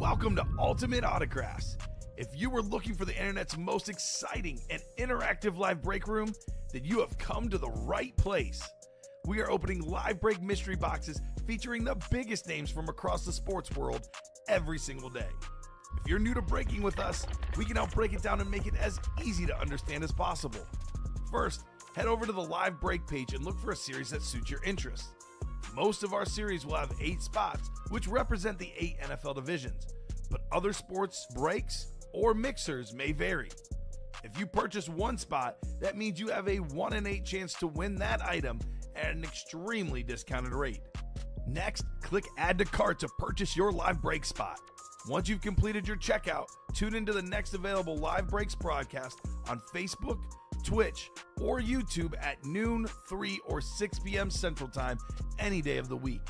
Welcome to Ultimate Autographs. If you were looking for the internet's most exciting and interactive live break room, then you have come to the right place. We are opening live break mystery boxes featuring the biggest names from across the sports world every single day. If you're new to breaking with us, we can help break it down and make it as easy to understand as possible. First, head over to the live break page and look for a series that suits your interests. Most of our series will have 8 spots, which represent the 8 NFL divisions, but other sports breaks or mixers may vary. If you purchase one spot, that means you have a 1 in 8 chance to win that item at an extremely discounted rate. Next, click Add to Cart to purchase your live break spot. Once you've completed your checkout, tune into the next available live breaks broadcast on Facebook, Twitch, or YouTube at noon, 3, or 6 p.m. Central Time any day of the week.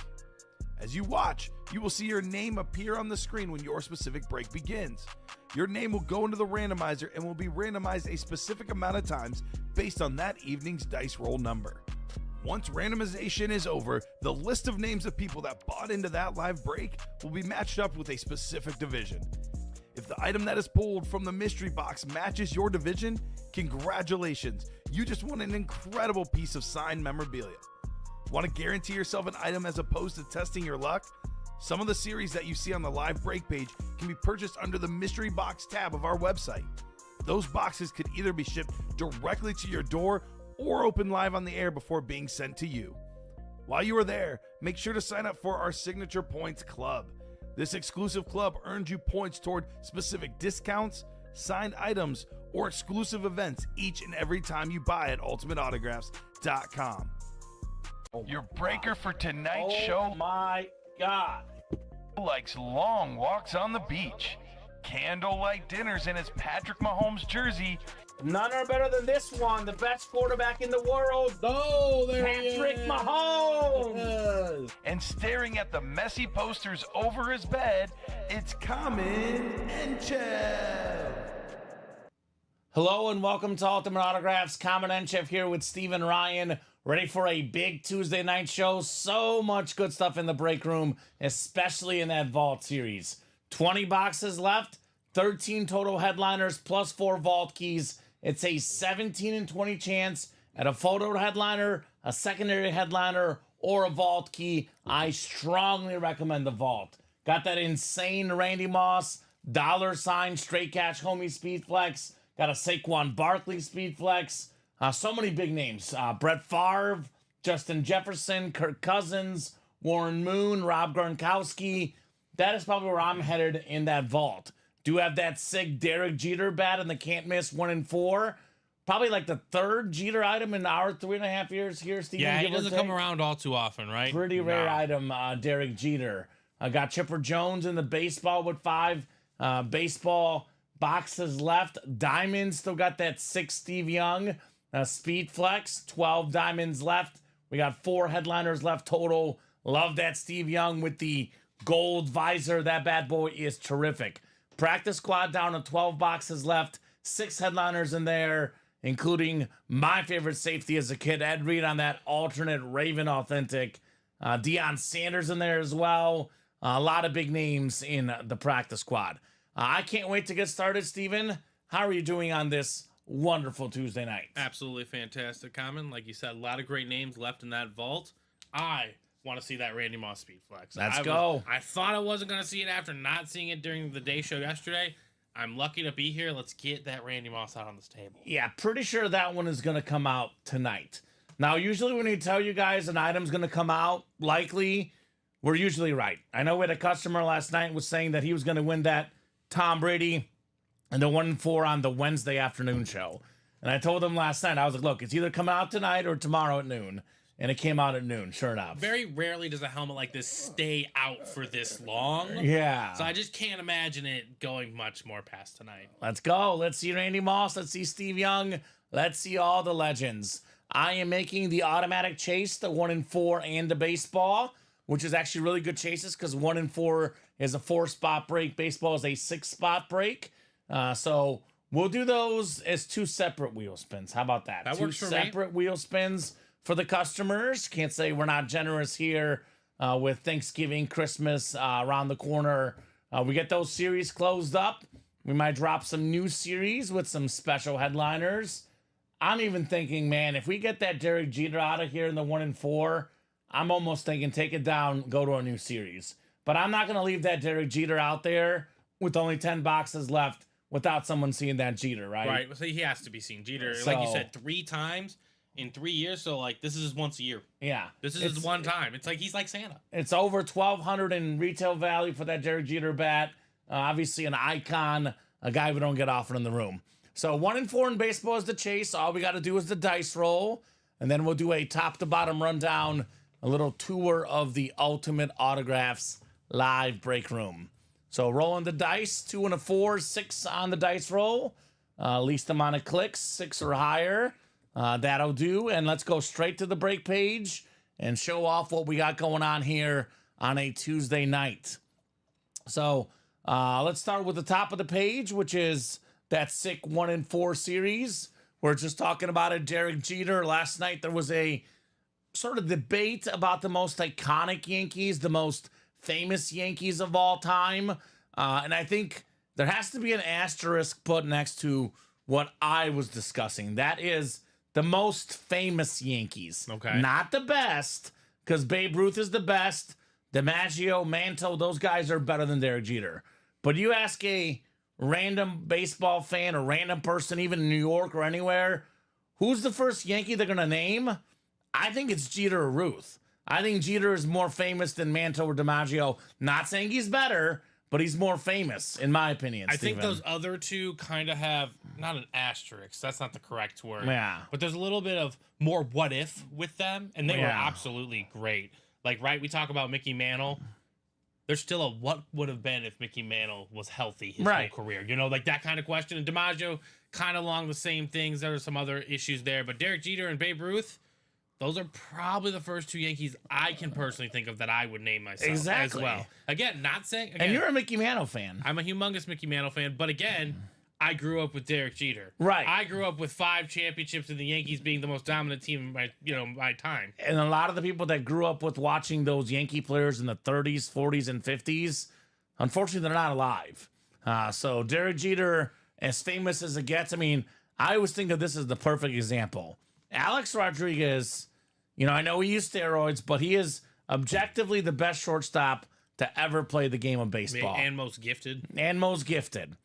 As you watch, you will see your name appear on the screen when your specific break begins. Your name will go into the randomizer and will be randomized a specific amount of times based on that evening's dice roll number. Once randomization is over, the list of names of people that bought into that live break will be matched up with a specific division. If the item that is pulled from the mystery box matches your division, congratulations, you just won an incredible piece of signed memorabilia. Want to guarantee yourself an item as opposed to testing your luck? Some of the series that you see on the live break page can be purchased under the mystery box tab of our website. Those boxes could either be shipped directly to your door or open live on the air before being sent to you. While you are there, make sure to sign up for our Signature Points Club. This exclusive club earns you points toward specific discounts, signed items, or exclusive events each and every time you buy at ultimateautographs.com. Your breaker for tonight's show. Oh my God. Likes long walks on the beach, candlelight dinners in his Patrick Mahomes jersey, None are better than this one, the best quarterback in the world. Oh, there Patrick he is. Mahomes. and staring at the messy posters over his bed, it's Kamen Entchev. Hello and welcome to Ultimate Autographs. Kamen Entchev here with Steven Ryan, ready for a big Tuesday night show. So much good stuff in the break room, especially in that Vault series. 20 boxes left, 13 total headliners plus 4 Vault keys. It's a 17 and 20 chance at a photo headliner, a secondary headliner, or a Vault key. I strongly recommend the Vault. Got that insane Randy Moss, $ straight catch homie speed flex. Got a Saquon Barkley speed flex. So many big names. Brett Favre, Justin Jefferson, Kirk Cousins, Warren Moon, Rob Gronkowski. That is probably where I'm headed in that Vault. Do have that sick Derek Jeter bat in the can't miss 1 in 4. Probably like the third Jeter item in our 3.5 years here, Steven. Yeah, he doesn't come around all too often, right? Pretty rare item, Derek Jeter. I got Chipper Jones in the baseball with 5 baseball boxes left. Diamonds still got that 6 Steve Young speed flex. 12 diamonds left. We got 4 headliners left total. Love that Steve Young with the gold visor. That bad boy is terrific. Practice squad down to 12 boxes left. 6 headliners in there, including my favorite safety as a kid, Ed Reed, on that alternate Raven authentic. Deion Sanders in there as well. A lot of big names in the practice squad. I can't wait to get started, Steven. How are you doing on this wonderful Tuesday night? Absolutely fantastic, Kamen. Like you said, a lot of great names left in that vault. I want to see that Randy Moss speed flex. Let's go. I thought I wasn't going to see it after not seeing it during the day show yesterday. I'm lucky to be here. Let's get that Randy Moss out on this table. Yeah, pretty sure that one is going to come out tonight. Now, usually when we tell you guys an item's going to come out, likely, we're usually right. I know we had a customer last night was saying that he was going to win that Tom Brady and the 1 in 4 on the Wednesday afternoon show. And I told him last night, I was like, look, it's either coming out tonight or tomorrow at noon. And it came out at noon, sure enough. Very rarely does a helmet like this stay out for this long. Yeah. So I just can't imagine it going much more past tonight. Let's go. Let's see Randy Moss. Let's see Steve Young. Let's see all the legends. I am making the automatic chase, the 1 in 4 and the baseball, which is actually really good chases because 1 in 4 is a 4-spot break. Baseball is a 6-spot break. So we'll do those as 2 separate wheel spins. How about that? That 2 works for me. separate wheel spins for the customers. Can't say we're not generous here with Thanksgiving, Christmas around the corner. We get those series closed up. We might drop some new series with some special headliners. I'm even thinking, man, if we get that Derek Jeter out of here in the 1 and 4, I'm almost thinking take it down, go to a new series. But I'm not going to leave that Derek Jeter out there with only 10 boxes left without someone seeing that Jeter, right? Right. So he has to be seen. Jeter, So- like you said, 3 times in 3 years. So, like, this is once a year. Yeah. This is his one time. It's like he's like Santa. It's over $1,200 in retail value for that Derek Jeter bat. Obviously an icon, a guy we don't get often in the room. So 1 and 4 in baseball is the chase. All we got to do is the dice roll, and then we'll do a top to bottom rundown, a little tour of the Ultimate Autographs live break room. So rolling the dice, 2 and a 4, 6 on the dice roll. Least amount of clicks, 6 or higher. That'll do. And let's go straight to the break page and show off what we got going on here on a Tuesday night. So let's start with the top of the page, which is that sick 1 and 4 series. We're just talking about it. Derek Jeter. Last night there was a sort of debate about the most iconic Yankees, the most famous Yankees of all time. And I think there has to be an asterisk put next to what I was discussing. That is the most famous Yankees. Okay. Not the best, because Babe Ruth is the best. DiMaggio, Mantle, those guys are better than Derek Jeter. But you ask a random baseball fan, a random person, even in New York or anywhere, who's the first Yankee they're going to name? I think it's Jeter or Ruth. I think Jeter is more famous than Mantle or DiMaggio. Not saying he's better, but he's more famous, in my opinion, I Steven. think those other two kind of have not an asterisk. That's not the correct word. Yeah. But there's a little bit of more what if with them, and they were Yeah. absolutely great. Like, right, we talk about Mickey Mantle. There's still a what would have been if Mickey Mantle was healthy his Right. whole career. You know, like that kind of question. And DiMaggio, kind of along the same things. There are some other issues there. But Derek Jeter and Babe Ruth, those are probably the first 2 Yankees I can personally think of that I would name myself Exactly. as well. Again, not saying... Again, And you're a Mickey Mantle fan. I'm a humongous Mickey Mantle fan. But again... I grew up with Derek Jeter. Right. I grew up with 5 championships and the Yankees being the most dominant team in my time. And a lot of the people that grew up with watching those Yankee players in the 30s, 40s, and 50s, unfortunately, they're not alive. So Derek Jeter, as famous as it gets, I mean, I always think of this as the perfect example. Alex Rodriguez, you know, I know he used steroids, but he is objectively the best shortstop to ever play the game of baseball. And most gifted. And most gifted.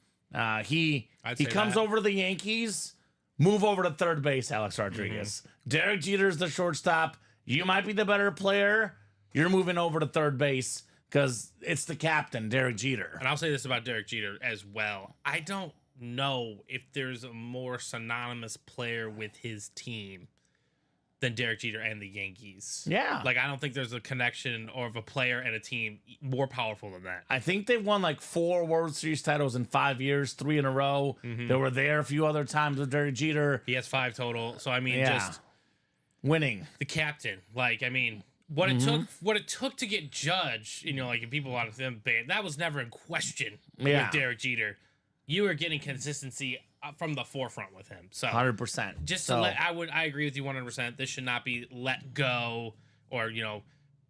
He I'd say comes that. over to the Yankees, move over to third base, Alex Rodriguez. Derek Jeter's the shortstop. You might be the better player. You're moving over to third base because it's the captain, Derek Jeter. And I'll say this about Derek Jeter as well. I don't know if there's a more synonymous player with his team than Derek Jeter and the Yankees. Yeah. Like, I don't think there's a connection or of a player and a team more powerful than that. I think they've won like 4 World Series titles in 5 years, 3 in a row. They were there a few other times with Derek Jeter. He has 5 total. So, I mean, Yeah. just Winning. the captain. Like, I mean, what it took to get Judge, you know, like, and people want them, that was never in question Yeah. with Derek Jeter. You were getting consistency from the forefront with him. So 100%. just So- to I agree with you 100%. This should not be let go, or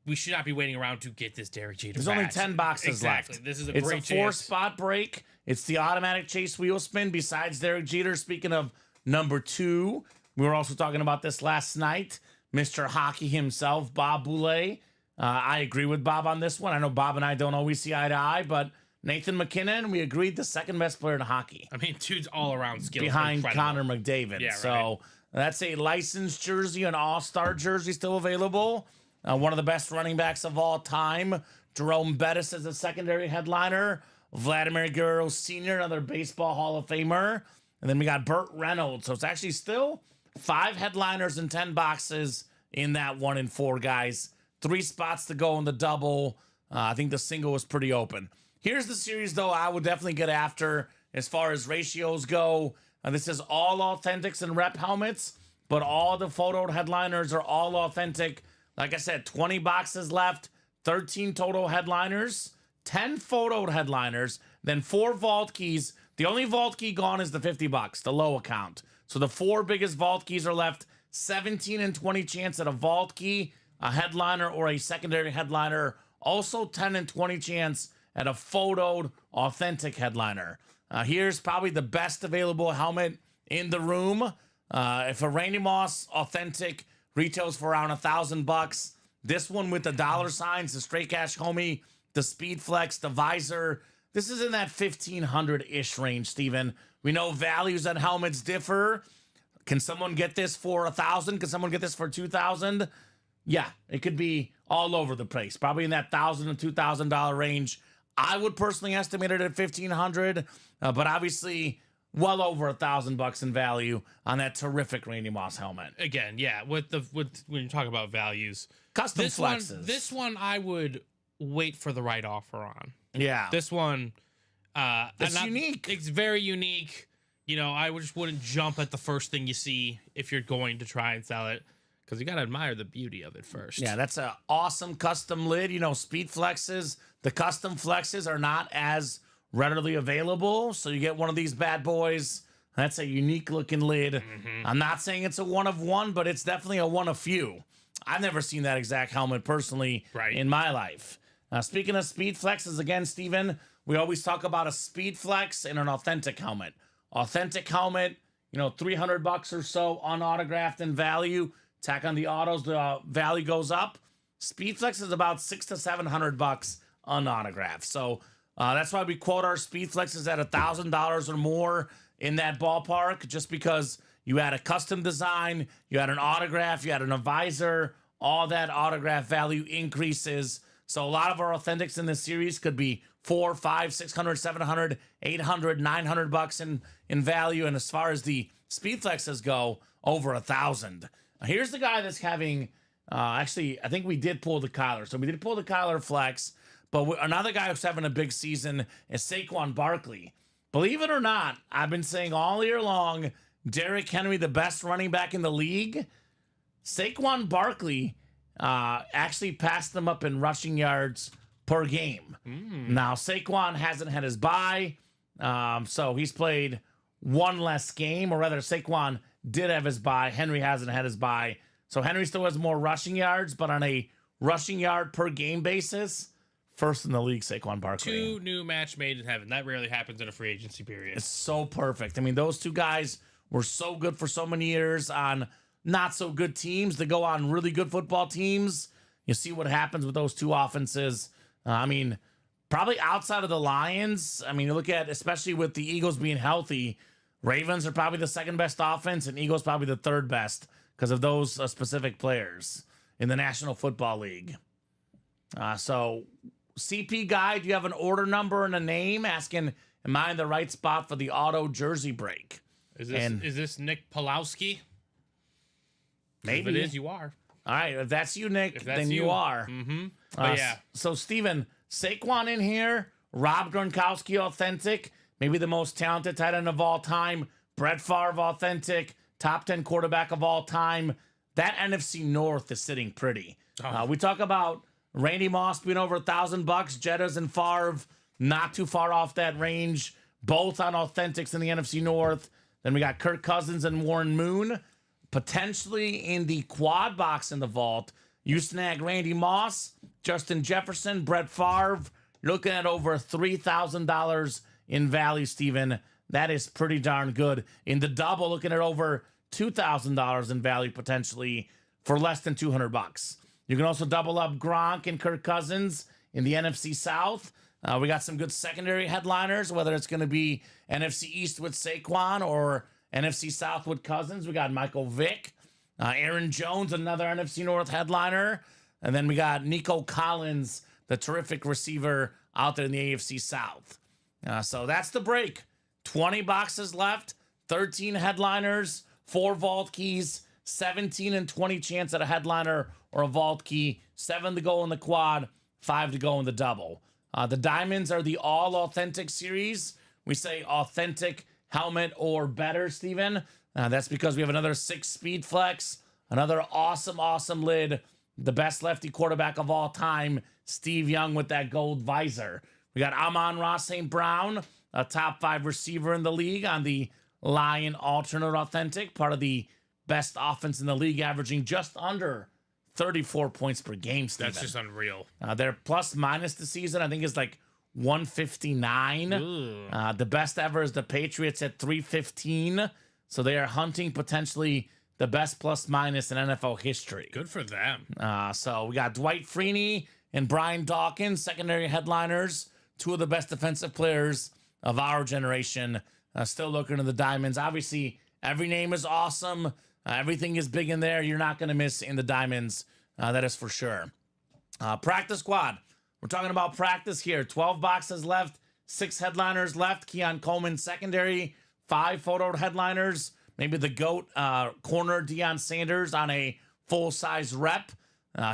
we should not be waiting around to get this Derek Jeter. There's only back. 10 boxes Exactly. left. This is a It's great a 4 chance. spot break. It's the automatic chase wheel spin besides Derek Jeter. Speaking of number 2, we were also talking about this last night. Mr. Hockey himself, Bob Boulay. I agree with Bob on this one. I know Bob and I don't always see eye to eye, but Nathan McKinnon, we agreed the second best player in hockey. I mean, dude's all around skill Behind incredible. Connor McDavid. Yeah, so that's a licensed jersey, an all-star jersey still available. One of the best running backs of all time. Jerome Bettis is a secondary headliner. Vladimir Guerrero Sr., another baseball Hall of Famer. And then we got Burt Reynolds. So it's actually still 5 headliners and 10 boxes in that 1 and 4, guys. 3 spots to go in the double. I think the single was pretty open. Here's the series, though, I would definitely get after as far as ratios go. This is all authentics and rep helmets, but all the photoed headliners are all authentic. Like I said, 20 boxes left, 13 total headliners, 10 photoed headliners, then 4 vault keys. The only vault key gone is the $50, the low account. So the 4 biggest vault keys are left, 17 and 20 chance at a vault key, a headliner, or a secondary headliner. Also 10 and 20 chance at a photoed, authentic headliner. Here's probably the best available helmet in the room. If a Randy Moss authentic retails for around $1,000, this one with the dollar signs, the straight cash homie, the speed flex, the visor, this is in that 1,500-ish range, Steven. We know values on helmets differ. Can someone get this for $1,000? Can someone get this for $2,000? Yeah, it could be all over the place. Probably in that $1,000 to $2,000 range. I would personally estimate it at $1,500, but obviously well over $1,000 in value on that terrific Randy Moss helmet. Again, yeah, with when you talk about values, Custom flexes. This one I would wait for the right offer on. Yeah. This one, it's unique. It's very unique. You know, I just wouldn't jump at the first thing you see if you're going to try and sell it, because you got to admire the beauty of it first. Yeah, that's an awesome custom lid. You know, speed flexes, the custom flexes are not as readily available. So you get one of these bad boys. That's a unique looking lid. Mm-hmm. I'm not saying it's a one of one, but it's definitely a one of few. I've never seen that exact helmet personally in my life. Speaking of speed flexes, again, Steven, we always talk about a speed flex and an authentic helmet. Authentic helmet, you know, $300 or so unautographed in value. Tack on the autos, the value goes up. Speed flex is about $600 to $700 unautographed. So that's why we quote our speed flexes at $1,000 or more in that ballpark, just because you had a custom design, you had an autograph, you had an visor, all that autograph value increases. So a lot of our authentics in this series could be $400, $500, $600, $700, $800, $900 in value. And as far as the speed flexes go, over $1,000. Here's the guy that's having, actually, I think we did pull the collar. So we did pull the collar flex, but another guy who's having a big season is Saquon Barkley. Believe it or not, I've been saying all year long, Derrick Henry, the best running back in the league. Saquon Barkley actually passed them up in rushing yards per game. Now, Saquon hasn't had his bye, so he's played one less game, or rather, Saquon did have his bye. Henry hasn't had his bye. So Henry still has more rushing yards, but on a rushing yard per game basis, first in the league, Saquon Barkley. Two new match made in heaven. That rarely happens in a free agency period. It's so perfect. I mean, those two guys were so good for so many years on not so good teams to go on really good football teams. You see what happens with those two offenses. I mean, probably outside of the Lions, I mean, you look at, especially with the Eagles being healthy, Ravens are probably the second best offense, and Eagles probably the third best because of those specific players in the National Football League. So, CP guy, do you have an order number and a name? Asking, am I in the right spot for the auto jersey break? Is this Nick Pulowski? Maybe. If it is, you are. All right, if that's you, Nick, then you are. Mm-hmm. But yeah. So, Steven, Saquon in here, Rob Gronkowski authentic, maybe the most talented tight end of all time, Brett Favre authentic, top 10 quarterback of all time. That NFC North is sitting pretty. We talk about Randy Moss being over $1,000, Jettas and Favre not too far off that range, both on authentics in the NFC North. Then we got Kirk Cousins and Warren Moon, potentially in the quad box in the vault. You snag Randy Moss, Justin Jefferson, Brett Favre. You're looking at over $3,000 in value, Steven. That is pretty darn good. In the double, looking at over $2,000 in value potentially for less than $200. You can also double up Gronk and Kirk Cousins in the NFC South. We got some good secondary headliners, whether it's going to be NFC East with Saquon or NFC South with Cousins. We got Michael Vick, Aaron Jones, another NFC North headliner. And then we got Nico Collins, the terrific receiver out there in the AFC South. So that's the break. 20 boxes left, 13 headliners, 4 vault keys, 17 and 20 chance at a headliner or a vault key, 7 to go in the quad, 5 to go in the double. The diamonds are the all authentic series. We say authentic helmet or better, Steven. That's because we have another 6 speed flex, another awesome lid, the best lefty quarterback of all time, Steve Young with that gold visor. We got Amon-Ra St. Brown, a top 5 receiver in the league on the Lion alternate authentic, part of the best offense in the league, averaging just under 34 points per game, Steven. That's just unreal. Their plus minus the season, I think, is like 159. The best ever is the Patriots at 315. So they are hunting potentially the best plus minus in NFL history. Good for them. So we got Dwight Freeney and Brian Dawkins, secondary headliners, two of the best defensive players of our generation. Still looking at the diamonds. Obviously, every name is awesome. Everything is big in there. You're not going to miss in the diamonds. That is for sure. Practice squad. We're talking about practice here. 12 boxes left, 6 headliners left. Keon Coleman secondary, 5 photo headliners. Maybe the GOAT corner Deion Sanders on a full-size rep.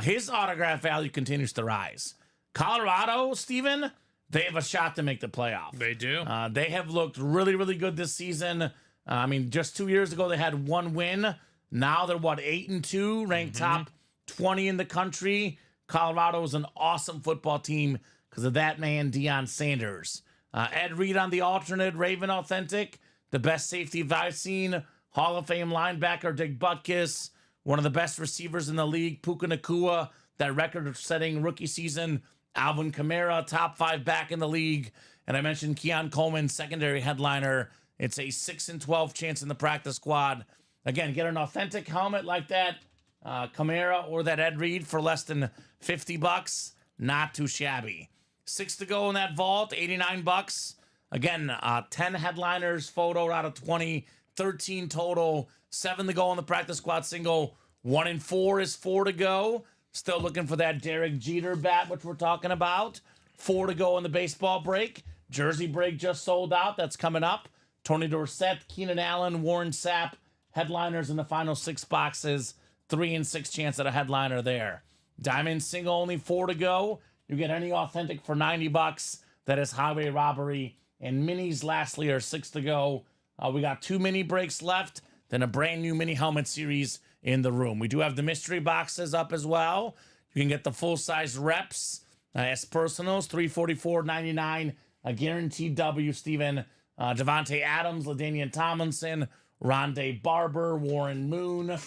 His autograph value continues to rise. Colorado, Steven, they have a shot to make the playoff. They do. They have looked really, really good this season. I mean, just 2 years ago, they had 1 win. Now they're, 8-2, ranked top 20 in the country. Colorado is an awesome football team because of that man, Deion Sanders. Ed Reed on the alternate, Raven Authentic, the best safety I've seen. Hall of Fame linebacker Dick Butkus, one of the best receivers in the league, Puka Nacua, that record-setting rookie season. Alvin Kamara, top 5 back in the league. And I mentioned Keon Coleman, secondary headliner. It's a 6-12 chance in the practice squad. Again, get an authentic helmet like that, Kamara or that Ed Reed for less than $50. Not too shabby. 6 to go in that vault, $89. Again, 10 headliners photo out of 20, 13 total, 7 to go on the practice squad single. 1 and 4 is 4 to go. Still looking for that Derek Jeter bat, which we're talking about. 4 to go in the baseball break. Jersey break just sold out. That's coming up. Tony Dorsett, Keenan Allen, Warren Sapp, headliners in the final 6 boxes. 3 and 6 chance at a headliner there. Diamond single, only 4 to go. You get any authentic for $90. That is highway robbery. And minis, lastly, are 6 to go. We got 2 mini breaks left, then a brand new mini helmet series in the room. We do have the mystery boxes up as well. You can get the full-size reps as personals, $344.99. A guaranteed W, Steven. Javante Adams, LaDainian Tomlinson, Rondé Barber, Warren Moon,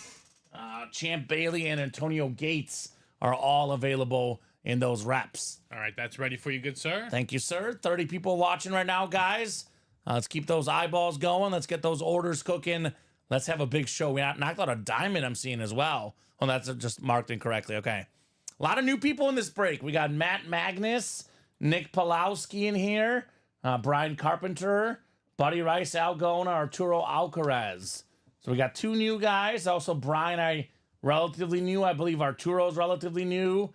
Champ Bailey, and Antonio Gates are all available in those reps. All right, that's ready for you, good sir. Thank you, sir. 30 people watching right now, guys. Let's keep those eyeballs going. Let's get those orders cooking. Let's have a big show. We knocked out a diamond I'm seeing as well. Oh, that's just marked incorrectly. Okay. A lot of new people in this break. We got Matt Magnus, Nick Pulowski in here, Brian Carpenter, Buddy Rice, Algona, Arturo Alcaraz. So we got 2 new guys. Also, Brian, relatively new. I believe Arturo's relatively new.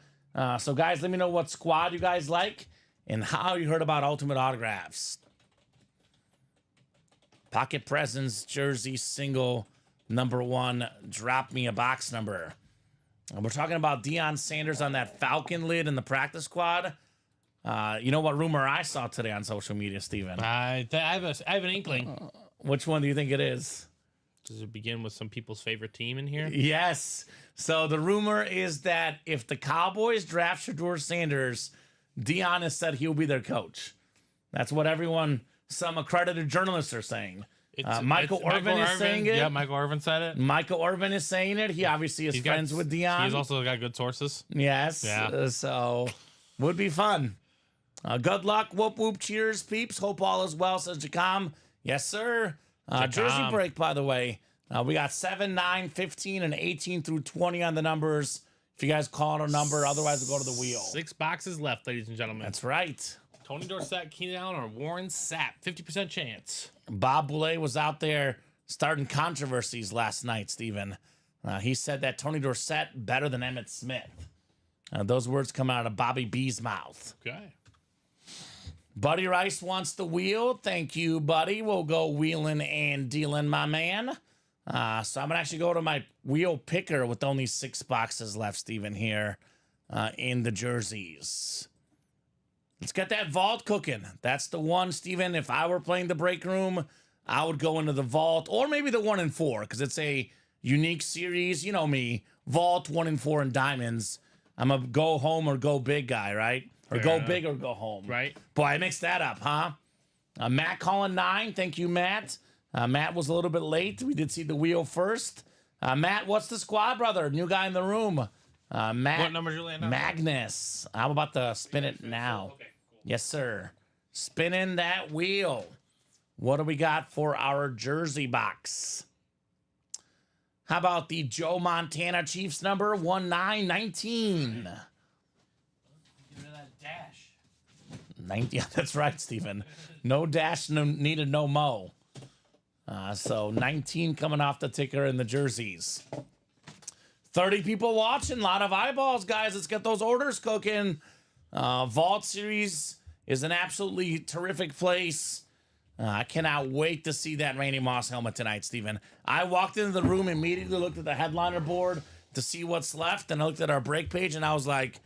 So, guys, let me know what squad you guys like and how you heard about Ultimate Autographs. Pocket Presents, jersey, single, number 1. Drop me a box number. And we're talking about Deion Sanders on that Falcon lid in the practice squad. You know what rumor I saw today on social media, Steven? I have an inkling. Which one do you think it is? Does it begin with some people's favorite team in here? Yes. So the rumor is that if the Cowboys draft Shedeur Sanders, Deion has said he'll be their coach. That's what some accredited journalists are saying. Michael Irvin is saying it. Yeah, Michael Irvin said it. Michael Irvin is saying it. He obviously is friends with Deion. He's also got good sources. Yes. Yeah. So would be fun. Good luck. Whoop, whoop. Cheers, peeps. Hope all is well, says Jacom. Yes, sir. Jersey break, by the way. We got 7, 9, 15, and 18 through 20 on the numbers. If you guys call it a number, otherwise we'll go to the wheel. 6 boxes left, ladies and gentlemen. That's right. Tony Dorsett, Keenan Allen, or Warren Sapp. 50% chance. Bob Boulay was out there starting controversies last night, Steven. He said that Tony Dorsett better than Emmitt Smith. Those words come out of Bobby B's mouth. Okay. Buddy Rice wants the wheel. Thank you, buddy. We'll go wheeling and dealing, my man. So I'm going to actually go to my wheel picker with only 6 boxes left, Steven, here in the jerseys. Let's get that vault cooking. That's the one, Steven. If I were playing the break room, I would go into the vault, or maybe the 1 and 4, because it's a unique series. You know me, vault, 1 and 4, and diamonds. I'm a go home or go big guy, right? Or Fair go enough. big or go home. Right. Boy, I mixed that up, huh? Matt calling 9. Thank you, Matt. Matt was a little bit late. We did see the wheel first. Matt, what's the squad, brother? New guy in the room. Matt. What numbers you land on? Magnus. I'm about to spin it now. Okay, cool. Yes, sir. Spinning that wheel. What do we got for our jersey box? How about the Joe Montana Chiefs number 1919? Get rid of that dash. 19, yeah, that's right, Stephen. No dash, no needed, no mo. So 19 coming off the ticker in the jerseys. 30 people watching, a lot of eyeballs, guys. Let's get those orders cooking. Vault Series is an absolutely terrific place. I cannot wait to see that Randy Moss helmet tonight, Steven. I walked into the room, immediately looked at the headliner board to see what's left, and I looked at our break page, and I was like,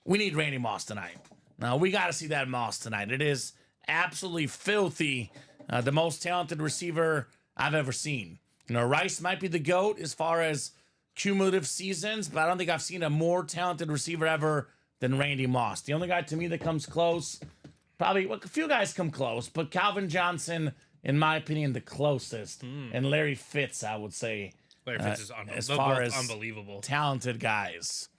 we need Randy Moss tonight. Now, we got to see that Moss tonight. It is absolutely filthy. The most talented receiver I've ever seen. You know, Rice might be the GOAT as far as cumulative seasons, but I don't think I've seen a more talented receiver ever than Randy Moss. The only guy to me that comes close, probably, well, a few guys come close, but Calvin Johnson, in my opinion, the closest. And Larry Fitz, I would say, Larry Fitz is as far as unbelievable. Talented guys.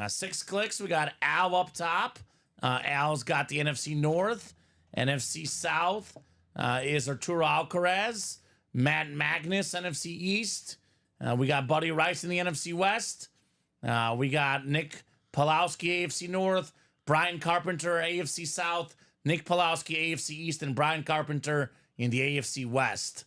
6 clicks, we got Al up top. Al's got the NFC North. NFC South is Arturo Alcaraz. Matt Magnus, NFC East. We got Buddy Rice in the NFC West. We got Nick Pulowski, AFC North. Brian Carpenter, AFC South. Nick Pulowski, AFC East. And Brian Carpenter in the AFC West.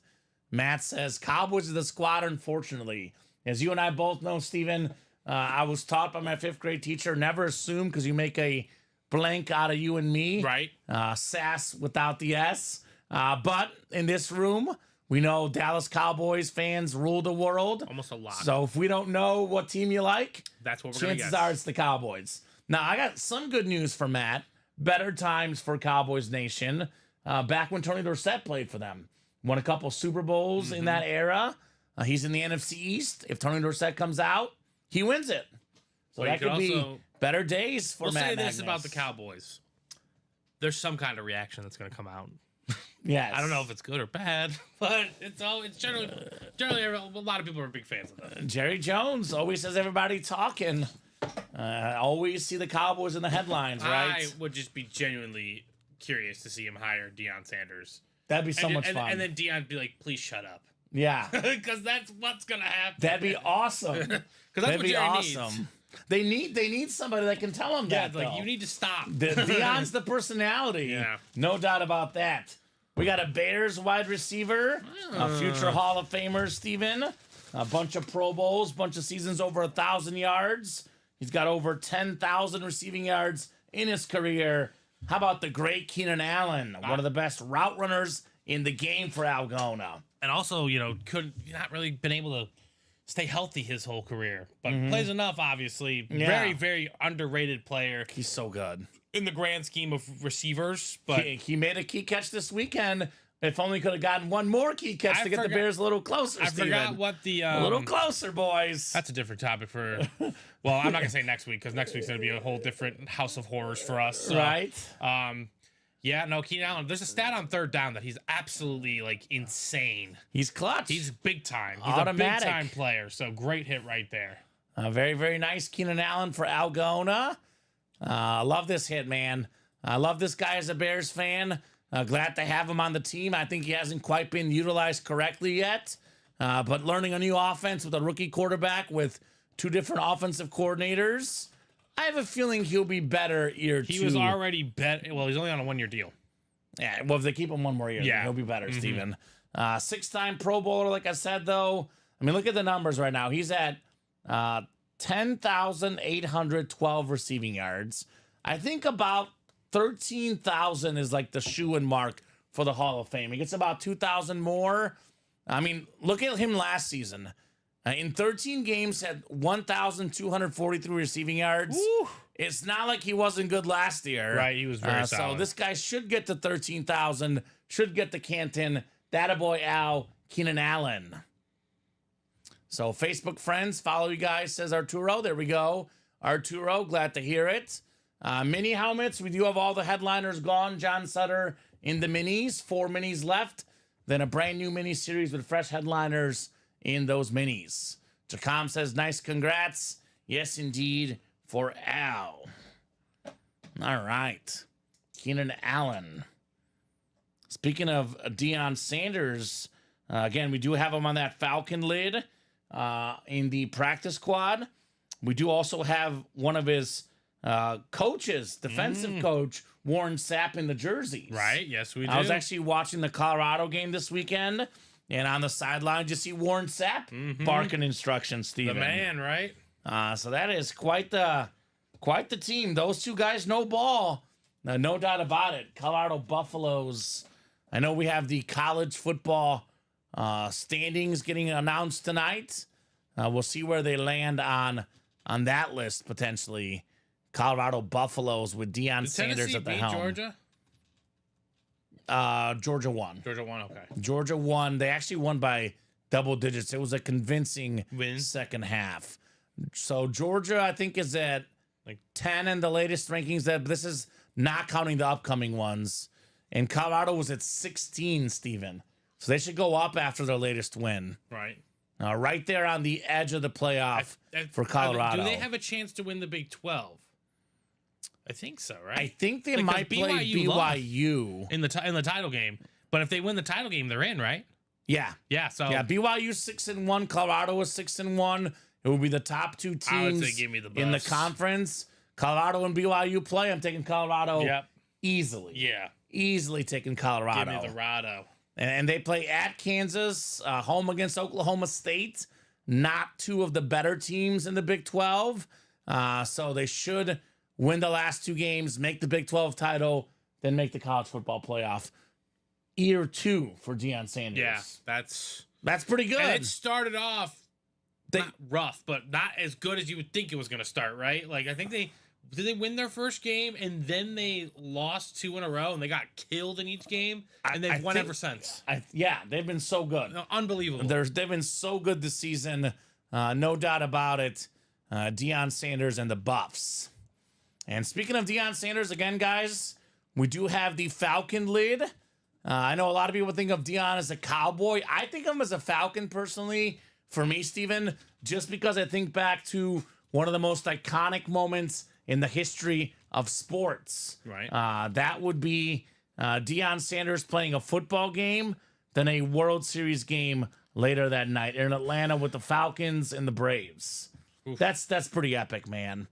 Matt says, Cowboys are the squad, unfortunately. As you and I both know, Steven, I was taught by my 5th grade teacher, never assume because you make a blank out of you and me. Right. Sass without the S. But in this room, we know Dallas Cowboys fans rule the world. Almost a lot. So if we don't know what team you like, that's what we're going to chances guess. are it's the Cowboys. Now, I got some good news for Matt. Better times for Cowboys Nation. Back when Tony Dorsett played for them. Won a couple Super Bowls in that era. He's in the NFC East. If Tony Dorsett comes out, he wins it. So Well, that could be better days for Matt We'll say Magnus. this about the Cowboys. There's some kind of reaction that's going to come out. Yes. I don't know if it's good or bad, but it's generally a lot of people are big fans of that. Jerry Jones always has everybody talking. Always see the Cowboys in the headlines, right? I would just be genuinely curious to see him hire Deion Sanders. That'd be so much fun. And then Deion be like, please shut up. Yeah. Because that's what's going to happen. That'd be awesome. Because that's That'd what be Jerry awesome. needs. They need somebody that can tell them Yeah, that, like, though. you need to stop. Deion's the personality. Yeah. No doubt about that. We got a Bears wide receiver, a future Hall of Famer, Steven. A bunch of Pro Bowls, bunch of seasons over 1,000 yards. He's got over 10,000 receiving yards in his career. How about the great Keenan Allen, one of the best route runners in the game for Algona? And also, could not really been able to stay healthy his whole career, but plays enough, obviously. Yeah. Very, very underrated player He's so good. in the grand scheme of receivers. But He made a key catch this weekend. If only could have gotten one more key catch to get the Bears a little closer, I Steven. forgot what the A little closer, boys. That's a different topic for. Well, I'm not gonna say next week because next week's gonna be a whole different house of horrors for us. So, Right? Yeah. No, Keenan Allen. There's a stat on 3rd down that he's absolutely insane. He's clutch. He's big time. He's Automatic. a big time player. So great hit right there. Very, very nice Keenan Allen for Algona. I love this hit, man. I love this guy as a Bears fan. Glad to have him on the team. I think he hasn't quite been utilized correctly yet. But learning a new offense with a rookie quarterback with 2 different offensive coordinators, I have a feeling he'll be better year 2. He was already well, he's only on a 1-year deal. Yeah, well, if they keep him one more year, then he'll be better, Steven. 6-time Pro Bowler, like I said, though. I mean, look at the numbers right now. He's at 10,812 receiving yards. I think about 13,000 is like the shoe-in mark for the Hall of Fame. He gets about 2,000 more. I mean, look at him last season. In 13 games, had 1,243 receiving yards. Woo. It's not like he wasn't good last year. Right, he was very So solid. this guy should get to 13,000, should get to Canton. That boy Al, Keenan Allen. So Facebook friends, follow you guys, says Arturo. There we go. Arturo, glad to hear it. Mini helmets, we do have all the headliners gone. John Sutter in the minis, 4 minis left. Then a brand new mini series with fresh headliners in those minis. Jacom says, nice congrats. Yes, indeed, for Al. All right. Keenan Allen. Speaking of Deion Sanders, again, we do have him on that Falcon lid in the practice squad. We do also have one of his coaches, defensive coach, Warren Sapp in the jerseys. Right, yes, we do. I was actually watching the Colorado game this weekend, and on the sideline, you see Warren Sapp barking instructions, Steven. The man, right? So that is quite the team. Those two guys know ball. No doubt about it. Colorado Buffaloes. I know we have the college football standings getting announced tonight. We'll see where they land on that list potentially. Colorado Buffaloes with Deion Sanders at the helm. Georgia? Georgia won. Georgia won, okay. Georgia won. They actually won by double digits. It was a convincing Win. second half. So Georgia, I think, is at like 10 in the latest rankings. That this is not counting the upcoming ones. And Colorado was at 16, Steven. So they should go up after their latest win. Right. Right there on the edge of the playoff for Colorado. Do they have a chance to win the Big 12? I think so, right? I think they might play BYU in the title game. But if they win the title game, they're in, right? Yeah. Yeah. So BYU 6-1. Colorado is 6-1. It will be the top two teams I would say give me the in the conference. Colorado and BYU play. I'm taking Colorado easily. Yeah. Easily taking Colorado. Give me the Rado. And they play at Kansas, home against Oklahoma State. Not two of the better teams in the Big 12. So they should win the last two games, make the Big 12 title, then make the college football playoff. Year 2 for Deion Sanders. Yeah, that's pretty good. And it started off not rough, but not as good as you would think it was going to start, right? Like, I think did they win their first game and then they lost 2 in a row and they got killed in each game and they've won ever since. They've been so good. No, unbelievable. They've been so good this season. No doubt about it. Deion Sanders and the Buffs. And speaking of Deion Sanders, again, guys, we do have the Falcon lid. I know a lot of people think of Deion as a cowboy. I think of him as a Falcon personally. For me, Steven, just because I think back to one of the most iconic moments in the history of sports. Right. That would be Deion Sanders playing a football game, then a World Series game later that night in Atlanta with the Falcons and the Braves. Oof. That's pretty epic, man.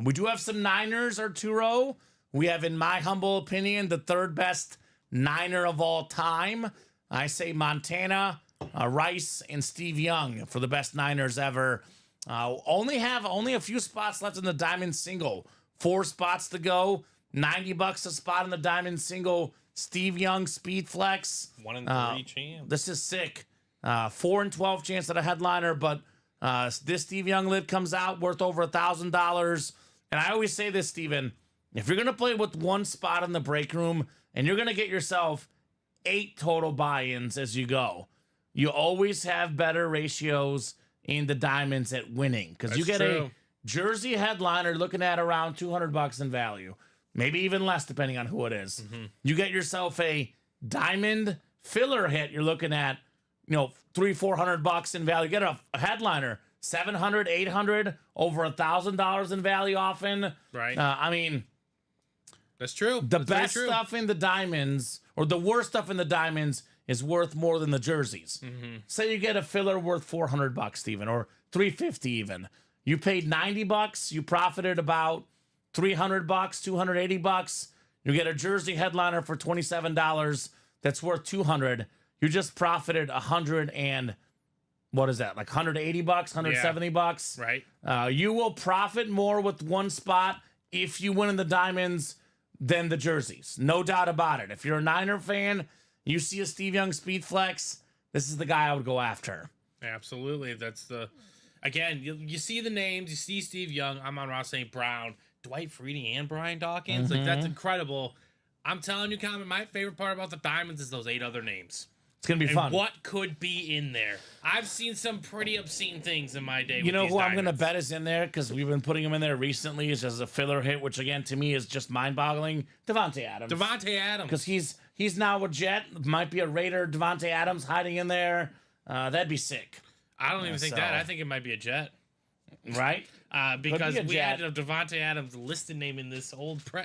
We do have some Niners, Arturo. We have, in my humble opinion, the third best Niner of all time. I say Montana, Rice, and Steve Young for the best Niners ever. Only a few spots left in the Diamond Single. 4 spots to go. $90 a spot in the Diamond Single. Steve Young Speed Flex. 1 in 3 chance. This is sick. 4 in 12 chance at a headliner, but this Steve Young lid comes out worth over $1,000. And I always say this, Steven, if you're going to play with 1 spot in the break room and you're going to get yourself 8 total buy-ins as you go, you always have better ratios in the diamonds at winning because you get a jersey headliner looking at around $200 in value, maybe even less depending on who it is. You get yourself a diamond filler hit, you're looking at $300-400 in value. Get a headliner $700, $800, over $1,000 in value often. Right. I mean, that's true. The best stuff in the diamonds, or the worst stuff in the diamonds, is worth more than the jerseys. Say you get a filler worth $400, Steven, or $350 even. You paid $90, you profited about $300, $280. You get a jersey headliner for $27 that's worth $200. You just profited $100 and what is that? Like $180, $170. Right. You will profit more with 1 spot if you win in the diamonds than the jerseys. No doubt about it. If you're a Niner fan, you see a Steve Young Speed Flex, this is the guy I would go after. Absolutely. That's again, you see the names, you see Steve Young, I'm on Ross St. Brown, Dwight Freeney, and Brian Dawkins. Like, that's incredible. I'm telling you, Kamen, my favorite part about the diamonds is those 8 other names. It's going to be fun. What could be in there? I've seen some pretty obscene things in my day. You know who I'm going to bet is in there, because we've been putting him in there recently, is as a filler hit, which again to me is just mind-boggling. Devontae Adams. Because he's now a Jet. Might be a Raider. Devontae Adams hiding in there. That'd be sick. I don't even think that. I think it might be a Jet. Right? Because be a we jet. had a Devontae Adams listed name in this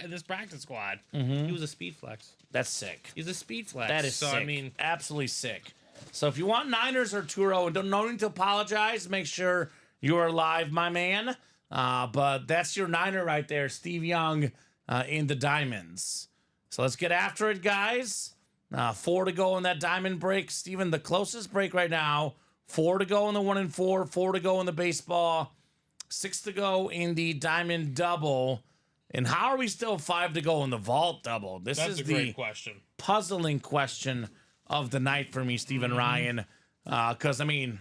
this practice squad. Mm-hmm. He was a speed flex. That's sick. He's a speed flex. That is so sick. I mean, absolutely sick. So if you want Niners or Turo, and don't need to apologize, make sure you are live, my man. But that's your Niner right there, Steve Young in the Diamonds. So let's get after it, guys. 4 to go in that diamond break. Steven, the closest break right now. 4 to go in the 1 and 4. 4 to go in the baseball. 6 to go in the diamond double. And how are we still 5 to go in the vault double? This that's is a the great question. puzzling question of the night for me, Stephen Ryan. Because, I mean,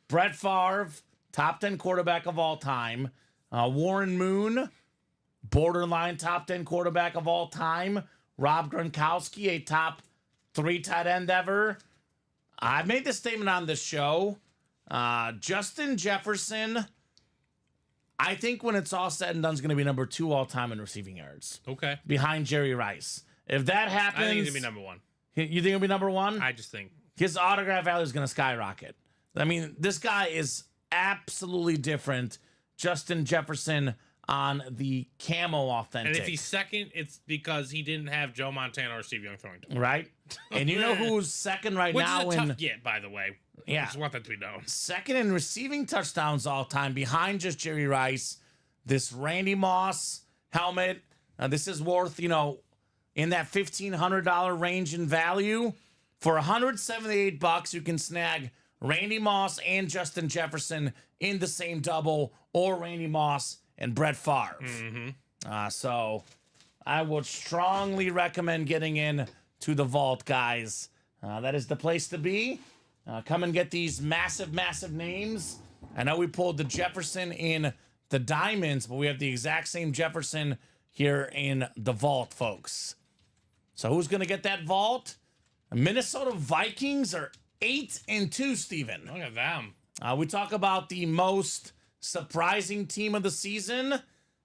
Brett Favre, top 10 quarterback of all time. Warren Moon, borderline top 10 quarterback of all time. Rob Gronkowski, a top 3 tight end ever. I've made this statement on this show. Justin Jefferson, I think when it's all said and done, is going to be number 2 all time in receiving yards. Okay. Behind Jerry Rice. If that happens, I think he's gonna be number 1. You think he'll be number 1? I just think His autograph value is going to skyrocket. I mean, this guy is absolutely different. Justin Jefferson on the camo authentic. And if he's second, it's because he didn't have Joe Montana or Steve Young throwing to him. right? And you know who's second right Which now is a in tough get, by the way. Yeah. I just want that to be known. second in receiving touchdowns all time behind just Jerry Rice. This Randy Moss helmet. This is worth, in that $1,500 range in value. For $178, you can snag Randy Moss and Justin Jefferson in the same double, or Randy Moss and Brett Favre. So I would strongly recommend getting in to the vault, guys. That is the place to be. Come and get these massive, massive names. I know we pulled the Jefferson in the Diamonds, but we have the exact same Jefferson here in the vault, folks. So who's going to get that vault? Minnesota Vikings are 8-2, Steven. Look at them. We talk about the most surprising team of the season.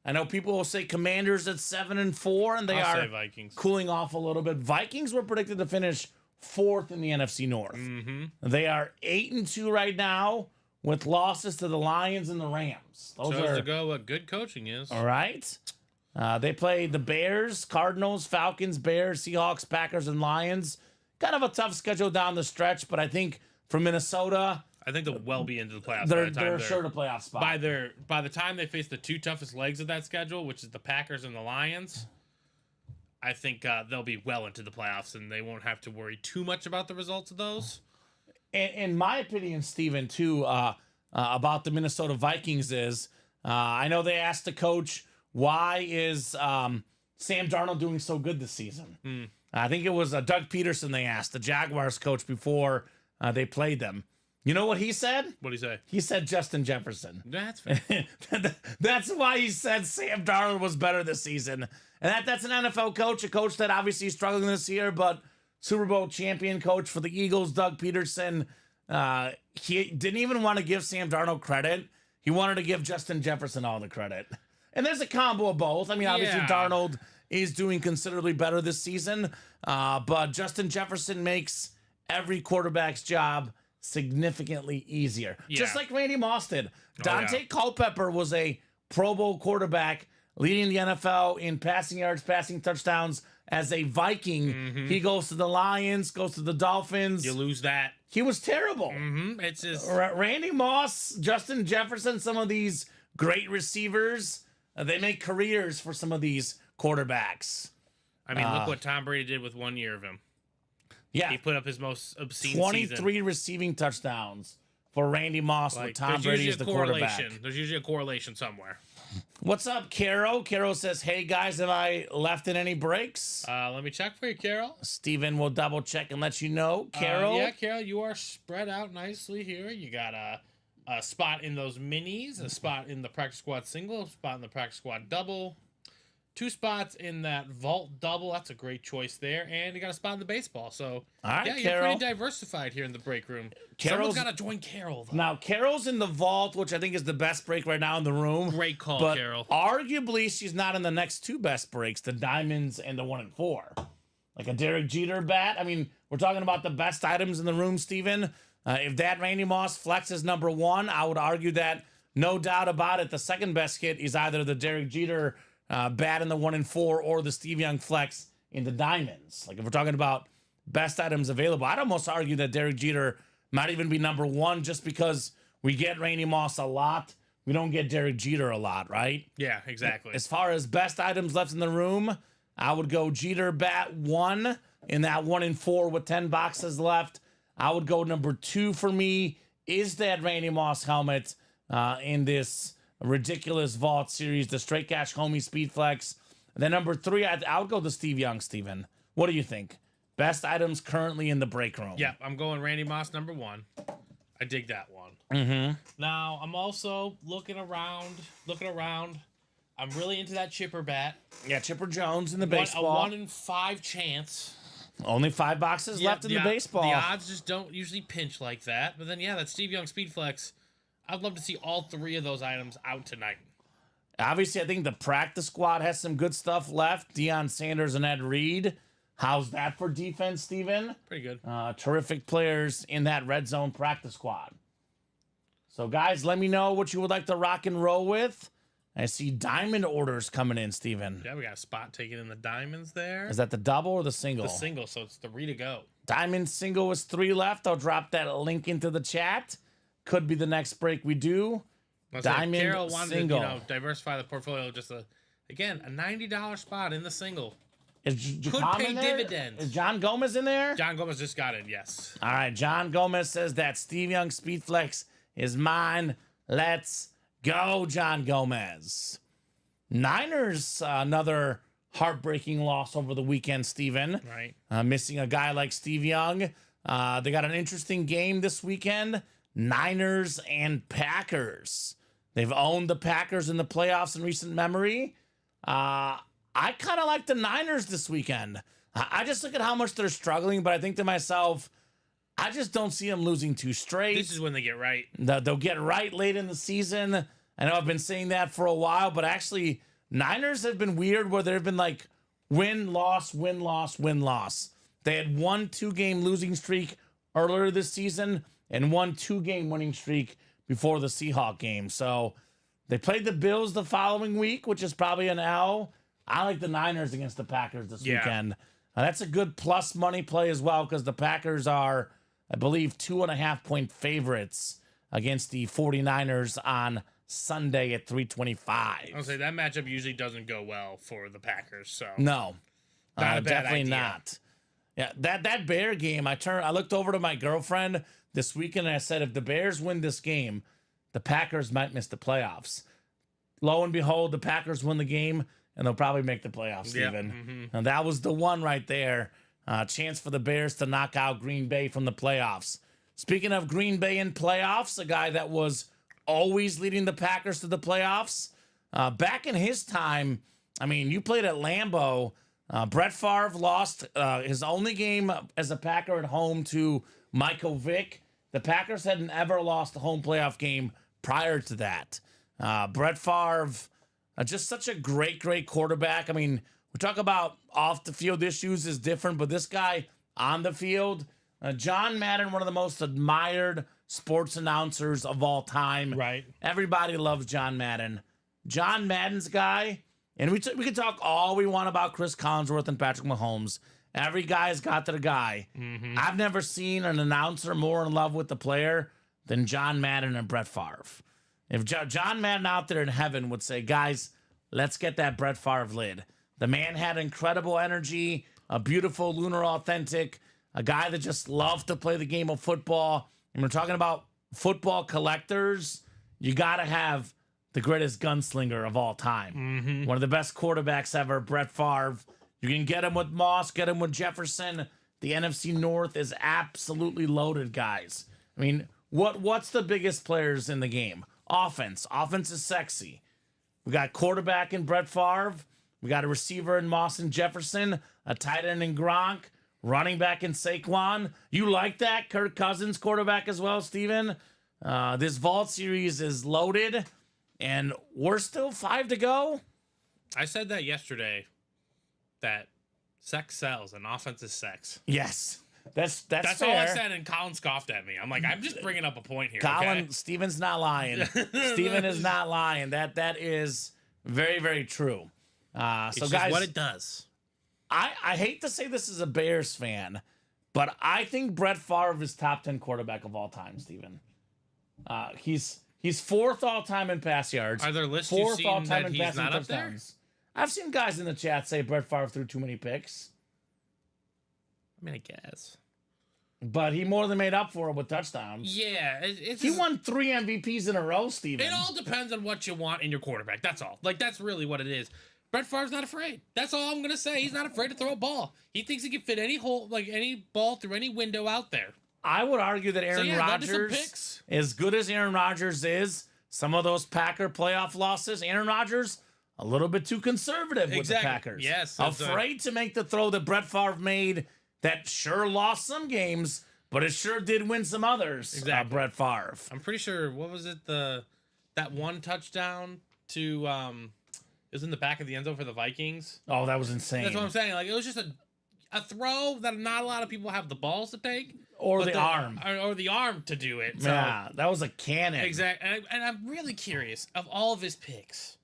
I know people will say Commanders at 7-4, and they I'll are say Vikings. cooling off a little bit. Vikings were predicted to finish 4th in the NFC North. They are 8-2 right now with losses to the Lions and the Rams. Those Shows are to go what good coaching is. all right. They play the Bears, Cardinals, Falcons, Bears, Seahawks, Packers, and Lions. Kind of a tough schedule down the stretch, but I think for Minnesota, I think they'll well be into the playoffs. they're sure to playoff spot. By the time they face the 2 toughest legs of that schedule, which is the Packers and the Lions, I think they'll be well into the playoffs, and they won't have to worry too much about the results of those. In my opinion, Steven, too, about the Minnesota Vikings is, I know they asked the coach, why is Sam Darnold doing so good this season? I think it was Doug Peterson they asked, the Jaguars coach, before they played them. You know what he said? What do you say? He said Justin Jefferson. That's fair. That's why he said Sam Darnold was better this season. And that's an NFL coach, a coach that obviously is struggling this year, but Super Bowl champion coach for the Eagles, Doug Peterson. He didn't even want to give Sam Darnold credit. He wanted to give Justin Jefferson all the credit. And there's a combo of both. I mean, obviously, Yeah. Darnold is doing considerably better this season, but Justin Jefferson makes every quarterback's job significantly easier. Yeah. Just like Randy Moss did. Dante yeah. Culpepper was a Pro Bowl quarterback leading the NFL in passing yards, passing touchdowns as a Viking. He goes to the Lions, goes to the Dolphins. You lose that. He was terrible. It's just Randy Moss, Justin Jefferson, some of these great receivers, they make careers for some of these quarterbacks. I mean, look what Tom Brady did with 1 year of him. Yeah, He put up his most obscene 23 season. receiving touchdowns for Randy Moss with Tom there's Brady usually as a the correlation. quarterback. There's usually a correlation somewhere. What's up, Caro? Caro says, hey, guys, have I left in any breaks? Let me check for you, Carol. Steven will double check and let you know. Carol? Yeah, Carol, you are spread out nicely here. You got a spot in those minis, a spot in the practice squad single, a spot in the practice squad double, 2 spots in that vault double. That's a great choice there. And you got a spot in the baseball. So, All right, yeah, you're Carol. pretty diversified here in the break room. Carol's- Someone's got to join Carol, though. Now, Carol's in the vault, which I think is the best break right now in the room. Great call, but Carol. arguably, she's not in the next 2 best breaks, the Diamonds and the 1 and 4. Like a Derek Jeter bat. I mean, we're talking about the best items in the room, Steven. If that Randy Moss flex is number 1, I would argue that no doubt about it, the second best hit is either the Derek Jeter bat in the 1 and 4 or the Steve Young flex in the diamonds. Like if we're talking about best items available, I'd almost argue that Derek Jeter might even be number 1 just because we get Randy Moss a lot. We don't get Derek Jeter a lot, right? Yeah, exactly. As far as best items left in the room, I would go Jeter bat 1 in that 1 and 4 with 10 boxes left. I would go number 2 for me is that Randy Moss helmet in this ridiculous vault series, the straight cash homie speed flex. And then number 3, I would go the Steve Young, Steven. What do you think? Best items currently in the break room. Yeah, I'm going Randy Moss number 1. I dig that one. Mm-hmm. Now, I'm also looking around. I'm really into that Chipper bat. Yeah, Chipper Jones in the baseball. A 1 in 5 chance. Only 5 boxes left in the baseball. The odds just don't usually pinch like that. But then, yeah, that Steve Young speed flex. I'd love to see all 3 of those items out tonight. Obviously, I think the practice squad has some good stuff left. Deion Sanders and Ed Reed. How's that for defense, Steven? Pretty good. Terrific players in that red zone practice squad. So, guys, let me know what you would like to rock and roll with. I see diamond orders coming in, Steven. Yeah, we got a spot taken in the diamonds there. Is that the double or the single? The single, so it's 3 to go. Diamond single is 3 left. I'll drop that link into the chat. Could be the next break we do. Diamond Carol wanted single. to, diversify the portfolio. Just again, a $90 spot in the single. Could pay dividends. Is John Gomez in there? John Gomez just got in, yes. All right, John Gomez says that Steve Young speed flex is mine. Let's go, John Gomez. Niners, another heartbreaking loss over the weekend, Steven. Right. Missing a guy like Steve Young. They got an interesting game this weekend. Niners and Packers. They've owned the Packers in the playoffs in recent memory. I kind of like the Niners this weekend. I just look at how much they're struggling, but I think to myself, I just don't see them losing 2 straight. This is when they get right. They'll get right late in the season. I know I've been saying that for a while, but actually, Niners have been weird where they've been like win, loss, win, loss, win, loss. They had 1 2-game losing streak earlier this season and 1 2-game winning streak before the Seahawks game. So they played the Bills the following week, which is probably an L. I like the Niners against the Packers this weekend. That's a good plus money play as well because the Packers are, I believe, 2.5-point favorites against the 49ers on Sunday at 325. I'll say that matchup usually doesn't go well for the Packers. So no, not a bad definitely idea. not. Yeah, that Bear game, I looked over to my girlfriend this weekend and I said, if the Bears win this game, the Packers might miss the playoffs. Lo and behold, the Packers win the game and they'll probably make the playoffs, Steven. Mm-hmm. And that was the one right there. Chance for the Bears to knock out Green Bay from the playoffs. Speaking of Green Bay in playoffs, a guy that was always leading the Packers to the playoffs. Back in his time, I mean, you played at Lambeau. Brett Favre lost his only game as a Packer at home to Michael Vick. The Packers hadn't ever lost a home playoff game prior to that. Brett Favre, just such a great quarterback. I mean, we talk about off the field issues is different, but this guy on the field, John Madden, one of the most admired sports announcers of all time. Right. Everybody loves John Madden. John Madden's guy, and we can talk all we want about Chris Collinsworth and Patrick Mahomes. Every guy's got their guy. Mm-hmm. I've never seen an announcer more in love with the player than John Madden and Brett Favre. If John Madden out there in heaven would say, guys, let's get that Brett Favre lid. The man had incredible energy, a beautiful lunar authentic, a guy that just loved to play the game of football. And we're talking about football collectors. You got to have the greatest gunslinger of all time. Mm-hmm. One of the best quarterbacks ever, Brett Favre. You can get him with Moss, get him with Jefferson. The NFC North is absolutely loaded, guys. I mean, what's the biggest players in the game? Offense. Offense is sexy. We got quarterback in Brett Favre. We got a receiver in Moss and Jefferson, a tight end in Gronk, running back in Saquon. You like that? Kirk Cousins quarterback as well, Steven. This Vault series is loaded, and we're still 5 to go. I said that yesterday, that sex sells and offense is sex. Yes. That's fair. all I said, and Colin scoffed at me. I'm like, I'm just bringing up a point here. Colin, okay? Steven's not lying. Steven is not lying. That is very, very true. It's So just guys, what it does. I hate to say this as a Bears fan, but I think Brett Favre is top 10 quarterback of all time, Steven. He's fourth all time in pass yards. Are there lists fourth you've all seen time that in he's passing not up there? touchdowns. I've seen guys in the chat say Brett Favre threw too many picks, I mean, I guess. but he more than made up for it with touchdowns. Yeah, it's He just- won 3 MVPs in a row, Steven. It all depends on what you want in your quarterback. That's all. Like, that's really what it is. Brett Favre's not afraid. That's all I'm gonna say. He's not afraid to throw a ball. He thinks he can fit any hole, like any ball through any window out there. I would argue that Aaron led to some Rodgers, picks. as good as Aaron Rodgers is, some of those Packer playoff losses, Aaron Rodgers, a little bit too conservative with the Exactly. Packers. Yes, that's Afraid to make the throw that Brett Favre made that sure lost some games, but it sure did win some others. Exactly. Brett Favre. I'm pretty sure. What was it? That one touchdown to it was in the back of the end zone for the Vikings. Oh, that was insane. That's what I'm saying. Like, it was just a throw that not a lot of people have the balls to take, Or but the arm. or the arm to do it. So, Yeah, that was a cannon. exactly. And I'm really curious of all of his picks,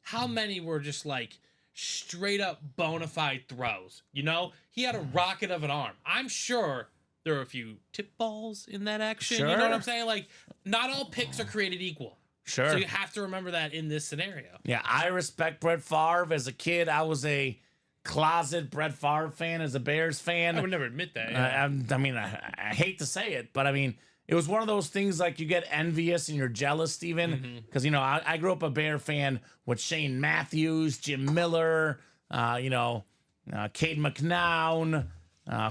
how many were just like straight up bona fide throws? You know, he had a rocket of an arm. I'm sure there were a few tip balls in that action. You know what Sure. I'm saying? Like, not all picks are created equal. Sure. So you have to remember that in this scenario. Yeah, I respect Brett Favre. As a kid, I was a closet Brett Favre fan as a Bears fan. I would never admit that. Yeah. I mean, I hate to say it, but I mean, it was one of those things like you get envious and you're jealous, Steven. Because, you know, I grew up a Bear fan with Shane Matthews, Jim Miller, Cade McNown.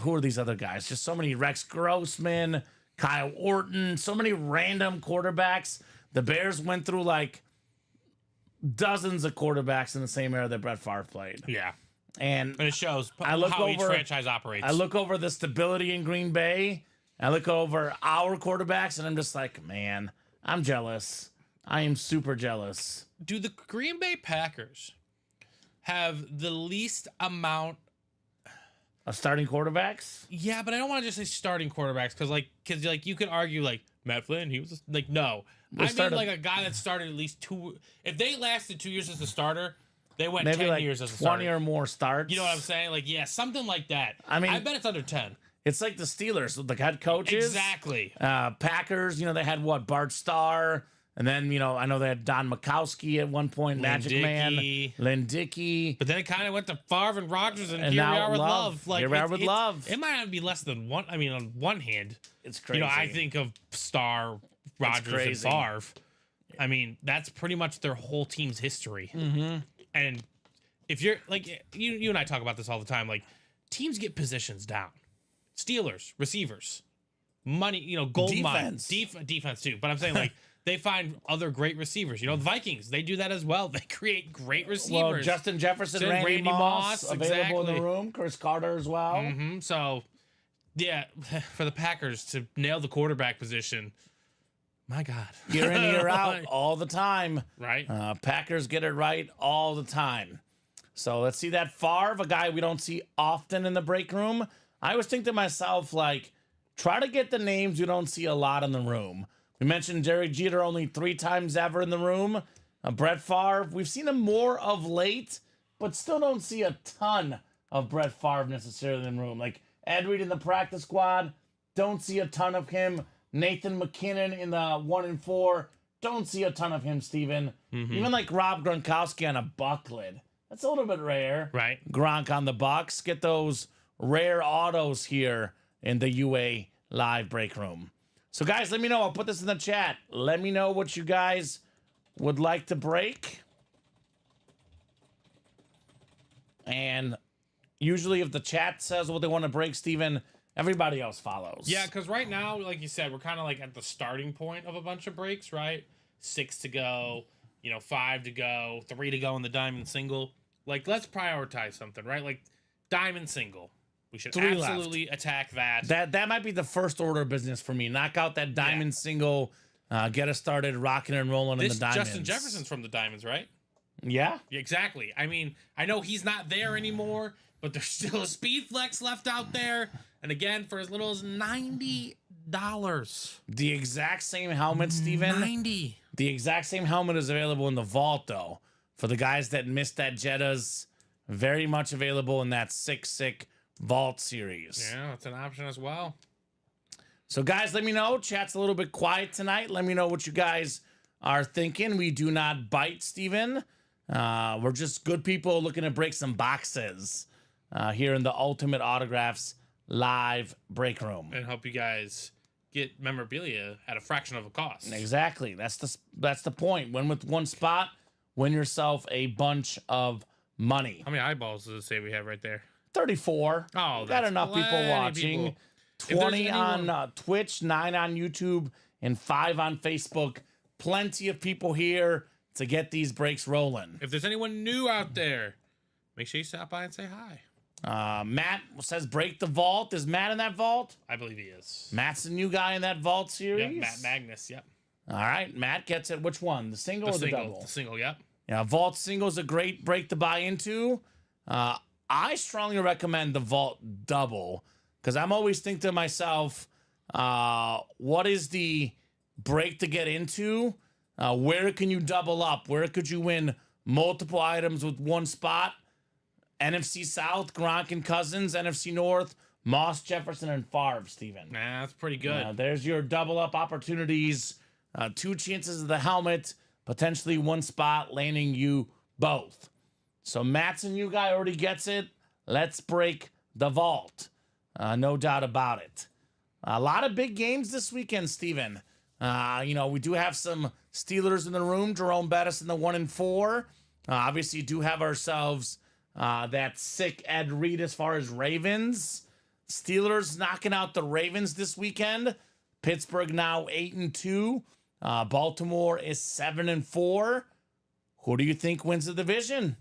Who are these other guys? Just so many. Rex Grossman, Kyle Orton, so many random quarterbacks. The Bears went through like dozens of quarterbacks in the same era that Brett Favre played. Yeah. And And it shows I look how each over- franchise operates. I look over the stability in Green Bay. I look over our quarterbacks, and I'm just like, man, I'm jealous. I am super jealous. Do the Green Bay Packers have the least amount? Of starting quarterbacks? Yeah, but I don't want to just say starting quarterbacks because you could argue like Matt Flynn, he was like no. I mean started- like a guy that started at least 2. If they lasted 2 years as a starter, they went Maybe 10 like years as a 20 starter. or more starts. You know what I'm saying? Like, yeah, something like that. I mean- I bet it's under 10. It's like the Steelers with the head coaches. Exactly. Packers, you know, they had what? Bart Starr. And then, you know, I know they had Don Mikowski at one point, Magic Man, Dickey. Lynn Dickey. But then it kind of went to Favre and Rodgers, and here we now are with Love. Love. Here we are with Love. It might not be less than one. I mean, on one hand, It's crazy. you know, I think of Starr, Rodgers, and crazy. Favre. I mean, that's pretty much their whole team's history. Mm-hmm. And if you're like you and I talk about this all the time, like teams get positions down. Steelers, receivers, money, you know, gold mine, defense too. But I'm saying like they find other great receivers. You know, the Vikings, they do that as well. They create great receivers. Well, Justin Jefferson, Randy Moss available in exactly. the room. Chris Carter as well. Mm-hmm. So, yeah, for the Packers to nail the quarterback position, my God. Year in, year out, all the time. Right? Packers get it right all the time. So let's see that Favre, a guy we don't see often in the break room. I always think to myself, like, try to get the names you don't see a lot in the room. We mentioned Jerry Jeter only 3 times ever in the room. Brett Favre, we've seen him more of late, but still don't see a ton of Brett Favre necessarily in the room. Like Ed Reed in the practice squad, don't see a ton of him. Nathan McKinnon in the 1 and 4, don't see a ton of him, Steven. Even like Rob Gronkowski on a Bucklid. That's a little bit rare. Right. Gronk on the Bucks. Get those rare autos here in the UA live break room. So guys, let me know. I'll put this in the chat. Let me know what you guys would like to break. And usually if the chat says what they want to break, Steven, everybody else follows. Yeah, because right now, like you said, we're kind of like at the starting point of a bunch of breaks, right? 6 to go, 5 to go, 3 to go in the diamond single. Like, let's prioritize something, right? Like, diamond single. We should 3 left. absolutely attack that. That might be the first order of business for me. Knock out that diamond single, get us started rocking and rolling in the diamonds. Justin Jefferson's from the diamonds, right? Yeah. Exactly. I mean, I know he's not there anymore, but there's still a speed flex left out there. And again, for as little as $90. The exact same helmet, Steven. 90. The exact same helmet is available in the vault, though. For the guys that missed that Jetta's, very much available in that sick vault series. Yeah, it's an option as well. So, guys, let me know. Chat's a little bit quiet tonight. Let me know what you guys are thinking. We do not bite, Steven. We're just good people looking to break some boxes here in the Ultimate Autographs live break room. And hope you guys get memorabilia at a fraction of a cost. Exactly. That's the point. Win with one spot, win yourself a bunch of money. How many eyeballs does it say we have right there? 34. Oh, got enough people watching. People. 20 on Twitch, 9 on YouTube, and 5 on Facebook. Plenty of people here to get these breaks rolling. If there's anyone new out there, make sure you stop by and say hi. Matt says break the vault. Is Matt in that vault? I believe he is. Matt's the new guy in that vault series. Yep, Matt Magnus, yep. All right, Matt gets it. Which one? The single or the double? The single, yep. Yeah, vault single is a great break to buy into. I strongly recommend the vault double because I'm always thinking to myself, what is the break to get into? Where can you double up? Where could you win multiple items with one spot? NFC South, Gronk and Cousins. NFC North, Moss, Jefferson, and Favre, Steven. Nah, that's pretty good. There's your double up opportunities. 2 chances of the helmet, potentially one spot landing you both. So Matt's a new guy, already gets it. Let's break the vault. No doubt about it. A lot of big games this weekend, Steven. We do have some Steelers in the room. Jerome Bettis in the 1-4. Obviously, do have ourselves that sick Ed Reed as far as Ravens. Steelers knocking out the Ravens this weekend. Pittsburgh now 8-2. Baltimore is 7-4. Who do you think wins the division?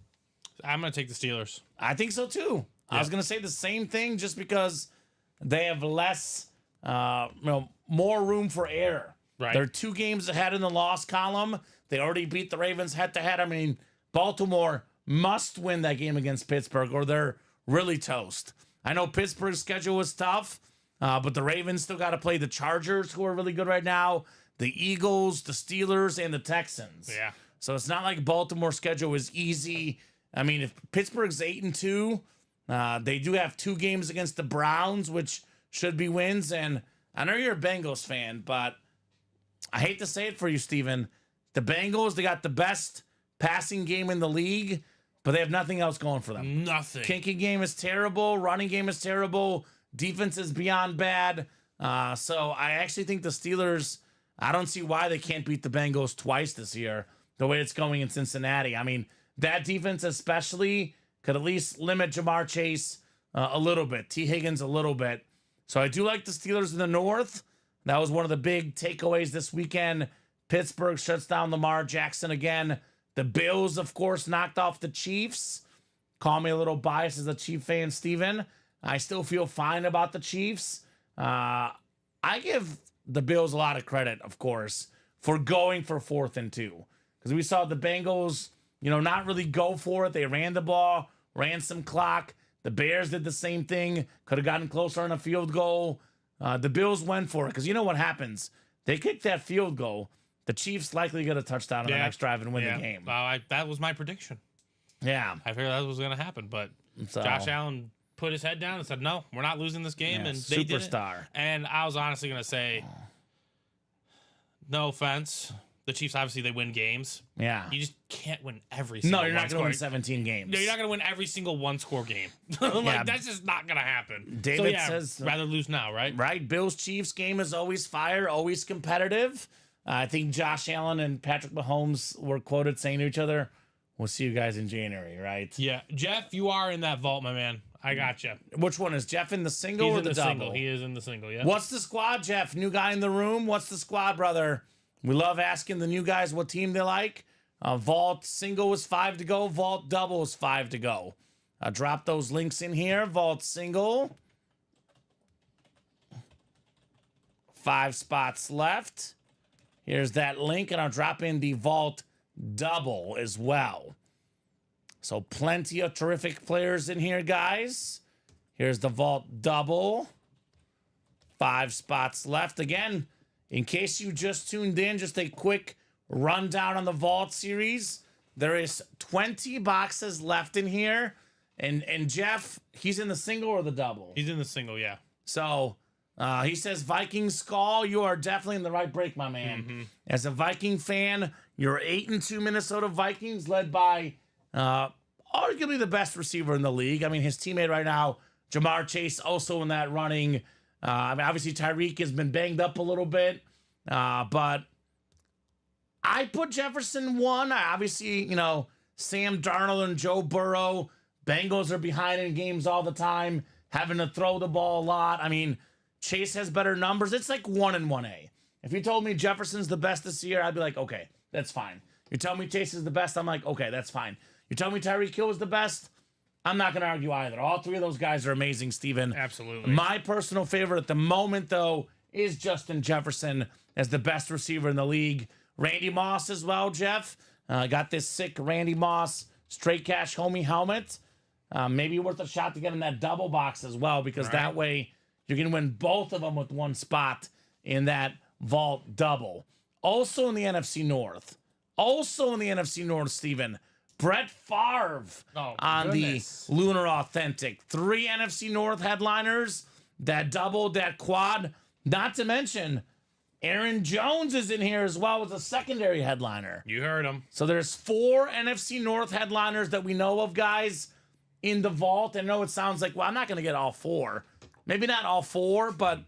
I'm going to take the Steelers. I think so too. I was going to say the same thing just because they have less, more room for error. Right. They're 2 games ahead in the loss column. They already beat the Ravens head to head. I mean, Baltimore must win that game against Pittsburgh or they're really toast. I know Pittsburgh's schedule was tough, but the Ravens still got to play the Chargers, who are really good right now, the Eagles, the Steelers, and the Texans. Yeah. So it's not like Baltimore's schedule is easy. I mean, if Pittsburgh's 8-2, they do have 2 games against the Browns, which should be wins. And I know you're a Bengals fan, but I hate to say it for you, Steven. The Bengals, they got the best passing game in the league, but they have nothing else going for them. Nothing. Kicking game is terrible. Running game is terrible. Defense is beyond bad. So I actually think the Steelers, I don't see why they can't beat the Bengals twice this year, the way it's going in Cincinnati. I mean, that defense especially could at least limit Jamar Chase a little bit, T. Higgins a little bit. So I do like the Steelers in the North. That was one of the big takeaways this weekend. Pittsburgh shuts down Lamar Jackson again. The Bills, of course, knocked off the Chiefs. Call me a little biased as a Chief fan, Steven. I still feel fine about the Chiefs. I give the Bills a lot of credit, of course, for going for 4th and 2. Because we saw the Bengals, not really go for it. They ran the ball, ran some clock. The Bears did the same thing. Could have gotten closer on a field goal. The Bills went for it. Because you know what happens? They kick that field goal. The Chiefs likely get a touchdown on the next drive and win the game. That was my prediction. Yeah. I figured that was going to happen. But Josh Allen put his head down and said, no, we're not losing this game. And they did it. Superstar. And I was honestly going to say, no offense. The Chiefs, obviously, they win games. Yeah. You just can't win every single No, you're not going to win 17 games. No, you're not going to win every single one-score game. That's just not going to happen. David says... rather lose now, right? Right. Bills-Chiefs game is always fire, always competitive. I think Josh Allen and Patrick Mahomes were quoted saying to each other, we'll see you guys in January, right? Yeah. Jeff, you are in that vault, my man. I got you. Which one? Is Jeff in the single or the double? Single. He is in the single, yeah. What's the squad, Jeff? New guy in the room. What's the squad, brother? We love asking the new guys what team they like. Vault single was 5 to go. Vault double was 5 to go. I'll drop those links in here. Vault single. 5 spots left. Here's that link, and I'll drop in the Vault double as well. So plenty of terrific players in here, guys. Here's the Vault double. 5 spots left. Again, in case you just tuned in, just a quick rundown on the Vault series. There is 20 boxes left in here. And Jeff, he's in the single or the double? He's in the single, yeah. So he says, Viking Skull, you are definitely in the right break, my man. As a Viking fan, you're 8-2 Minnesota Vikings, led by arguably the best receiver in the league. I mean, his teammate right now, Jamar Chase, also in that running. I mean, obviously, Tyreek has been banged up a little bit, but I put Jefferson 1. Obviously, you know, Sam Darnold and Joe Burrow, Bengals are behind in games all the time, having to throw the ball a lot. I mean, Chase has better numbers. It's like 1 and 1A. If you told me Jefferson's the best this year, I'd be like, okay, that's fine. You tell me Chase is the best, I'm like, okay, that's fine. You tell me Tyreek Hill is the best, I'm not going to argue either. All 3 of those guys are amazing, Steven. Absolutely. My personal favorite at the moment, though, is Justin Jefferson as the best receiver in the league. Randy Moss as well, Jeff. Got this sick Randy Moss straight cash homie helmet. Maybe worth a shot to get in that double box as well, because that way you can win both of them with 1 spot in that Vault double. Also in the NFC North. Steven. Brett Favre on the Lunar Authentic. 3 NFC North headliners, that double, that quad. Not to mention, Aaron Jones is in here as well as a secondary headliner. You heard him. So there's 4 NFC North headliners that we know of, guys, in the Vault. I know it sounds like, well, I'm not going to get all 4. Maybe not all 4, but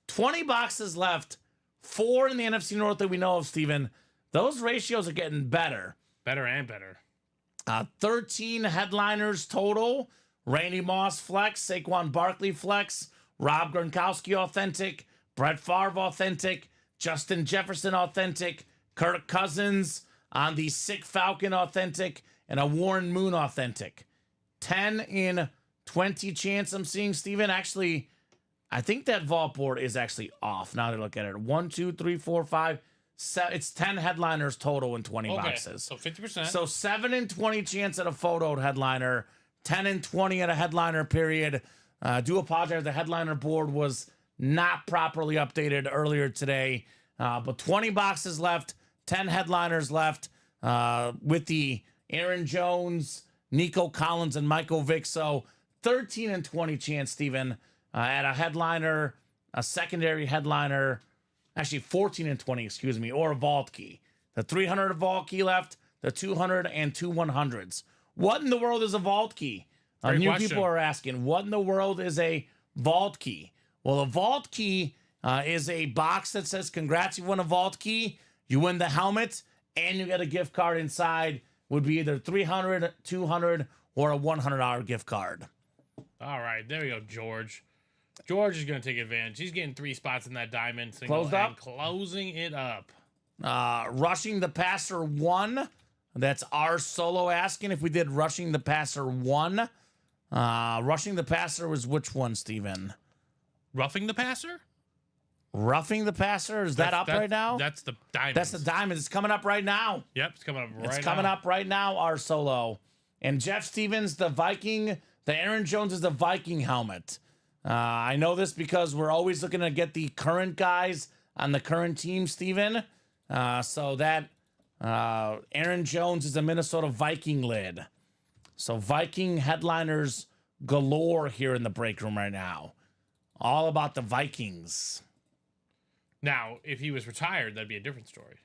20 boxes left. 4 in the NFC North that we know of, Steven. Those ratios are getting better. Better and better. 13 headliners total. Randy Moss flex, Saquon Barkley flex, Rob Gronkowski authentic, Brett Favre authentic, Justin Jefferson authentic, Kirk Cousins on the Sick Falcon authentic, and a Warren Moon authentic. 10 in 20 chance I'm seeing, Steven. Actually, I think that vault board is actually off now that I look at it. 1, 2, 3, 4, 5, 7. It's 10 headliners total in 20 boxes. So 50%. So 7 in 20 chance at a photo headliner, 10 in 20 at a headliner period. I do apologize. The headliner board was not properly updated earlier today. But 20 boxes left, 10 headliners left with the Aaron Jones, Nico Collins, and Michael Vick. So 13 and 20 chance, Steven, at a headliner, a secondary headliner, actually 14 and 20, excuse me, or a vault key. The 300 vault key left, the 200 and 2 100s. What in the world is a vault key? New question. people are asking, what in the world is a vault key? Well, a vault key is a box that says, congrats, you won a vault key, you win the helmet, and you get a gift card inside. Would be either 300, 200, or a $100 gift card. All right, there we go, George. George is going to take advantage. He's getting 3 spots in that diamond single. Closed up? And closing it up. Rushing the passer 1. That's our solo asking if we did rushing the passer 1. Rushing the passer was which one, Steven? Roughing the passer? Roughing the passer? Is that up right now? That's the diamond. That's the diamond. It's coming up right now. Yep, it's coming up right now. It's coming up right now, our solo. And Jeff Stevens, the Viking, the Aaron Jones is the Viking helmet. I know this because we're always looking to get the current guys on the current team, Steven. So that Aaron Jones is a Minnesota Viking lid. So Viking headliners galore here in the break room right now. All about the Vikings. Now, if he was retired, that'd be a different story.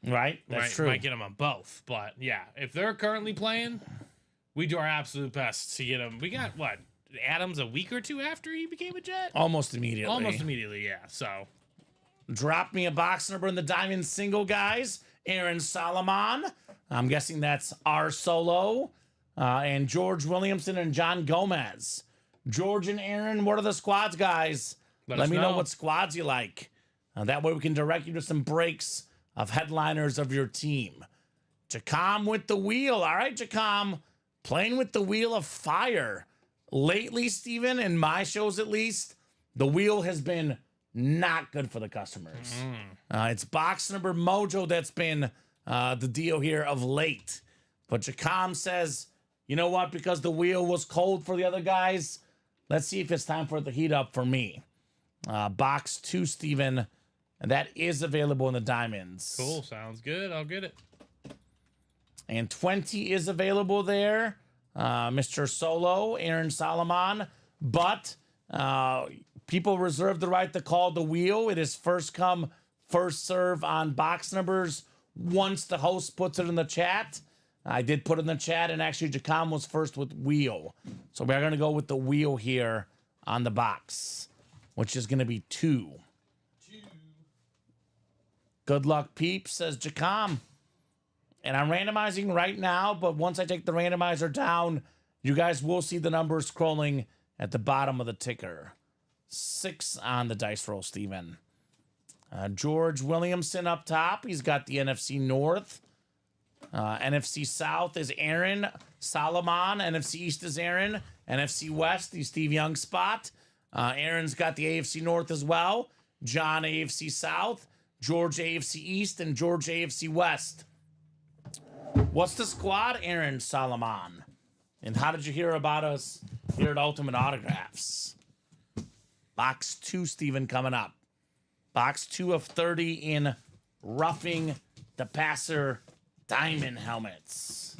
Right? That's true. Might get him on both. But yeah, if they're currently playing, we do our absolute best to get him. We got what? Adams a week or 2 after he became a Jet? Almost immediately. Almost immediately, yeah. So drop me a box number in the diamond single, guys. Aaron Solomon. I'm guessing that's our solo. And George Williamson and John Gomez. George and Aaron, what are the squads, guys? Let me know what squads you like. That way we can direct you to some breaks of headliners of your team. Jacom with the wheel. All right, Jacom. Playing with the wheel of fire. Lately, Steven, in my shows at least, the wheel has been not good for the customers. It's box number mojo that's been the deal here of late. But Jacom says, you know what? Because the wheel was cold for the other guys, let's see if it's time for it to heat up for me. Box 2, Steven. And that is available in the diamonds. Cool. Sounds good. I'll get it. And 20 is available there. Mr. Solo, Aaron Solomon. But people reserve the right to call the wheel. It is first come, first serve on box numbers once the host puts it in the chat. I did put it in the chat, and actually Jacom was first with wheel. So we're going to go with the wheel here on the box, which is going to be 2. Good luck, peeps, says Jacom. And I'm randomizing right now, but once I take the randomizer down, you guys will see the numbers scrolling at the bottom of the ticker. 6 on the dice roll, Steven. George Williamson up top. He's got the NFC North. NFC South is Aaron Solomon. NFC East is Aaron. NFC West, the Steve Young spot. Aaron's got the AFC North as well. John, AFC South. George, AFC East. And George, AFC West. What's the squad, Aaron Solomon? And how did you hear about us here at Ultimate Autographs? Box 2, Steven, coming up. Box 2 of 30 in Roughing the Passer diamond helmets.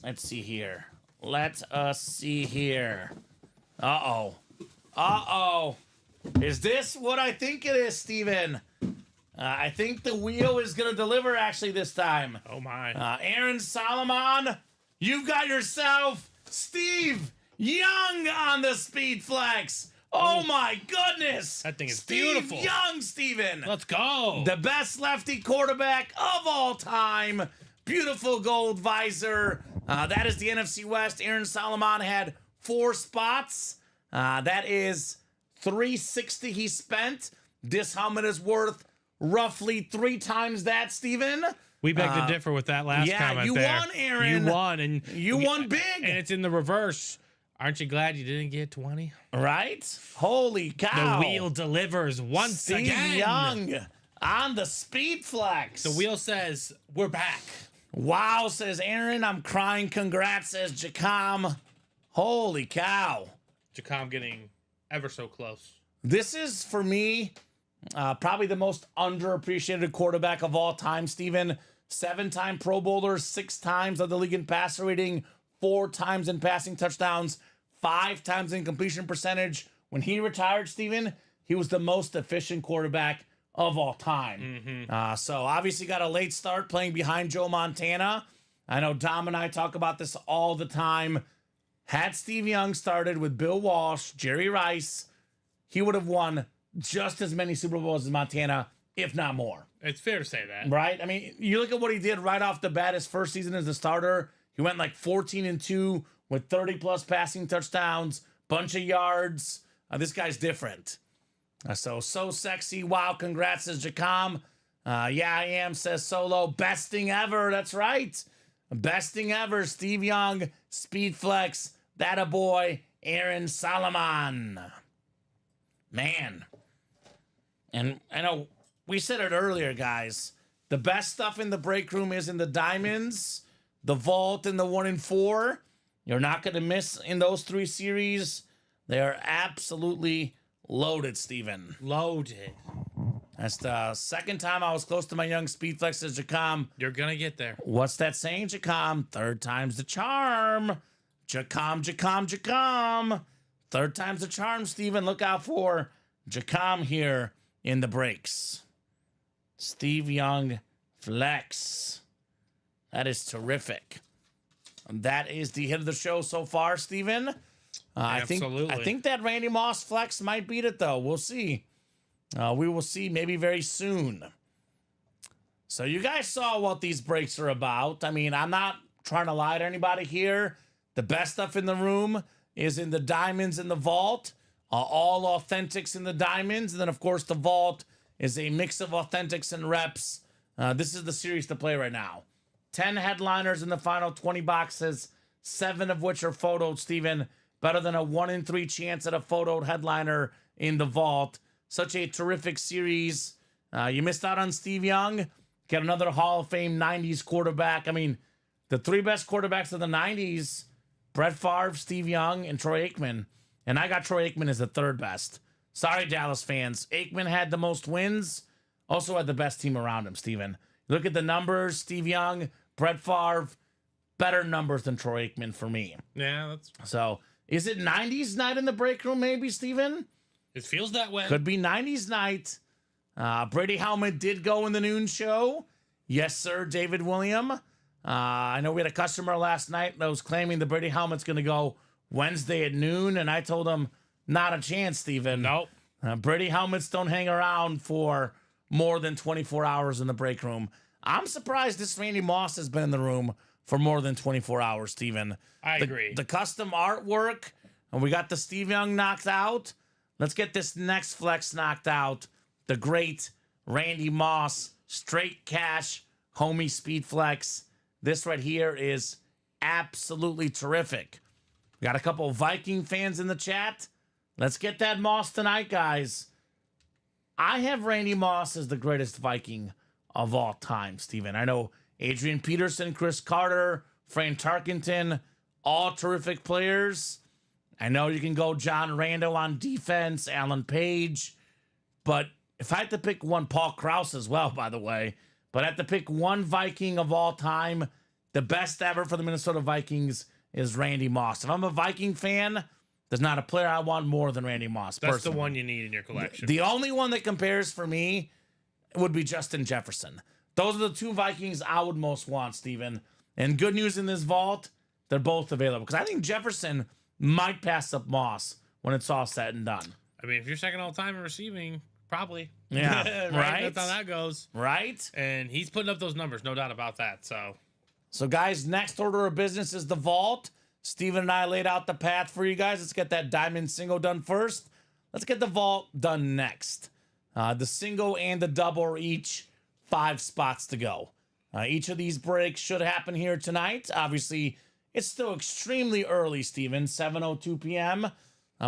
Let's see here. Let us see here. Uh-oh. Uh-oh. Is this what I think it is, Steven? I think the wheel is going to deliver actually this time. Oh, my. Aaron Solomon, you've got yourself Steve Young on the Speed Flex. Oh, my goodness. That thing is Steve beautiful. Young, Steven. Let's go. The best lefty quarterback of all time. Beautiful gold visor. That is the NFC West. Aaron Solomon had 4 spots. That is $360 he spent. This helmet is worth roughly 3 times that, Steven. We beg to differ with that last comment you there. won, Aaron. You won, and You won big. And it's in the reverse. Aren't you glad you didn't get 20? Right? Holy cow. The wheel delivers once Steve again. Young on the Speed Flex. The wheel says, we're back. Wow, says Aaron. I'm crying. Congrats, says Jacom. Holy cow. Jacom getting ever so close. This is, for me, probably the most underappreciated quarterback of all time, Steven. 7-time Pro Bowler, 6 times of the league in passer rating, 4 times in passing touchdowns, 5 times in completion percentage. When he retired, Steven, he was the most efficient quarterback of all time. So obviously got a late start playing behind Joe Montana. I know Dom and I talk about this all the time. Had Steve Young started with Bill Walsh, Jerry Rice, he would have won just as many Super Bowls as Montana, if not more. It's fair to say that. Right? I mean, you look at what he did right off the bat his first season as a starter. He went like 14-2 with 30-plus passing touchdowns, bunch of yards. This guy's different. So sexy. Wow, congrats, says Jacom. Yeah, I am, says Solo. Best thing ever. That's right. Best thing ever. Steve Young, Speed Flex, that a boy, Aaron Solomon. Man. And I know we said it earlier, guys. The best stuff in the break room is in the diamonds, the vault, and the 1 in 4. You're not going to miss in those 3 series. They are absolutely loaded, Steven. Loaded. That's the second time I was close to my young Speed Flex, says Jacom. You're going to get there. What's that saying, Jacom? 3rd time's the charm. Jacom. 3rd time's the charm, Steven. Look out for Jacom here in the breaks. Steve Young Flex. That is terrific. That is the hit of the show so far, Steven. Absolutely. I think that Randy Moss Flex might beat it, though. We'll see. We will see maybe very soon. So you guys saw what these breaks are about. I mean, I'm not trying to lie to anybody here. The best stuff in the room is in the diamonds in the vault. All authentics in the diamonds. And then, of course, the vault is a mix of authentics and reps. This is the series to play right now. 10 headliners in the final 20 boxes, 7 of which are photoed, Steven. Better than a 1 in 3 chance at a photoed headliner in the vault. Such a terrific series. You missed out on Steve Young. Get another Hall of Fame 90s quarterback. I mean, the 3 best quarterbacks of the 90s, Brett Favre, Steve Young, and Troy Aikman. and I got Troy Aikman as the third best. Sorry, Dallas fans. Aikman had the most wins, also had the best team around him, Steven. Look at the numbers. Steve Young, Brett Favre, better numbers than Troy Aikman for me. Yeah, that's. So, is it 90s night in the break room, maybe, Steven? It feels that way. Could be 90s night. Brady Helmet did go in the noon show. Yes, sir, David William. I know we had a customer last night that was claiming the Brady Helmet's going to go Wednesday at noon, and I told him, not a chance, Steven. Nope. Brady Helmets don't hang around for more than 24 hours in the break room. I'm surprised this Randy Moss has been in the room for more than 24 hours, Steven. I agree. The custom artwork, and we got the Steve Young knocked out. Let's get this next flex knocked out. The great Randy Moss, straight cash, homie speed flex. This right here is absolutely terrific. We got a couple Viking fans in the chat. Let's get that Moss tonight, guys. I have Randy Moss as the greatest Viking of all time, Steven. I know Adrian Peterson, Chris Carter, Fran Tarkenton, all terrific players. I know you can go John Rando on defense, Alan Page, but if I had to pick one, Paul Krause as well, by the way, but I had to pick one Viking of all time, the best ever for the Minnesota Vikings is Randy Moss. If I'm a Viking fan, there's not a player I want more than Randy Moss. That's personally. the one you need in your collection. The only one that compares for me would be Justin Jefferson. Those are the two Vikings I would most want, Steven. And good news in this vault, they're both available. Because I think Jefferson might pass up Moss when it's all said and done. I mean, if you're second all time in receiving, probably. Yeah, right? That's how that goes. Right? And he's putting up those numbers, no doubt about that. So, guys, next order of business is the vault. Steven and I laid out the path for you guys. Let's get that diamond single done first. Let's get the vault done next. The single and the double are each 5 spots to go. Each of these breaks should happen here tonight. Obviously, it's still extremely early, Steven, 7:02 p.m.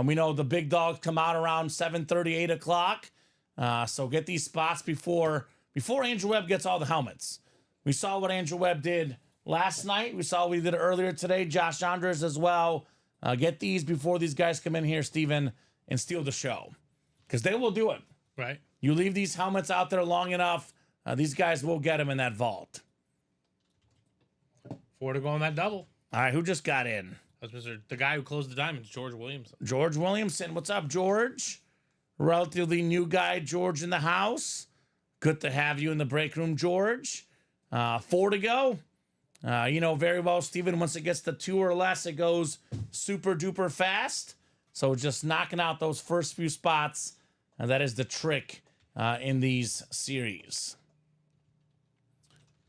We know the big dogs come out around 7:30, 8 o'clock. So get these spots before Andrew Webb gets all the helmets. We saw what Andrew Webb did last night. We saw what he did earlier today. Josh Andres as well. Get these before these guys come in here, Steven, and steal the show. Because they will do it. right. You leave these helmets out there long enough, these guys will get them in that vault. 4 to go on that double. All right, who just got in? That's the guy who closed the diamonds, George Williamson. George Williamson. What's up, George? Relatively new guy, George, in the house. Good to have you in the break room, George. 4 to go. You know very well, Steven, once it gets to 2 or less, it goes super duper fast. So just knocking out those first few spots, that is the trick in these series.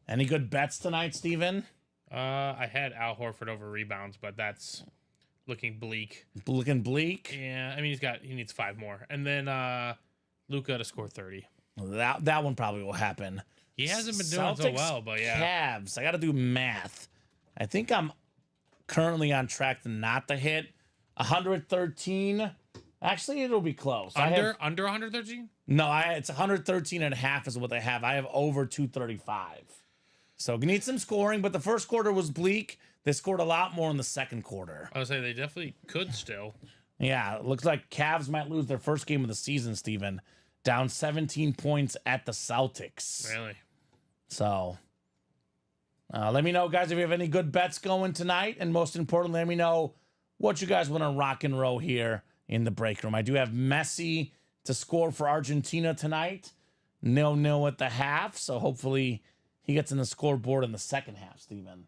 Any good bets tonight, Steven? I had Al Horford over rebounds, but that's looking bleak. Looking bleak? Yeah, I mean he needs 5 more, and then Luka to score 30. That one probably will happen. He hasn't been doing so Celtics, well, but yeah. Cavs. I got to do math. I think I'm currently on track to not to hit 113. Actually, it'll be close. Under 113? No, it's 113 and a half is what they have. I have over 235. So you need some scoring, but the first quarter was bleak. They scored a lot more in the second quarter. I would say they definitely could still. Yeah, it looks like Cavs might lose their first game of the season, Steven. Down 17 points at the Celtics. Really? So, let me know, guys, if you have any good bets going tonight. And most importantly, let me know what you guys want to rock and roll here in the break room. I do have Messi to score for Argentina tonight. 0-0 at the half. So hopefully he gets in the scoreboard in the second half, Steven.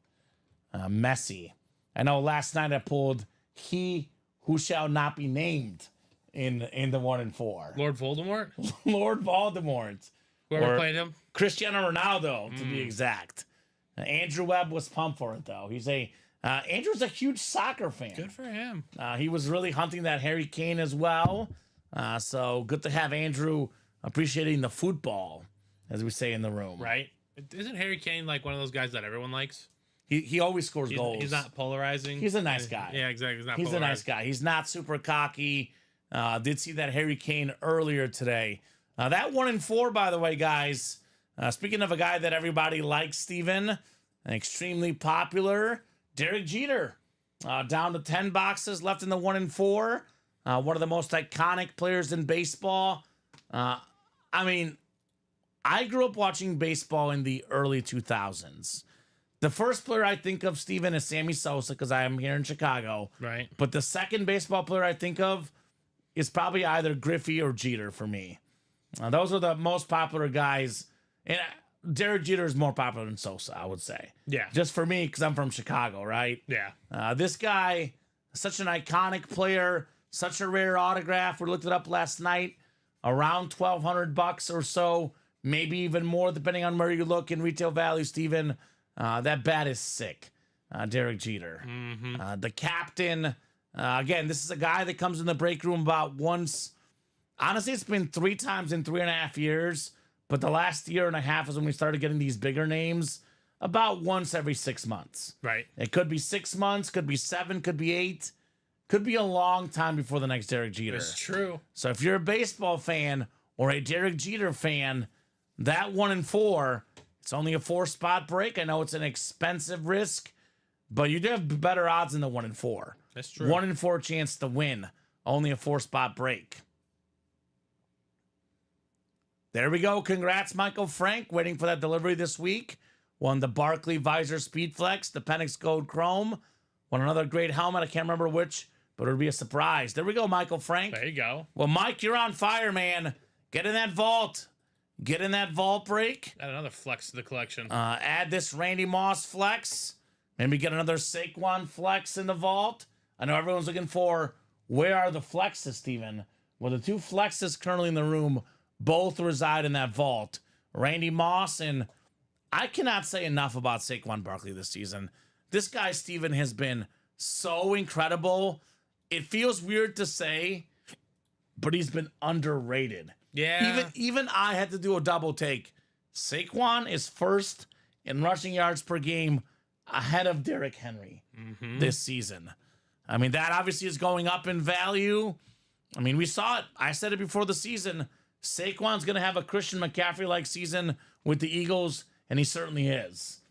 Messi. I know last night I pulled he who shall not be named in the 1 and 4. Lord Voldemort? Lord Voldemort. Whoever played him? Cristiano Ronaldo, to be exact. Andrew Webb was pumped for it, though. Andrew's a huge soccer fan. Good for him. He was really hunting that Harry Kane as well. So good to have Andrew appreciating the football, as we say in the room. Right? Isn't Harry Kane like one of those guys that everyone likes? He always scores goals. He's not polarizing. He's a nice guy. Yeah, exactly. He's a nice guy. He's not super cocky. Did see that Harry Kane earlier today. That 1 and 4, by the way, guys. Speaking of a guy that everybody likes, Steven, extremely popular, Derek Jeter. Down to 10 boxes left in the 1 and 4. one of the most iconic players in baseball. I mean, I grew up watching baseball in the early 2000s. The first player I think of, Steven, is Sammy Sosa because I am here in Chicago. Right. But the second baseball player I think of is probably either Griffey or Jeter for me. Those are the most popular guys. And Derek Jeter is more popular than Sosa, I would say. Yeah. Just for me because I'm from Chicago, right? Yeah. This guy, such an iconic player, such a rare autograph. We looked it up last night. Around $1,200 or so, maybe even more depending on where you look in retail value, Steven. That bat is sick. Derek Jeter. The captain. Again, this is a guy that comes in the break room about once. Honestly, it's been 3 times in 3.5 years. But the last year and a half is when we started getting these bigger names. About once every 6 months. Right. It could be 6 months, could be 7, could be 8. Could be a long time before the next Derek Jeter. It's true. So if you're a baseball fan or a Derek Jeter fan, that 1 in 4, it's only a 4-spot break. I know it's an expensive risk, but you do have better odds than the 1 in 4. That's true. 1 in 4 chance to win. Only a 4-spot break. There we go. Congrats, Michael Frank. Waiting for that delivery this week. Won the Barkley Visor Speed Flex, the Penix Gold Chrome. Won another great helmet. I can't remember which, but it'll be a surprise. There we go, Michael Frank. There you go. Well, Mike, you're on fire, man. Get in that vault. Get in that vault break. Add another flex to the collection. Add this Randy Moss flex. Maybe get another Saquon flex in the vault. I know everyone's looking for where are the flexes, Steven? Well, the 2 flexes currently in the room both reside in that vault. Randy Moss, and I cannot say enough about Saquon Barkley this season. This guy, Steven, has been so incredible. It feels weird to say, but he's been underrated. Yeah. Even I had to do a double take. Saquon is first in rushing yards per game ahead of Derrick Henry this season. I mean, that obviously is going up in value. I mean, we saw it. I said it before the season. Saquon's going to have a Christian McCaffrey-like season with the Eagles, and he certainly is.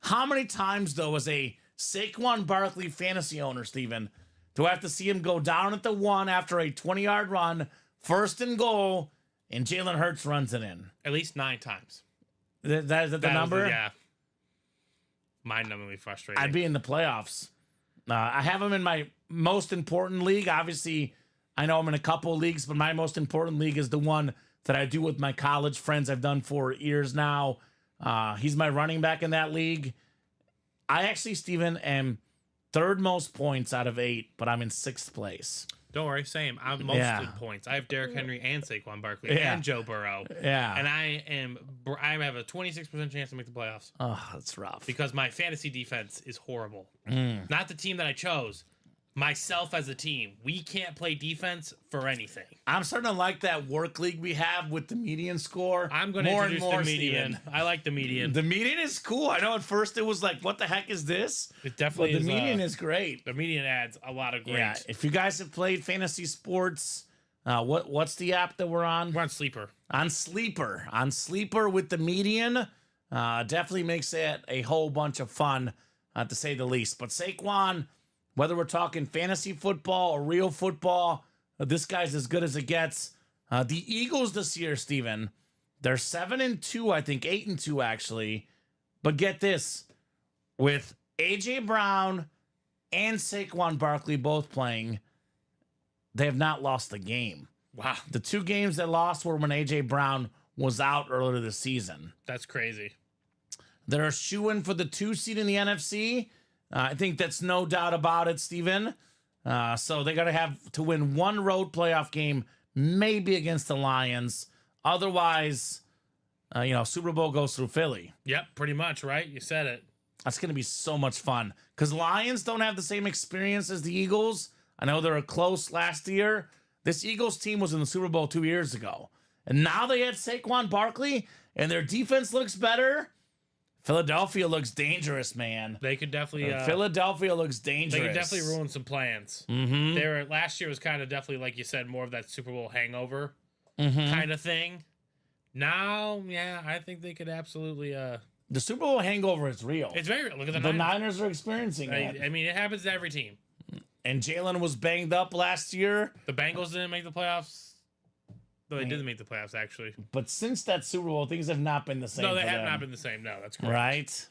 How many times, though, as a Saquon Barkley fantasy owner, Steven, do I have to see him go down at the 1 after a 20-yard run, first and goal, and Jalen Hurts runs it in? At least 9 times. Is that the number? Yeah. Mind-numbingly frustrating. I'd be in the playoffs. I have him in my most important league. Obviously, I know I'm in a couple leagues, but my most important league is the one that I do with my college friends I've done for years now. He's my running back in that league. I actually, Steven, am 3rd most points out of 8, but I'm in 6th place. Don't worry, same. I'm most in points. I have Derrick Henry and Saquon Barkley and Joe Burrow. Yeah. And I have a 26% chance to make the playoffs. Oh, that's rough. Because my fantasy defense is horrible. Not the team that I chose. Myself as a team. We can't play defense for anything. I'm starting to like that work league we have with the median score. I'm going to introduce the median. Steven. I like the median. The median is cool. I know at first it was like, what the heck is this? It definitely but is. The median is great. The median adds a lot of great. Yeah, if you guys have played fantasy sports, what's the app that we're on? We're on Sleeper. On Sleeper with the median. Definitely makes it a whole bunch of fun, to say the least. But Saquon, whether we're talking fantasy football or real football, this guy's as good as it gets. The Eagles this year, Steven, they're 7-2, I think, 8-2 actually. But get this, with A.J. Brown and Saquon Barkley both playing, they have not lost a game. Wow. The 2 games they lost were when A.J. Brown was out earlier this season. That's crazy. They're shooing for the 2 seed in the NFC. I think that's no doubt about it, Steven. So they're going to have to win 1 road playoff game, maybe against the Lions. Otherwise, Super Bowl goes through Philly. Yep, pretty much, right? You said it. That's going to be so much fun. Because Lions don't have the same experience as the Eagles. I know they were close last year. This Eagles team was in the Super Bowl 2 years ago. And now they had Saquon Barkley, and their defense looks better. Philadelphia looks dangerous, man. They could definitely. Philadelphia looks dangerous. They could definitely ruin some plans. Mm-hmm. Last year was kind of definitely, like you said, more of that Super Bowl hangover kind of thing. Now, yeah, I think they could absolutely. The Super Bowl hangover is real. It's very real. Look at the Niners are experiencing it. I mean, it happens to every team. And Jalen was banged up last year. The Bengals didn't make the playoffs. No, they didn't make the playoffs, actually. But since that Super Bowl, things have not been the same. No, they for have them. not been the same. No, that's correct. Right?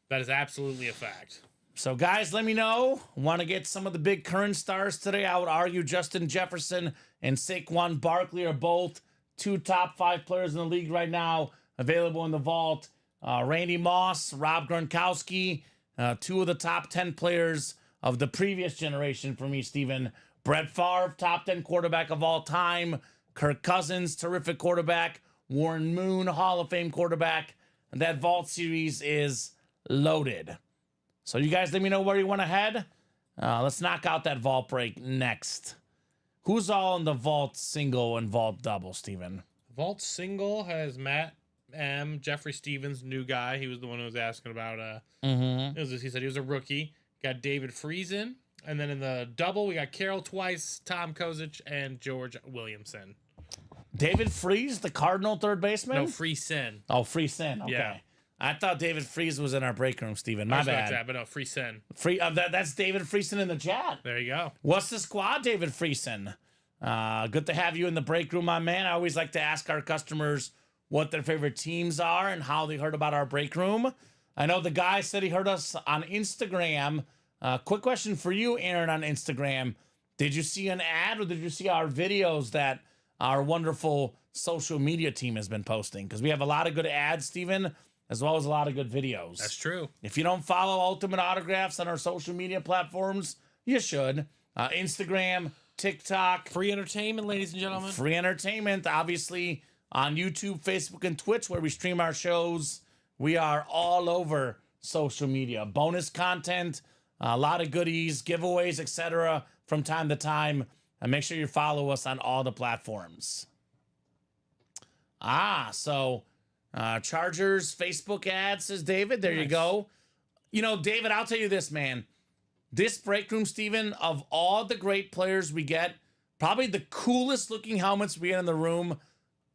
That is absolutely a fact. So, guys, let me know. Want to get some of the big current stars today? I would argue Justin Jefferson and Saquon Barkley are both 2 top 5 players in the league right now, available in the vault. Randy Moss, Rob Gronkowski, 2 of the top 10 players of the previous generation for me, Steven. Brett Favre, top 10 quarterback of all time. Kirk Cousins, terrific quarterback. Warren Moon, Hall of Fame quarterback. And that vault series is loaded. So you guys let me know where you want to head. Let's knock out that vault break next. Who's all in the vault single and vault double, Steven? Vault single has Matt M. Jeffrey Stevens, new guy. He was the one who was asking about. He said he was a rookie. Got David Friesen. And then in the double, we got Carroll twice, Tom Kozic, and George Williamson. David Freese, the Cardinal third baseman? No, Friesen. Oh, Friesen. Okay. Yeah. I thought David Freese was in our break room, Steven. My bad. That, but no, Friesen. That's David Friesen in the chat. There you go. What's the squad, David Friesen? Good to have you in the break room, my man. I always like to ask our customers what their favorite teams are and how they heard about our break room. I know the guy said he heard us on Instagram. Quick question for you, Aaron, on Instagram. Did you see an ad or did you see our videos that our wonderful social media team has been posting? Because we have a lot of good ads, Steven, as well as a lot of good videos. That's true. If you don't follow Ultimate Autographs on our social media platforms, you should. Instagram, TikTok. Free entertainment, ladies and gentlemen. Free entertainment, obviously, on YouTube, Facebook, and Twitch, where we stream our shows. We are all over social media. Bonus content, a lot of goodies, giveaways, etc. from time to time. And make sure you follow us on all the platforms. So Chargers Facebook ad, says David. There you go. You know, David, I'll tell you this, man. This break room, Steven, of all the great players we get, probably the coolest looking helmets we get in the room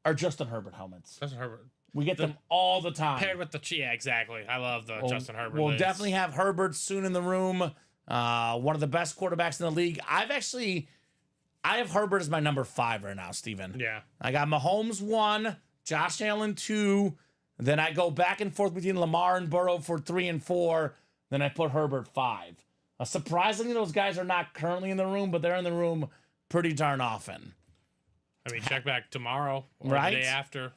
are Justin Herbert helmets. Justin Herbert. We get them all the time. Paired with the yeah, exactly. I love the Justin Herbert. We'll definitely have Herbert soon in the room. One of the best quarterbacks in the league. I have Herbert as my number 5 right now, Steven. Yeah. I got Mahomes 1, Josh Allen 2. Then I go back and forth between Lamar and Burrow for 3 and 4. Then I put Herbert 5. Surprisingly, those guys are not currently in the room, but they're in the room pretty darn often. I mean, check back tomorrow or Right? the day after.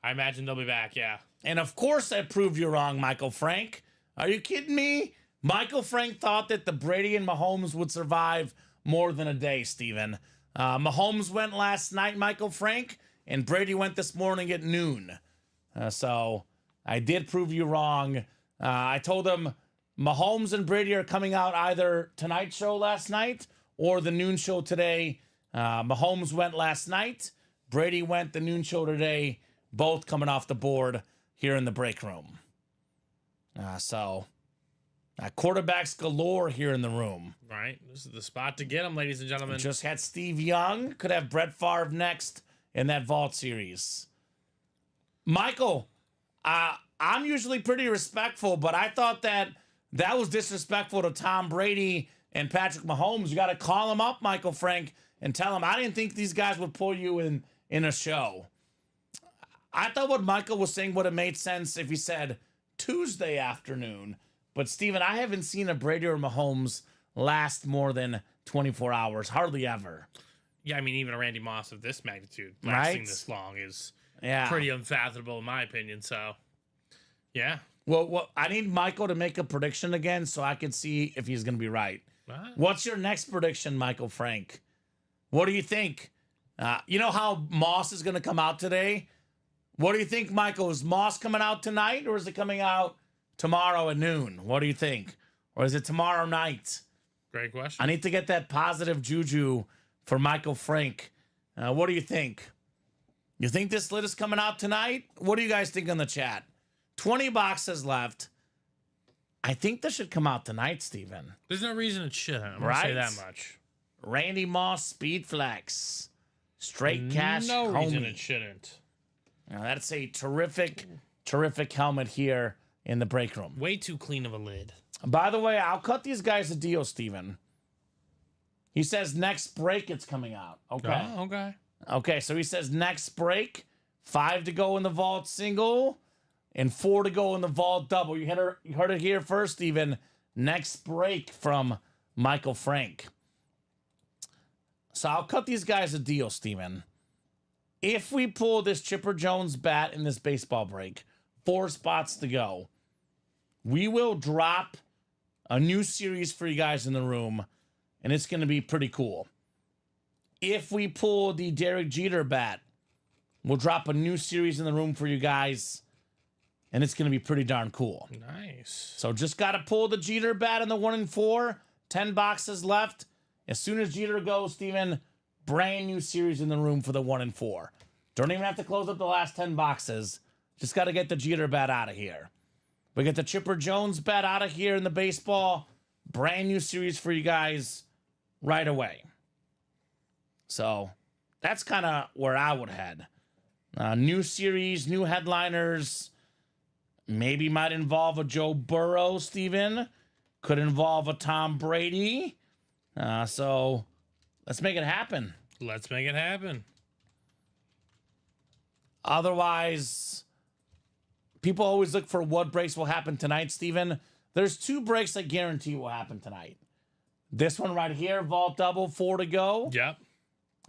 I imagine they'll be back, yeah. And of course I proved you wrong, Michael Frank. Are you kidding me? Michael Frank thought that the Brady and Mahomes would survive more than a day, Steven. Mahomes went last night, Michael Frank, and Brady went this morning at noon. So I did prove you wrong. I told him Mahomes and Brady are coming out either Tonight Show last night or the noon show today. Mahomes went last night. Brady went the noon show today. Both coming off the board here in the break room. Quarterbacks galore here in the room. Right. This is the spot to get them, ladies and gentlemen. Just had Steve Young. Could have Brett Favre next in that vault series. Michael, I'm usually pretty respectful, but I thought that was disrespectful to Tom Brady and Patrick Mahomes. You got to call him up, Michael Frank, and tell him, I didn't think these guys would pull you in a show. I thought what Michael was saying would have made sense if he said Tuesday afternoon. But, Steven, I haven't seen a Brady or Mahomes last more than 24 hours. Hardly ever. Yeah, I mean, even a Randy Moss of this magnitude lasting this long is pretty unfathomable in my opinion. So, yeah. Well, I need Michael to make a prediction again so I can see if he's going to be right. What's your next prediction, Michael Frank? What do you think? You know how Moss is going to come out today? What do you think, Michael? Is Moss coming out tonight or is it coming out tomorrow at noon? What do you think? Or is it tomorrow night? Great question. I need to get that positive juju for Michael Frank. What do you think? You think this lid is coming out tonight? What do you guys think in the chat? 20 boxes left. I think this should come out tonight, Steven. There's no reason it shouldn't. I'm going to say that much. Randy Moss Speed Flex. Straight cash. No homie. reason it shouldn't. Now, that's a terrific helmet here in the break room. Way too clean of a lid. By the way, I'll cut these guys a deal, Steven. He says next break it's coming out. Okay. Oh, okay. Okay, so he says next break, 5 to go in the vault single, and 4 to go in the vault double. You heard it here first, Steven. Next break from Michael Frank. So I'll cut these guys a deal, Steven. If we pull this Chipper Jones bat in this baseball break, 4 spots to go, we will drop a new series for you guys in the room, and it's going to be pretty cool. If we pull the Derek Jeter bat, we'll drop a new series in the room for you guys, and it's going to be pretty darn cool. Nice. So just got to pull the Jeter bat in the 1 and 4. 10 boxes left. As soon as Jeter goes, Steven, brand new series in the room for the 1 and 4. Don't even have to close up the last 10 boxes. Just got to get the Jeter bat out of here. We get the Chipper Jones bat out of here in the baseball. Brand new series for you guys right away. So that's kind of where I would head. New series, new headliners. Maybe might involve a Joe Burrow, Steven. Could involve a Tom Brady. So let's make it happen. Let's make it happen. Otherwise, people always look for what breaks will happen tonight, Steven. There's 2 breaks I guarantee will happen tonight. This one right here, vault double, 4 to go. Yep.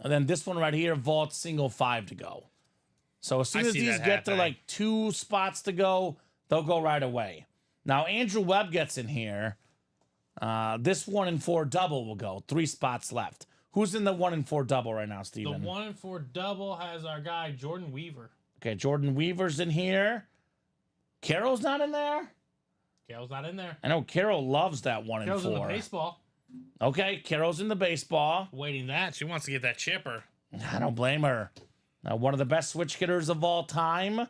And then this one right here, vault single, 5 to go. So as soon as these get to like 2 spots to go, they'll go right away. Now, Andrew Webb gets in here. This 1 and 4 double will go. 3 spots left. Who's in the 1 and 4 double right now, Steven? The 1 and 4 double has our guy, Jordan Weaver. Okay, Jordan Weaver's in here. Carroll's not in there? Carroll's not in there. I know Carroll loves that 1 and 4. Carroll's in the baseball. Okay, Carroll's in the baseball. Waiting that. She wants to get that chipper. I don't blame her. One of the best switch hitters of all time.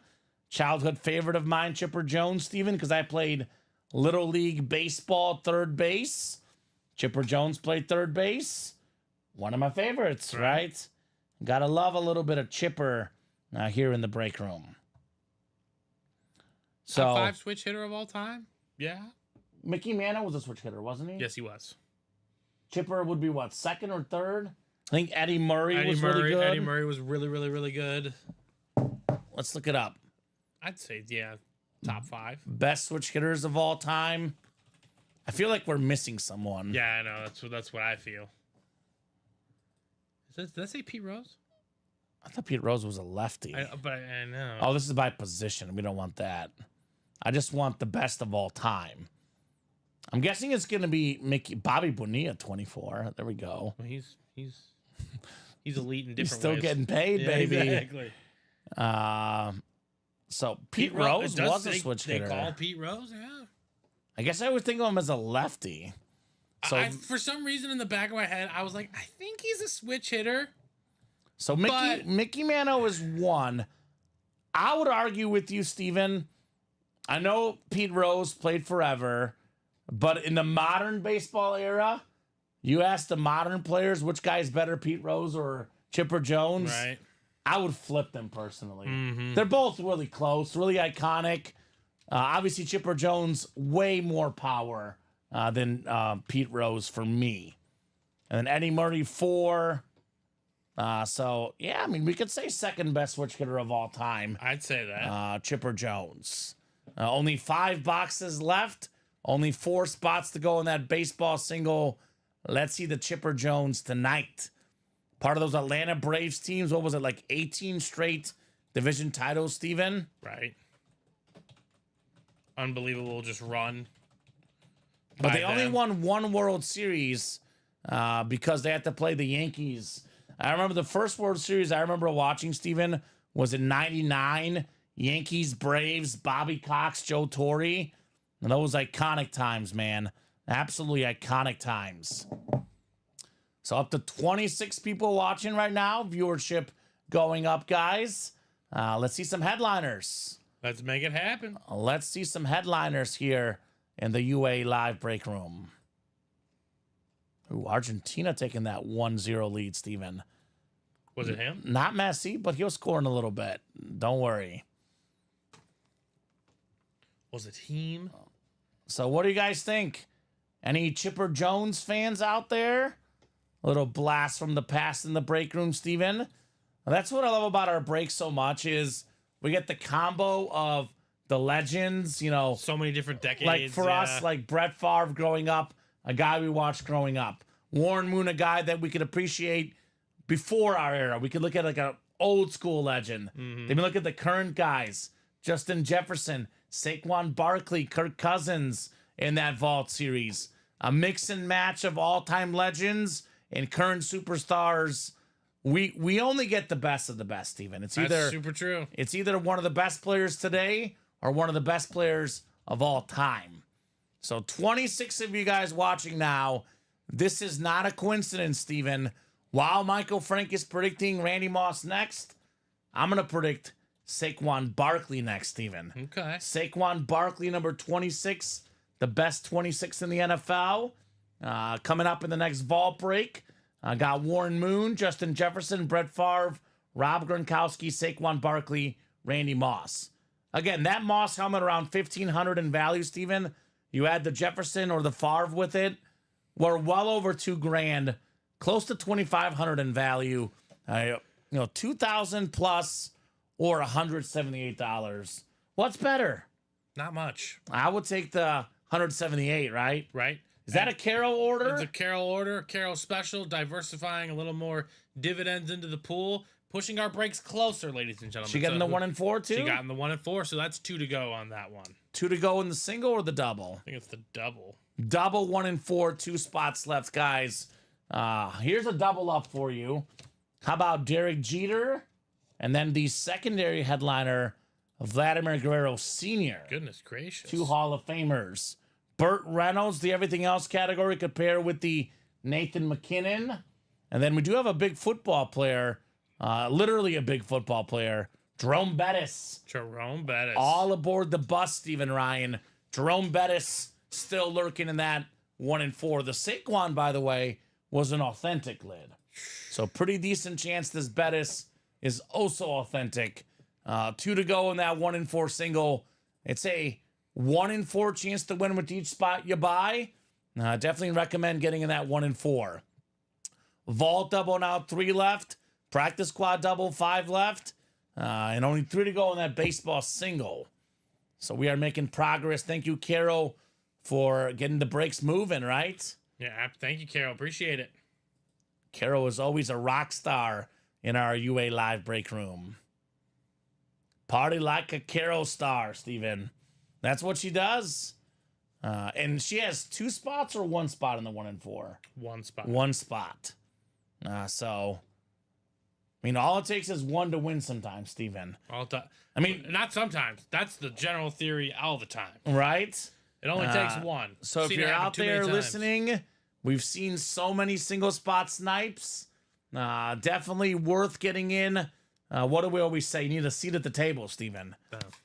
Childhood favorite of mine, Chipper Jones, Steven, because I played Little League Baseball third base. Chipper Jones played third base. One of my favorites, right? Gotta love a little bit of Chipper here in the break room. So, Top 5 switch hitter of all time? Yeah. Mickey Mantle was a switch hitter, wasn't he? Yes, he was. Chipper would be what, 2nd or 3rd? I think Eddie Murray was really good. Eddie Murray was really, really, really good. Let's look it up. I'd say, yeah, top 5. Best switch hitters of all time. I feel like we're missing someone. Yeah, I know. That's what I feel. Did that say Pete Rose? I thought Pete Rose was a lefty. But I know. Oh, this is by position. We don't want that. I just want the best of all time. I'm guessing it's going to be Bobby Bonilla, 24. There we go. Well, he's elite in different He's still ways. getting paid, baby. Exactly. So Pete Rose was a switch they hitter. They call Pete Rose, yeah. I guess I would think of him as a lefty. So for some reason in the back of my head, I was like, I think he's a switch hitter. So Mickey Mantle is 1. I would argue with you, Steven. I know Pete Rose played forever, but in the modern baseball era, you ask the modern players which guy's better, Pete Rose or Chipper Jones. Right. I would flip them personally. Mm-hmm. They're both really close, really iconic. Obviously, Chipper Jones, way more power than Pete Rose for me. And then Eddie Murray, 4. So, yeah, I mean, we could say 2nd best switch hitter of all time. I'd say that. Chipper Jones. Only 5 boxes left. Only 4 spots to go in that baseball single. Let's see the Chipper Jones tonight. Part of those Atlanta Braves teams. What was it, like 18 straight division titles, Steven? Right. Unbelievable, just run. But they only won 1 World Series because they had to play the Yankees. I remember the first World Series I remember watching, Steven, was in 99. Yankees, Braves, Bobby Cox, Joe Torre. And those iconic times, man. Absolutely iconic times. So up to 26 people watching right now. Viewership going up, guys. Let's see some headliners. Let's make it happen. Let's see some headliners here in the UA live break room. Ooh, Argentina taking that 1-0 lead, Steven. Was it him? Not Messi, but he'll score in a little bit. Don't worry. Was it him? So what do you guys think? Any Chipper Jones fans out there? A little blast from the past in the break room, Steven. That's what I love about our break so much is we get the combo of the legends, you know. So many different decades. Like for us, like Brett Favre growing up, a guy we watched growing up. Warren Moon, a guy that we could appreciate before our era. We could look at like an old school legend. Then we look at the current guys. Justin Jefferson, Saquon Barkley, Kirk Cousins in that Vault series. A mix and match of all-time legends and current superstars. We only get the best of the best, Steven. It's That's either super true. It's either one of the best players today or one of the best players of all time. So 26 of you guys watching now, this is not a coincidence, Steven. While Michael Frank is predicting Randy Moss next, I'm going to predict Saquon Barkley next, Steven. Okay. Saquon Barkley, number 26, the best 26 in the NFL. Coming up in the next vault break. Got Warren Moon, Justin Jefferson, Brett Favre, Rob Gronkowski, Saquon Barkley, Randy Moss. Again, that Moss helmet around $1,500 in value, Steven. You add the Jefferson or the Favre with it. We're well over $2,000, close to $2,500 in value. $2,000 plus or $178. What's better? Not much. I would take the $178, right? Right. Is that a Carol order? It's a Carol order, Carol special, diversifying a little more dividends into the pool, pushing our breaks closer, ladies and gentlemen. She getting the 1 and 4 too? She got in the 1 and 4, so that's 2 to go on that one. 2 to go in the single or the double? I think it's the double. Double 1 and 4, 2 spots left, guys. Here's a double up for you. How about Derek Jeter? And then the secondary headliner, Vladimir Guerrero Sr. Goodness gracious. 2 Hall of Famers. Burt Reynolds, the everything else category, could pair with the Nathan McKinnon. And then we do have a big football player, literally a big football player, Jerome Bettis. Jerome Bettis. All aboard the bus, Stephen Ryan. Jerome Bettis still lurking in that 1 and 4. The Saquon, by the way, was an authentic lid. So pretty decent chance this Bettis is also authentic. 2 to go in that 1 and 4 single. It's a 1 in 4 chance to win with each spot you buy. Definitely recommend getting in that 1 and 4. Vault double now, 3 left. Practice squad double, 5 left. And only 3 to go in that baseball single. So we are making progress. Thank you, Carol, for getting the breaks moving, right? Yeah, thank you, Carol. Appreciate it. Carol is always a rock star in our UA live break room. Party like a Carol star, Steven. That's what she does. And she has 2 spots or 1 spot in the 1 and 4? 1 spot. 1 spot. So, I mean, all it takes is 1 to win sometimes, Steven. All time. I mean, Not sometimes. That's the general theory all the time. right? It only takes 1. So if Seen it you're happen out too many there times. listening, we've seen so many single spot snipes. Definitely worth getting in. What do we always say? You need a seat at the table, Steven.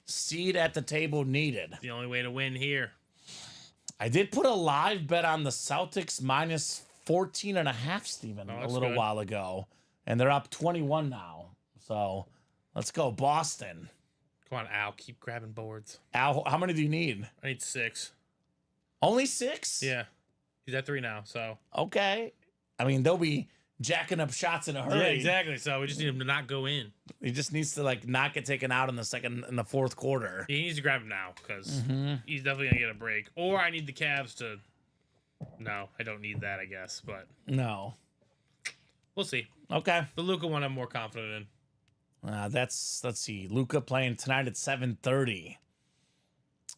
Seat at the table needed. The only way to win here. I did put a live bet on the Celtics minus 14.5, Steven, a little good. while ago. And they're up 21 now. So let's go, Boston. Come on, Al. Keep grabbing boards. Al, how many do you need? I need 6. Only 6? Yeah. He's at 3 now, so. Okay. I mean, they'll be jacking up shots in a hurry. Yeah, exactly. So we just need him to not go in. He just needs to not get taken out in the fourth quarter. He needs to grab him now because he's definitely gonna get a break. Or I need the Cavs to. No, I don't need that. I guess, but No. we'll see. Okay. The Luka one, I'm more confident in. Let's see. Luca playing tonight at 7:30.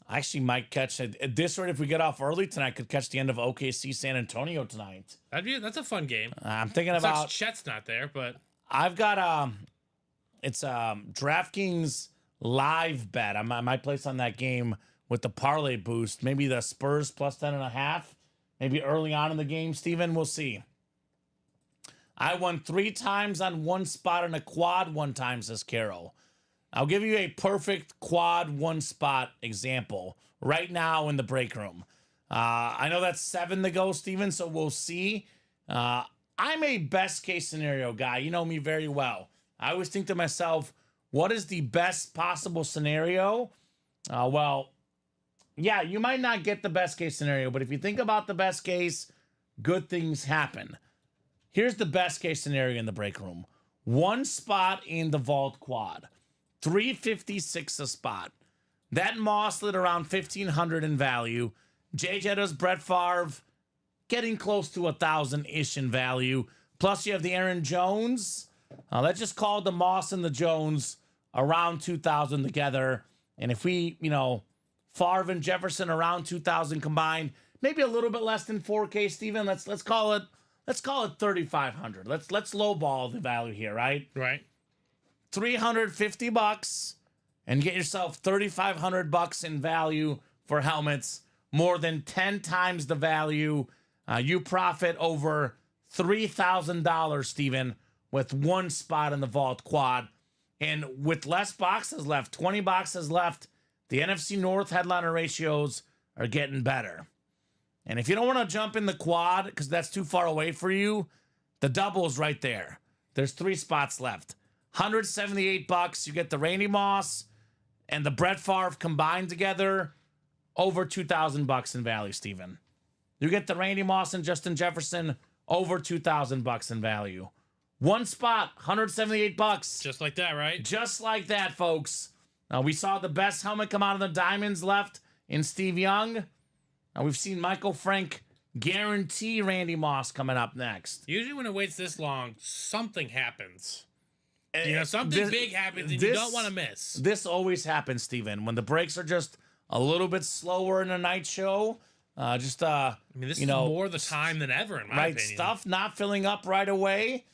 I actually might catch it at this rate. If we get off early tonight, could catch the end of OKC San Antonio tonight. That's a fun game. I'm thinking Sucks about. Chet's not there, but I've got it's DraftKings live bet. I might place on that game with the parlay boost. Maybe the Spurs plus 10.5. Maybe early on in the game, Steven. We'll see. I won 3 times on 1 spot in a quad 1 time, says Carol. I'll give you a perfect quad 1 spot example right now in the break room. I know that's 7 to go, Steven, so we'll see. I'm a best case scenario guy. You know me very well. I always think to myself, what is the best possible scenario? Well, yeah, you might not get the best case scenario, but if you think about the best case, good things happen. Here's the best case scenario in the break room. One spot in the vault quad, $356 a spot. That Moss lit around $1,500 in value. Jay Jetto's Brett Favre getting close to 1,000-ish in value. Plus you have the Aaron Jones. Let's just call the Moss and the Jones around 2,000 together. And if we, Favre and Jefferson around 2,000 combined, maybe a little bit less than 4K, Steven. Let's call it 3,500. Let's lowball the value here, right? Right. $350 and get yourself $3,500 in value for helmets, more than 10 times the value. You profit over $3,000, Steven, with one spot in the vault quad. And with less boxes left, 20 boxes left, the NFC North headliner ratios are getting better. And if you don't want to jump in the quad because that's too far away for you, the double's right there. There's 3 spots left. $178. You get the Randy Moss and the Brett Favre combined together, over $2,000 in value, Steven. You get the Randy Moss and Justin Jefferson, over $2,000 in value. One spot, $178. Just like that, right? Just like that, folks. We saw the best helmet come out of the diamonds left in Steve Young. We've seen Michael Frank guarantee Randy Moss coming up next. Usually when it waits this long, something happens. Something big happens and you don't want to miss. This always happens, Steven. When the breaks are just a little bit slower in a night show. This is more the time than ever, in my opinion. Stuff not filling up right away.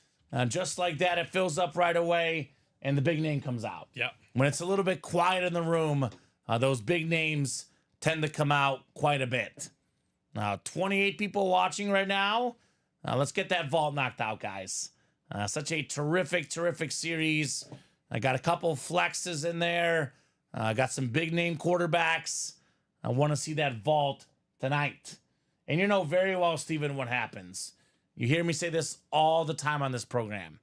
Just like that, it fills up right away, and the big name comes out. Yep. When it's a little bit quiet in the room, those big names tend to come out quite a bit. 28 people watching right now. Let's get that vault knocked out, guys. Such a terrific, terrific series. I got a couple of flexes in there. I got some big name quarterbacks. I want to see that vault tonight. And you know very well, Steven, what happens. You hear me say this all the time on this program.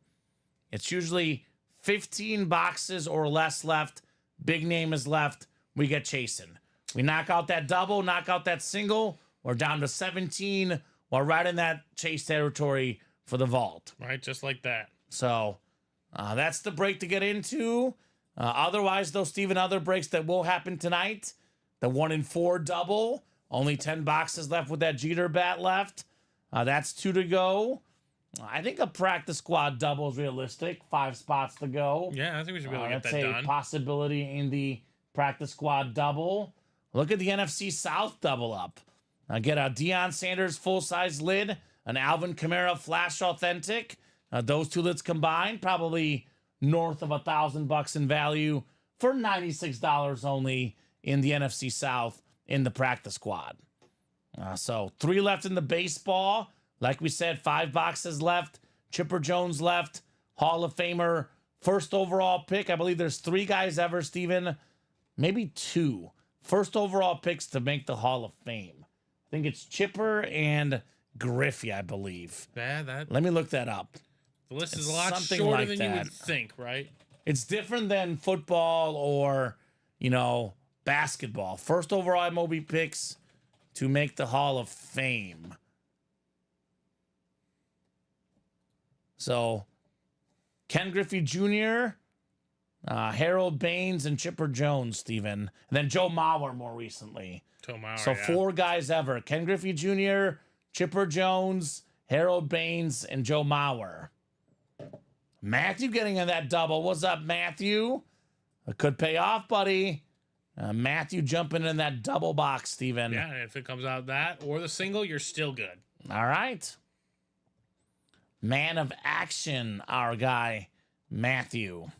It's usually 15 boxes or less left. Big name is left. We get chasing. We knock out that double, knock out that single. We're down to 17. We're right in that chase territory for the vault. Right, just like that. So that's the break to get into. Otherwise, though, Steven, other breaks that will happen tonight. The 1 in 4 double. Only 10 boxes left with that Jeter bat left. That's 2 to go. I think a practice squad double is realistic. 5 spots to go. Yeah, I think we should be able to get that done. That's a possibility in the practice squad double. Look at the NFC South double up. Get a Deion Sanders full-size lid, an Alvin Kamara Flash Authentic. Those 2 lids combined, probably north of $1,000 in value for $96 only in the NFC South in the practice squad. So 3 left in the baseball. Like we said, 5 boxes left. Chipper Jones left. Hall of Famer, first overall pick. I believe there's 3 guys ever, Steven. Maybe 2. First overall picks to make the Hall of Fame. I think it's Chipper and Griffey, I believe. Yeah, Let me look that up. The list is a lot shorter than you would think, right? It's different than football or, basketball. First overall MLB picks to make the Hall of Fame. So, Ken Griffey Jr., Harold Baines, and Chipper Jones, Steven. And then Joe Mauer more recently. So 4 guys ever. Ken Griffey Jr., Chipper Jones, Harold Baines, and Joe Mauer. Matthew getting in that double. What's up, Matthew? It could pay off, buddy. Matthew jumping in that double box, Steven. Yeah, and if it comes out that or the single, you're still good. All right. Man of action, our guy, Matthew.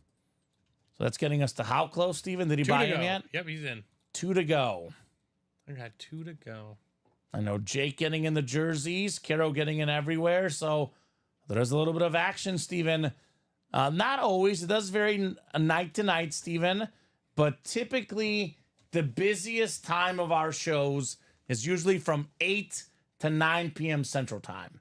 So that's getting us to how close, Steven? Did he buy him yet? Yep, he's in. 2 to go. I got 2 to go. I know Jake getting in the jerseys, Kiro getting in everywhere. So there's a little bit of action, Steven. Not always. It does vary night to night, Steven. But typically, the busiest time of our shows is usually from 8 to 9 p.m. Central Time.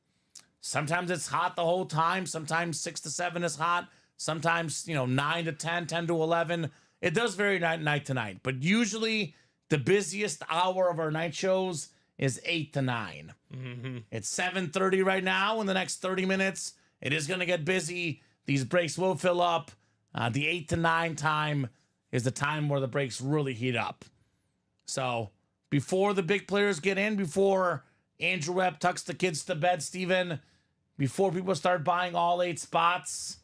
Sometimes it's hot the whole time. Sometimes 6 to 7 is hot. Sometimes, 9 to 10, 10 to 11. It does vary night to night. But usually, the busiest hour of our night shows is 8-9. Mm-hmm. It's 7:30 right now. In the next 30 minutes, it is going to get busy. These breaks will fill up. The 8-9 time is the time where the breaks really heat up. So before the big players get in, before Andrew Webb tucks the kids to bed, Steven, before people start buying all 8 spots,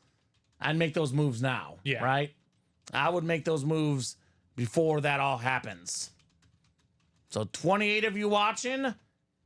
I'd make those moves now. Yeah. Right? I would make those moves before that all happens. So 28 of you watching,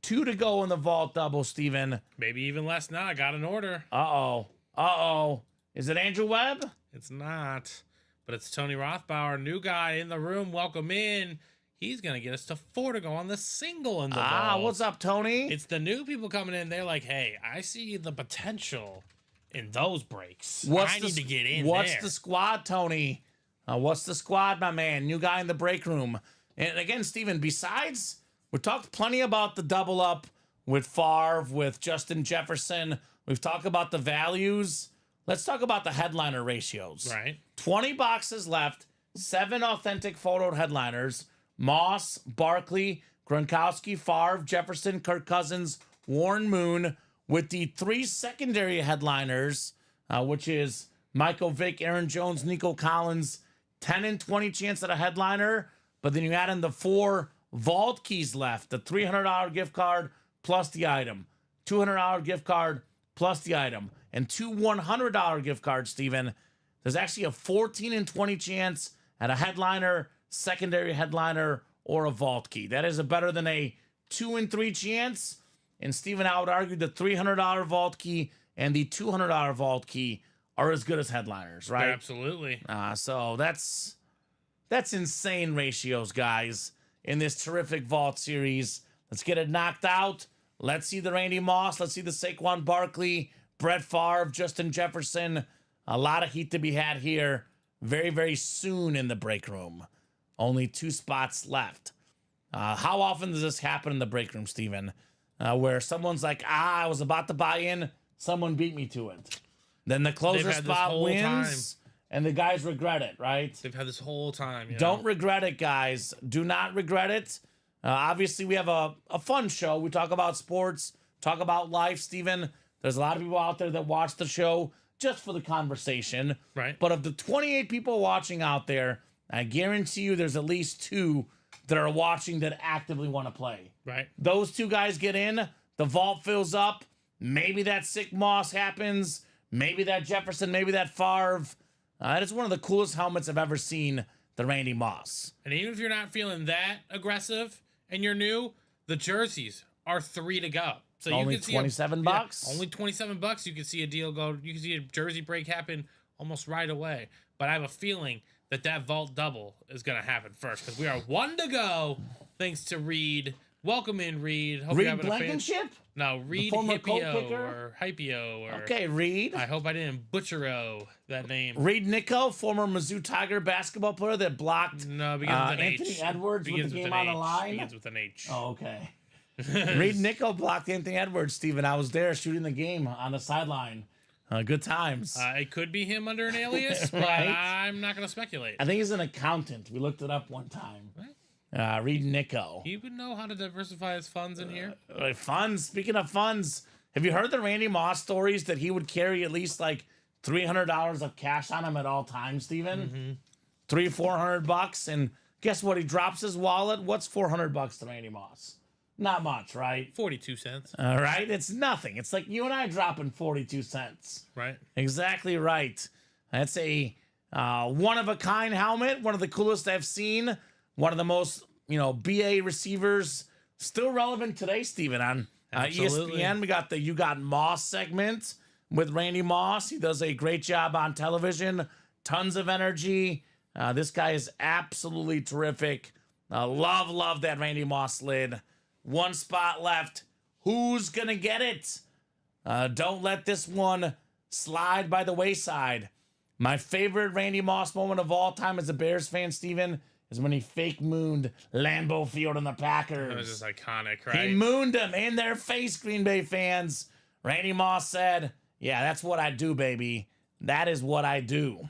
2 to go in the vault double, Steven. Maybe even less now. I got an order. Uh-oh. Is it Andrew Webb? It's not, but it's Tony Rothbauer, new guy in the room. Welcome in. He's going to get us to 4 to go on the single in the vault. What's up, Tony? It's the new people coming in. They're like, hey, I see the potential in those breaks. I need to get in What's there. the squad, Tony? What's the squad, my man? New guy in the break room. And again, Steven, besides, we talked plenty about the double up with Favre, with Justin Jefferson. We've talked about the values. Let's talk about the headliner ratios. Right. 20 boxes left, 7 authentic photoed headliners. Moss, Barkley, Gronkowski, Favre, Jefferson, Kirk Cousins, Warren Moon, with the 3 secondary headliners, which is Michael Vick, Aaron Jones, Nico Collins, 10 and 20 chance at a headliner. But then you add in the 4 vault keys left, the $300 gift card plus the item, $200 gift card plus the item, and 2 $100 gift cards, Steven. There's actually a 14 and 20 chance at a headliner, secondary headliner, or a vault key. That is better than a 2 and 3 chance. And Steven, I would argue the $300 vault key and the $200 vault key are as good as headliners, right? Absolutely. So that's insane ratios, guys, in this terrific vault series. Let's get it knocked out. Let's see the Randy Moss. Let's see the Saquon Barkley, Brett Favre, Justin Jefferson. A lot of heat to be had here very, very soon in the break room. Only 2 spots left. How often does this happen in the break room, Steven? Where someone's like, I was about to buy in, someone beat me to it. Then the closer spot wins, and the guys regret it, right? They've had this whole time. You know? Don't regret it, guys. Do not regret it. Obviously, we have a fun show. We talk about sports, talk about life, Steven. There's a lot of people out there that watch the show just for the conversation. Right. But of the 28 people watching out there, I guarantee you there's at least 2 that are watching that actively want to play. Right. Those 2 guys get in, the vault fills up. Maybe that sick Moss happens. Maybe that Jefferson, maybe that Favre. That is one of the coolest helmets I've ever seen, the Randy Moss. And even if you're not feeling that aggressive and you're new, the jerseys are 3 to go. So Only you can see $27 bucks? Only $27. You can see a deal go. You can see a jersey break happen almost right away. But I have a feeling that vault double is going to happen first because we are 1 to go. Thanks to Reed. Welcome in, Reed. Hope Reed you're having Blankenship? No, Reed former Colt Hippio kicker? or Hypio or. Okay, Reed. I hope I didn't butcher that name. Reed Nico, former Mizzou Tiger basketball player that blocked No, it begins with an Anthony H. Edwards with Begins the with game an on the H. line. Begins with an H. Oh, okay. Reed Nico blocked Anthony Edwards, Steven. I was there shooting the game on the sideline. Good times. It could be him under an alias, but Right. I'm not going to speculate. I think he's an accountant. We looked it up one time. Reed Nico. He would know how to diversify his funds in here. Funds. Speaking of funds, have you heard the Randy Moss stories that he would carry at least like $300 of cash on him at all times, Steven? $300-400, and guess what? He drops his wallet. What's $400 to Randy Moss? Not much, right? 42 cents. All right, it's nothing. It's like you and I dropping 42 cents. Right. Exactly right. That's a one-of-a-kind helmet, one of the coolest I've seen. One of the most, BA receivers, still relevant today, Steven, on Absolutely. ESPN. We got the You Got Moss segment with Randy Moss. He does a great job on television. Tons of energy. This guy is absolutely terrific. Love that Randy Moss lid. 1 spot left. Who's going to get it? Don't let this one slide by the wayside. My favorite Randy Moss moment of all time as a Bears fan, Steven, is when he fake mooned Lambeau Field and the Packers. That was just iconic, right? He mooned them in their face, Green Bay fans. Randy Moss said, yeah, that's what I do, baby. That is what I do.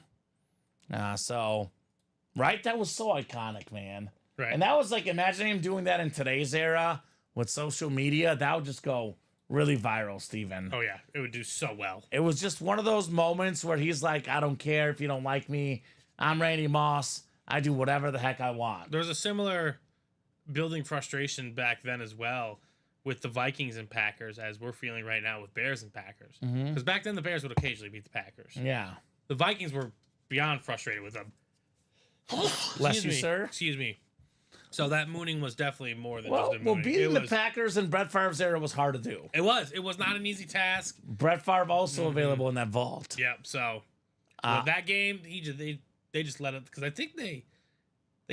Right? That was so iconic, man. Right. And that was like, imagine him doing that in today's era with social media, that would just go really viral, Steven. Oh yeah, it would do so well. It was just one of those moments where he's like, I don't care if you don't like me. I'm Randy Moss. I do whatever the heck I want. There was a similar building frustration back then as well with the Vikings and Packers as we're feeling right now with Bears and Packers. Because back then the Bears would occasionally beat the Packers. Yeah. The Vikings were beyond frustrated with them. Bless you, sir. Excuse me. So that mooning was definitely more than Well, just a mooning. beating the Packers in Brett Favre's era was hard to do. It was. It was not an easy task. Brett Favre also available in that vault. Yep. So with that game, they just let it, because I think they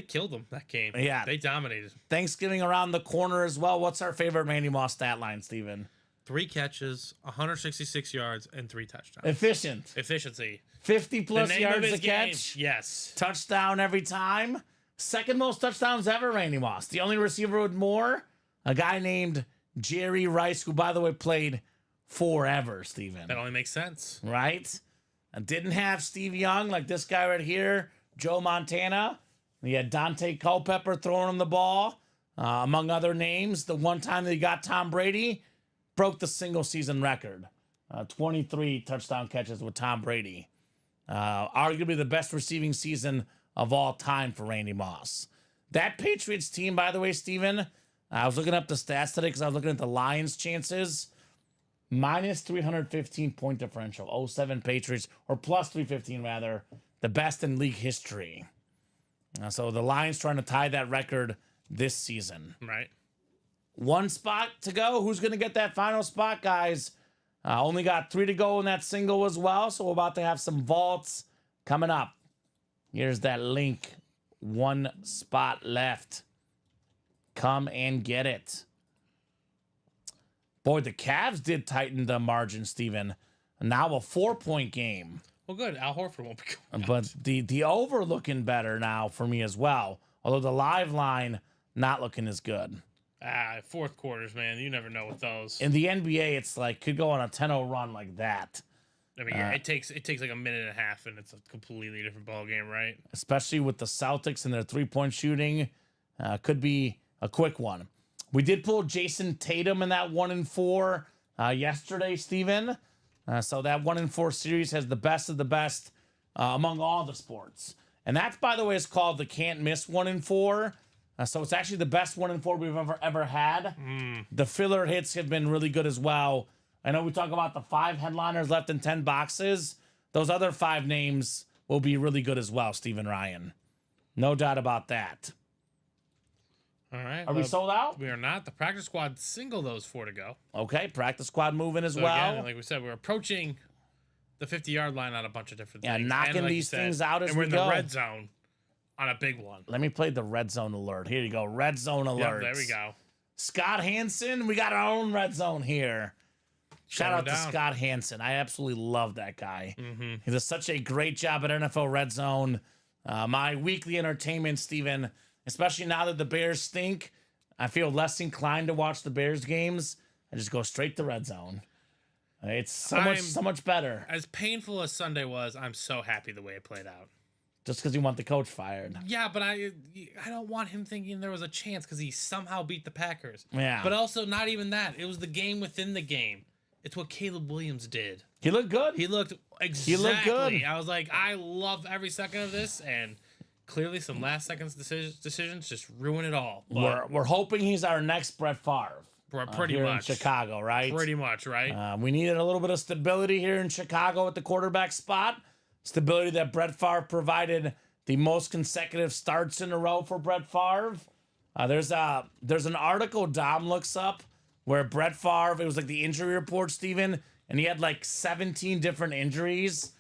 killed them that game. Yeah. They dominated. Thanksgiving around the corner as well. What's our favorite Randy Moss stat line, Steven? 3 catches, 166 yards, and 3 touchdowns. Efficient. Efficiency. 50 The plus name yards of his a game. catch. Yes. Touchdown every time. Second most touchdowns ever, Randy Moss. The only receiver with more, a guy named Jerry Rice, who, by the way, played forever, Steven. That only makes sense. Right? And didn't have Steve Young like this guy right here, Joe Montana. He had Dante Culpepper throwing him the ball, among other names. The one time that he got Tom Brady, broke the single season record. 23 touchdown catches with Tom Brady. Arguably the best receiving season of all time for Randy Moss. That Patriots team, by the way, Steven, I was looking up the stats today because I was looking at the Lions' chances. Minus 315 point differential. 07 Patriots, or plus 315 rather. The best in league history. So the Lions trying to tie that record this season. Right. One spot to go. Who's going to get that final spot, guys? Only got 3 to go in that single as well. So we're about to have some vaults coming up. Here's that link. 1 spot left. Come and get it. Boy, the Cavs did tighten the margin, Steven. Now a 4-point game. Well, good. Al Horford won't be going out. But the over looking better now for me as well. Although the live line not looking as good. Fourth quarters, man. You never know with those. In the NBA, it's like could go on a 10-0 run like that. I mean, yeah, it takes like a minute and a half, and it's a completely different ball game, right? Especially with the Celtics and their 3-point shooting. Could be a quick one. We did pull Jason Tatum in that 1-4 yesterday, Steven. So that 1-4 series has the best of the best among all the sports. And that, by the way, is called the can't miss 1-4. So it's actually the best 1-4 we've ever had. The filler hits have been really good as well. I know we talk about the 5 headliners left in 10 boxes. Those other 5 names will be really good as well, Stephen Ryan. No doubt about that. All right. Are we sold out? We are not. The practice squad single those 4 to go. Okay, practice squad moving as So well. again, like we said, we're approaching the 50-yard line on a bunch of different Yeah, things. knocking And like these you said, things out as and we're we in the go. red zone on a big one. Let me play the red zone alert. Here you go, red zone alert. Yep, there we go. Scott Hansen, we got our own red zone here. Shout out to down. Scott Hansen. I absolutely love that guy. He does such a great job at NFL Red Zone. My weekly entertainment, Steven, especially now that the Bears stink, I feel less inclined to watch the Bears games. I just go straight to Red Zone. It's so much better. As painful as Sunday was, I'm so happy the way it played out. Just because you want the coach fired. Yeah, but I don't want him thinking there was a chance because he somehow beat the Packers. Yeah. But also, not even that. It was the game within the game. It's what Caleb Williams did. He looked good. He looked exactly. He looked good. I was like, I love every second of this, and clearly some last seconds decisions just ruin it all. But We're hoping he's our next Brett Favre. pretty here much in Chicago, right? Pretty much, right? We needed a little bit of stability here in Chicago at the quarterback spot. Stability that Brett Favre provided the most consecutive starts in a row for Brett Favre. There's an article Dom looks up where Brett Favre, it was like the injury report, Steven, and he had like 17 different injuries,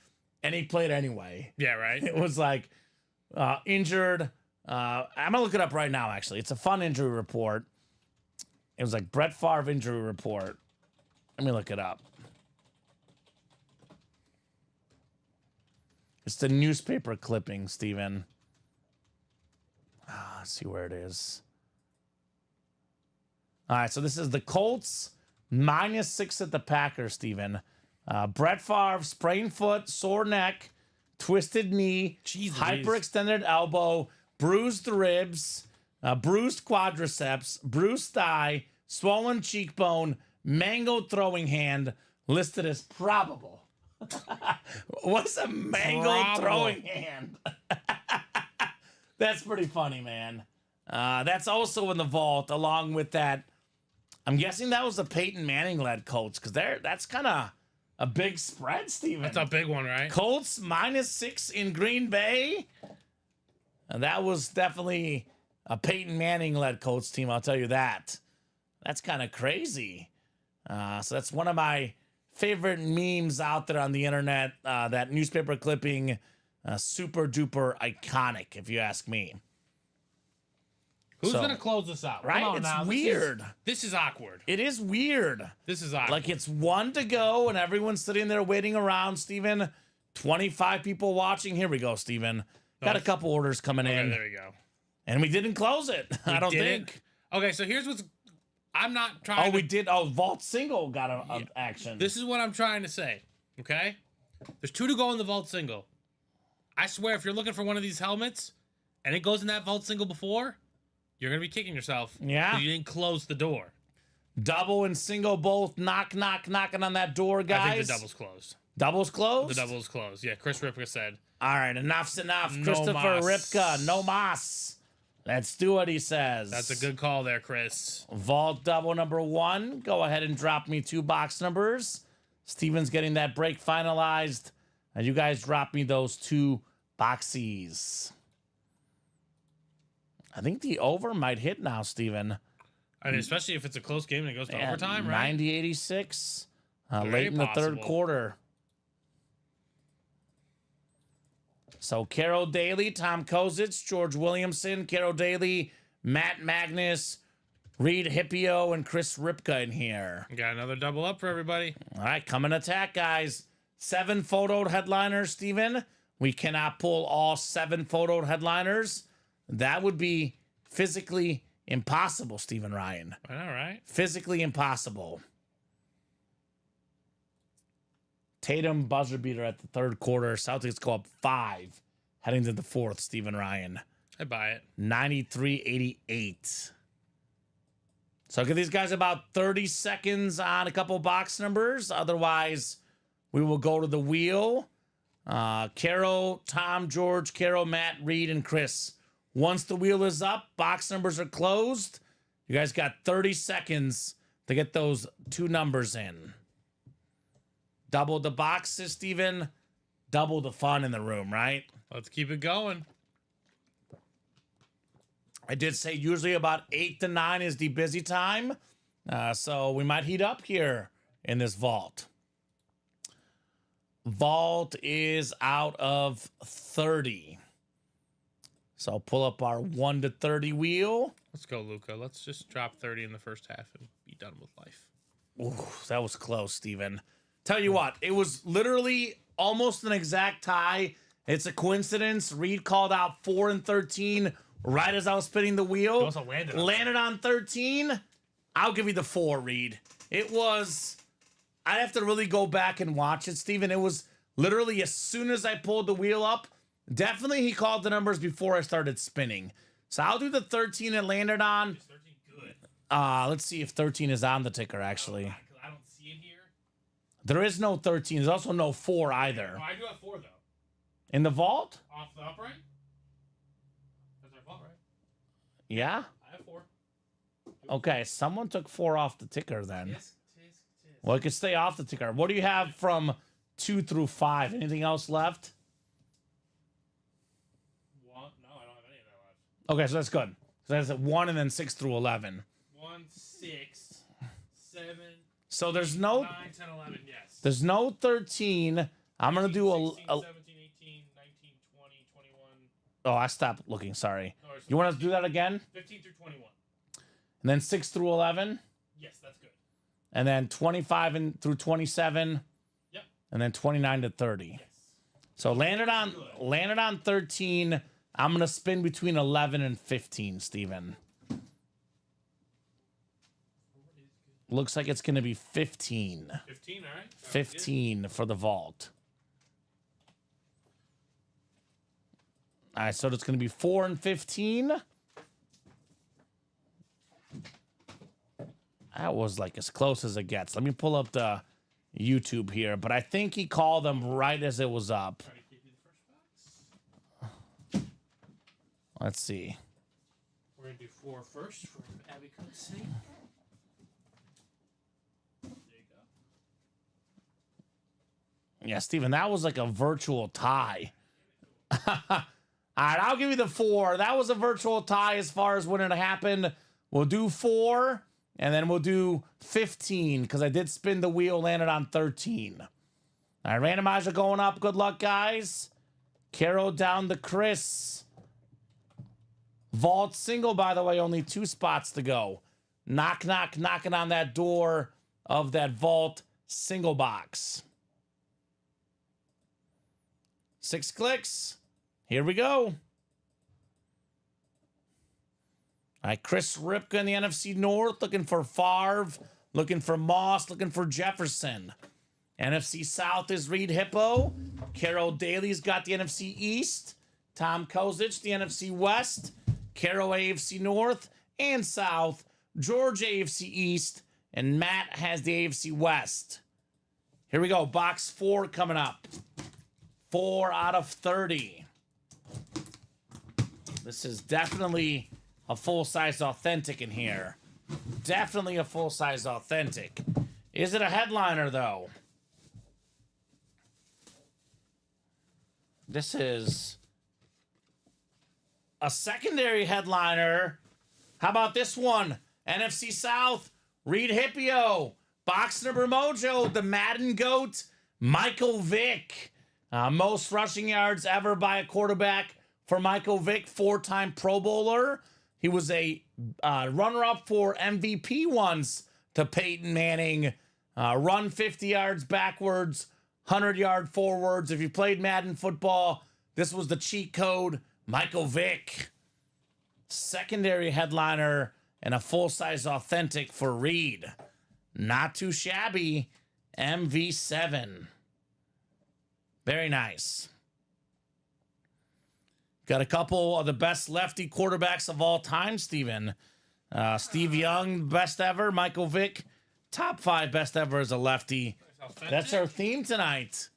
and he played anyway. Yeah, right. It was like injured. I'm going to look it up right now, actually. It's a fun injury report. It was like Brett Favre injury report. Let me look it up. It's the newspaper clipping, Steven. Let's see where it is. All right, so this is the Colts -6 at the Packers, Steven. Brett Favre, sprained foot, sore neck, twisted knee, hyperextended elbow, bruised ribs, bruised quadriceps, bruised thigh, swollen cheekbone, mango throwing hand, listed as probable. What's a mango throwing hand? That's pretty funny, man. That's also in the vault, along with that. I'm guessing that was the Peyton Manning-led Colts, because that's kind of a big spread, Steven. That's a big one, right? Colts -6 in Green Bay. And that was definitely a Peyton Manning-led Colts team, I'll tell you that. That's kind of crazy. So that's one of my favorite memes out there on the internet. That newspaper clipping, super duper iconic, if you ask me. Who's going to close this out? Right? Come on It's now. weird. This is awkward. It is weird. This is awkward. Like, it's 1 to go, and everyone's sitting there waiting around, Steven. 25 people watching. Here we go, Steven. Got a couple orders coming in. There we go. And we didn't close it. I don't think. Okay, so here's what's... I'm not trying we did. Oh, Vault Single got a action. This is what I'm trying to say, okay? There's 2 to go in the Vault Single. I swear, if you're looking for one of these helmets, and it goes in that Vault Single before, you're going to be kicking yourself. Yeah. You didn't close the door. Double and single both knocking on that door, guys. I think the double's closed. Double's closed? The double's closed. Yeah, Chris Ripka said. All right, enough's enough. No Christopher mas. Ripka, no mas. Let's do what he says. That's a good call there, Chris. Vault double number 1. Go ahead and drop me 2 box numbers. Steven's getting that break finalized. And you guys drop me those 2 boxies. I think the over might hit now, Steven. I mean, especially if it's a close game and it goes to overtime, right? 90-86. Very Late in the third possible. quarter. So Carol Daly, Tom Kozich, George Williamson, Carol Daly, Matt Magnus, Reed Hippio, and Chris Ripka in here. We got another double up for everybody. All right, come and attack, guys. 7 photoed headliners, Steven. We cannot pull all 7 photoed headliners. That would be physically impossible, Stephen Ryan. All right. Physically impossible. Tatum buzzer beater at the third quarter. Celtics go up 5 heading to the fourth, Stephen Ryan. I buy it. 93-88. So give these guys about 30 seconds on a couple box numbers. Otherwise, we will go to the wheel. Carol, Tom, George, Carol, Matt, Reed, and Chris. Once the wheel is up, box numbers are closed. You guys got 30 seconds to get those 2 numbers in. Double the boxes, Steven. Double the fun in the room, right? Let's keep it going. I did say usually about 8 to 9 is the busy time. So we might heat up here in this vault. Vault is out of 30. So I'll pull up our 1 to 30 wheel. Let's go, Luca. Let's just drop 30 in the first half and be done with life. Ooh, that was close, Steven. Tell you what, it was literally almost an exact tie. It's a coincidence. Reed called out 4 and 13 right as I was spinning the wheel. He also landed on 13. I'll give you the 4, Reed. It was... I have to really go back and watch it, Steven. It was literally as soon as I pulled the wheel up, definitely he called the numbers before I started spinning. So I'll do the 13 it landed on. Is 13 good? Let's see if 13 is on the ticker, actually. I don't see it here. There is no 13. There's also no 4 either. Oh, I do have 4, though. In the vault? Off the upright? That's our vault, right? Yeah? I have 4. Okay, someone took 4 off the ticker then. Tisk. Well, it could stay off the ticker. What do you have from 2 through 5? Anything else left? No, I don't have any of that left. Okay, so that's good. So that's at 1 and then 6 through 11. 1, 6, 7, So there's no 9, 10, 11, yes. there's no 13. I'm going to do 16, 17, 18, 19, 20, 21. Oh, I stopped looking, sorry. No, You want us to do that again? 15 through 21. And then 6 through 11? Yes, that's good. And then 25 through 27? Yep. And then 29 to 30. Yes. So landed on 13. I'm going to spin between 11 and 15, Steven. Looks like it's going to be 15. 15, all right. 15 for the vault. All right, so it's going to be 4 and 15. That was like as close as it gets. Let me pull up the YouTube here, but I think he called them right as it was up. Try to give you the first box. Let's see. We're going to do 4 first for Abby Cook's sake. There you go. Yeah, Steven, that was like a virtual tie. All right, I'll give you the 4. That was a virtual tie as far as when it happened. We'll do 4, and then we'll do 15, because I did spin the wheel, landed on 13. All right, randomizer going up. Good luck, guys. Caro down to Chris. Vault single, by the way, only 2 spots to go. Knock, knock, knocking on that door of that vault single box. 6 clicks. Here we go. All right, Chris Ripka in the NFC North, looking for Favre, looking for Moss, looking for Jefferson. NFC South is Reed Hippo. Carol Daly's got the NFC East. Tom Kozich, the NFC West. Carol AFC North and South. George AFC East. And Matt has the AFC West. Here we go. Box 4 coming up. 4 out of 30. This is definitely a full-size authentic in here. Definitely a full-size authentic. Is it a headliner, though? This is a secondary headliner. How about this one? NFC South, Reed Hippio. Box number mojo, the Madden GOAT, Michael Vick. Most rushing yards ever by a quarterback for Michael Vick, 4-time Pro Bowler. He was a runner-up for MVP once to Peyton Manning. Run 50 yards backwards, 100-yard forwards. If you played Madden football, this was the cheat code. Michael Vick. Secondary headliner and a full-size authentic for Reed. Not too shabby. MV7. Very nice. Got a couple of the best lefty quarterbacks of all time, Steven. Steve Young, best ever. Michael Vick, top 5 best ever as a lefty. That's our theme tonight.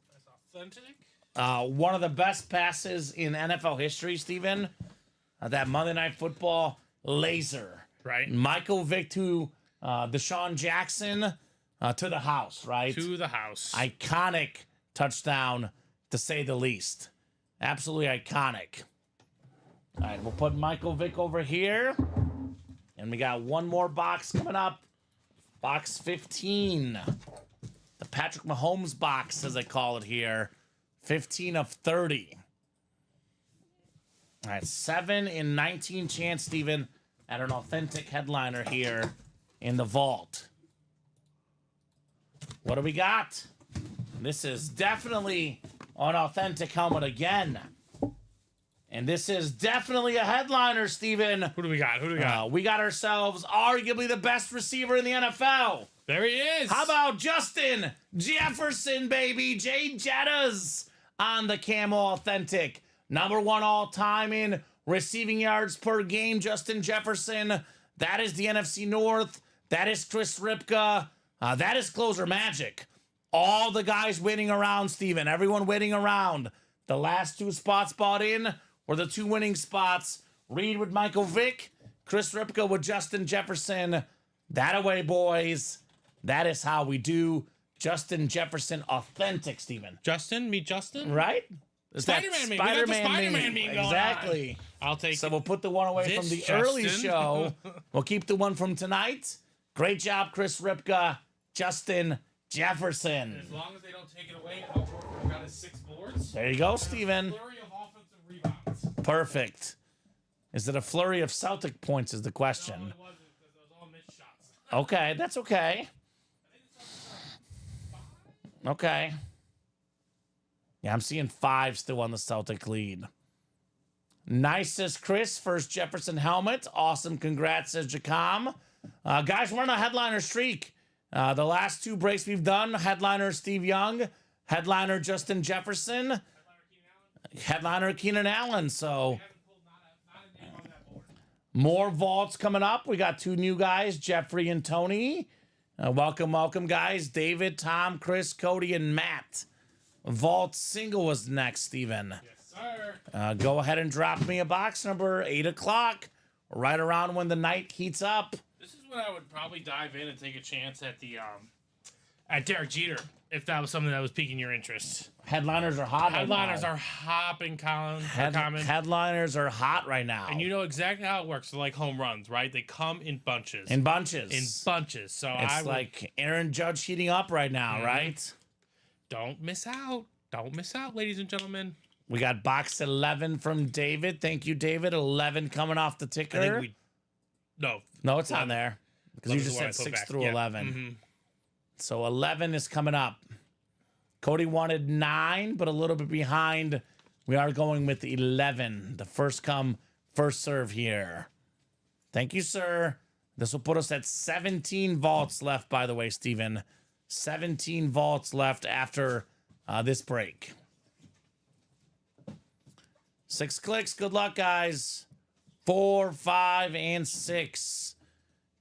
That's authentic. One of the best passes in NFL history, Steven. That Monday Night Football laser. Right. Michael Vick to Deshaun Jackson to the house, right? To the house. Iconic touchdown, to say the least. Absolutely iconic. All right, we'll put Michael Vick over here. And we got one more box coming up. Box 15. The Patrick Mahomes box, as I call it here. 15 of 30. All right, 7 in 19 chance, Steven, at an authentic headliner here in the vault. What do we got? This is definitely an authentic helmet again. And this is definitely a headliner, Steven. Who do we got? Who do we got? We got ourselves arguably the best receiver in the NFL. There he is. How about Justin Jefferson, baby? Jay Jettas on the camo authentic. Number 1 all-time in receiving yards per game, Justin Jefferson. That is the NFC North. That is Chris Ripka. That is closer magic. All the guys winning around, Steven. Everyone winning around. The last 2 spots bought in were the 2 winning spots. Reed with Michael Vick. Chris Ripka with Justin Jefferson. That away, boys. That is how we do Justin Jefferson authentic, Steven. Justin, meet Justin. Right? Spider-Man meme. Spider-Man meme. Exactly. I'll take So we'll put the one away this, from the Justin. early show. We'll keep the one from tonight. Great job, Chris Ripka, Justin Jefferson. As long as they don't take it away, Al Horford got his 6 boards. There you go, Steven. Flurry of offensive rebounds. Perfect. Is it a flurry of Celtic points is the No, question. it wasn't because it was all missed shots. Okay, that's okay. Okay. Yeah, I'm seeing 5 still on the Celtic lead. Nice, says Chris. First Jefferson helmet. Awesome. Congrats, says Jacom. Guys, we're on a headliner streak. The last 2 breaks we've done, headliner Steve Young, headliner Justin Jefferson, headliner Keenan Allen. So, More vaults coming up. We got 2 new guys, Jeffrey and Tony. Welcome, guys. David, Tom, Chris, Cody, and Matt. Vault single was next, Steven. Yes, sir. Go ahead and drop me a box number, 8 o'clock, right around when the night heats up. This is when I would probably dive in and take a chance at the at Derek Jeter, if that was something that was piquing your interest. Headliners are hot. Headliners are hopping, Colin. Headliners are hot right now. And you know exactly how it works. They're like home runs, right? They come in bunches. In bunches. So it's like Aaron Judge heating up right now, right? Don't miss out. Don't miss out, ladies and gentlemen. We got box 11 from David. Thank you, David. 11 coming off the ticker. I think No, it's on there. Because you just said 6 through 11. Mm-hmm. So 11 is coming up. Cody wanted 9, but a little bit behind. We are going with 11. The first come, first serve here. Thank you, sir. This will put us at 17 vaults left, by the way, Steven. 17 vaults left after this break. 6 clicks. Good luck, guys. 4, 5, and 6.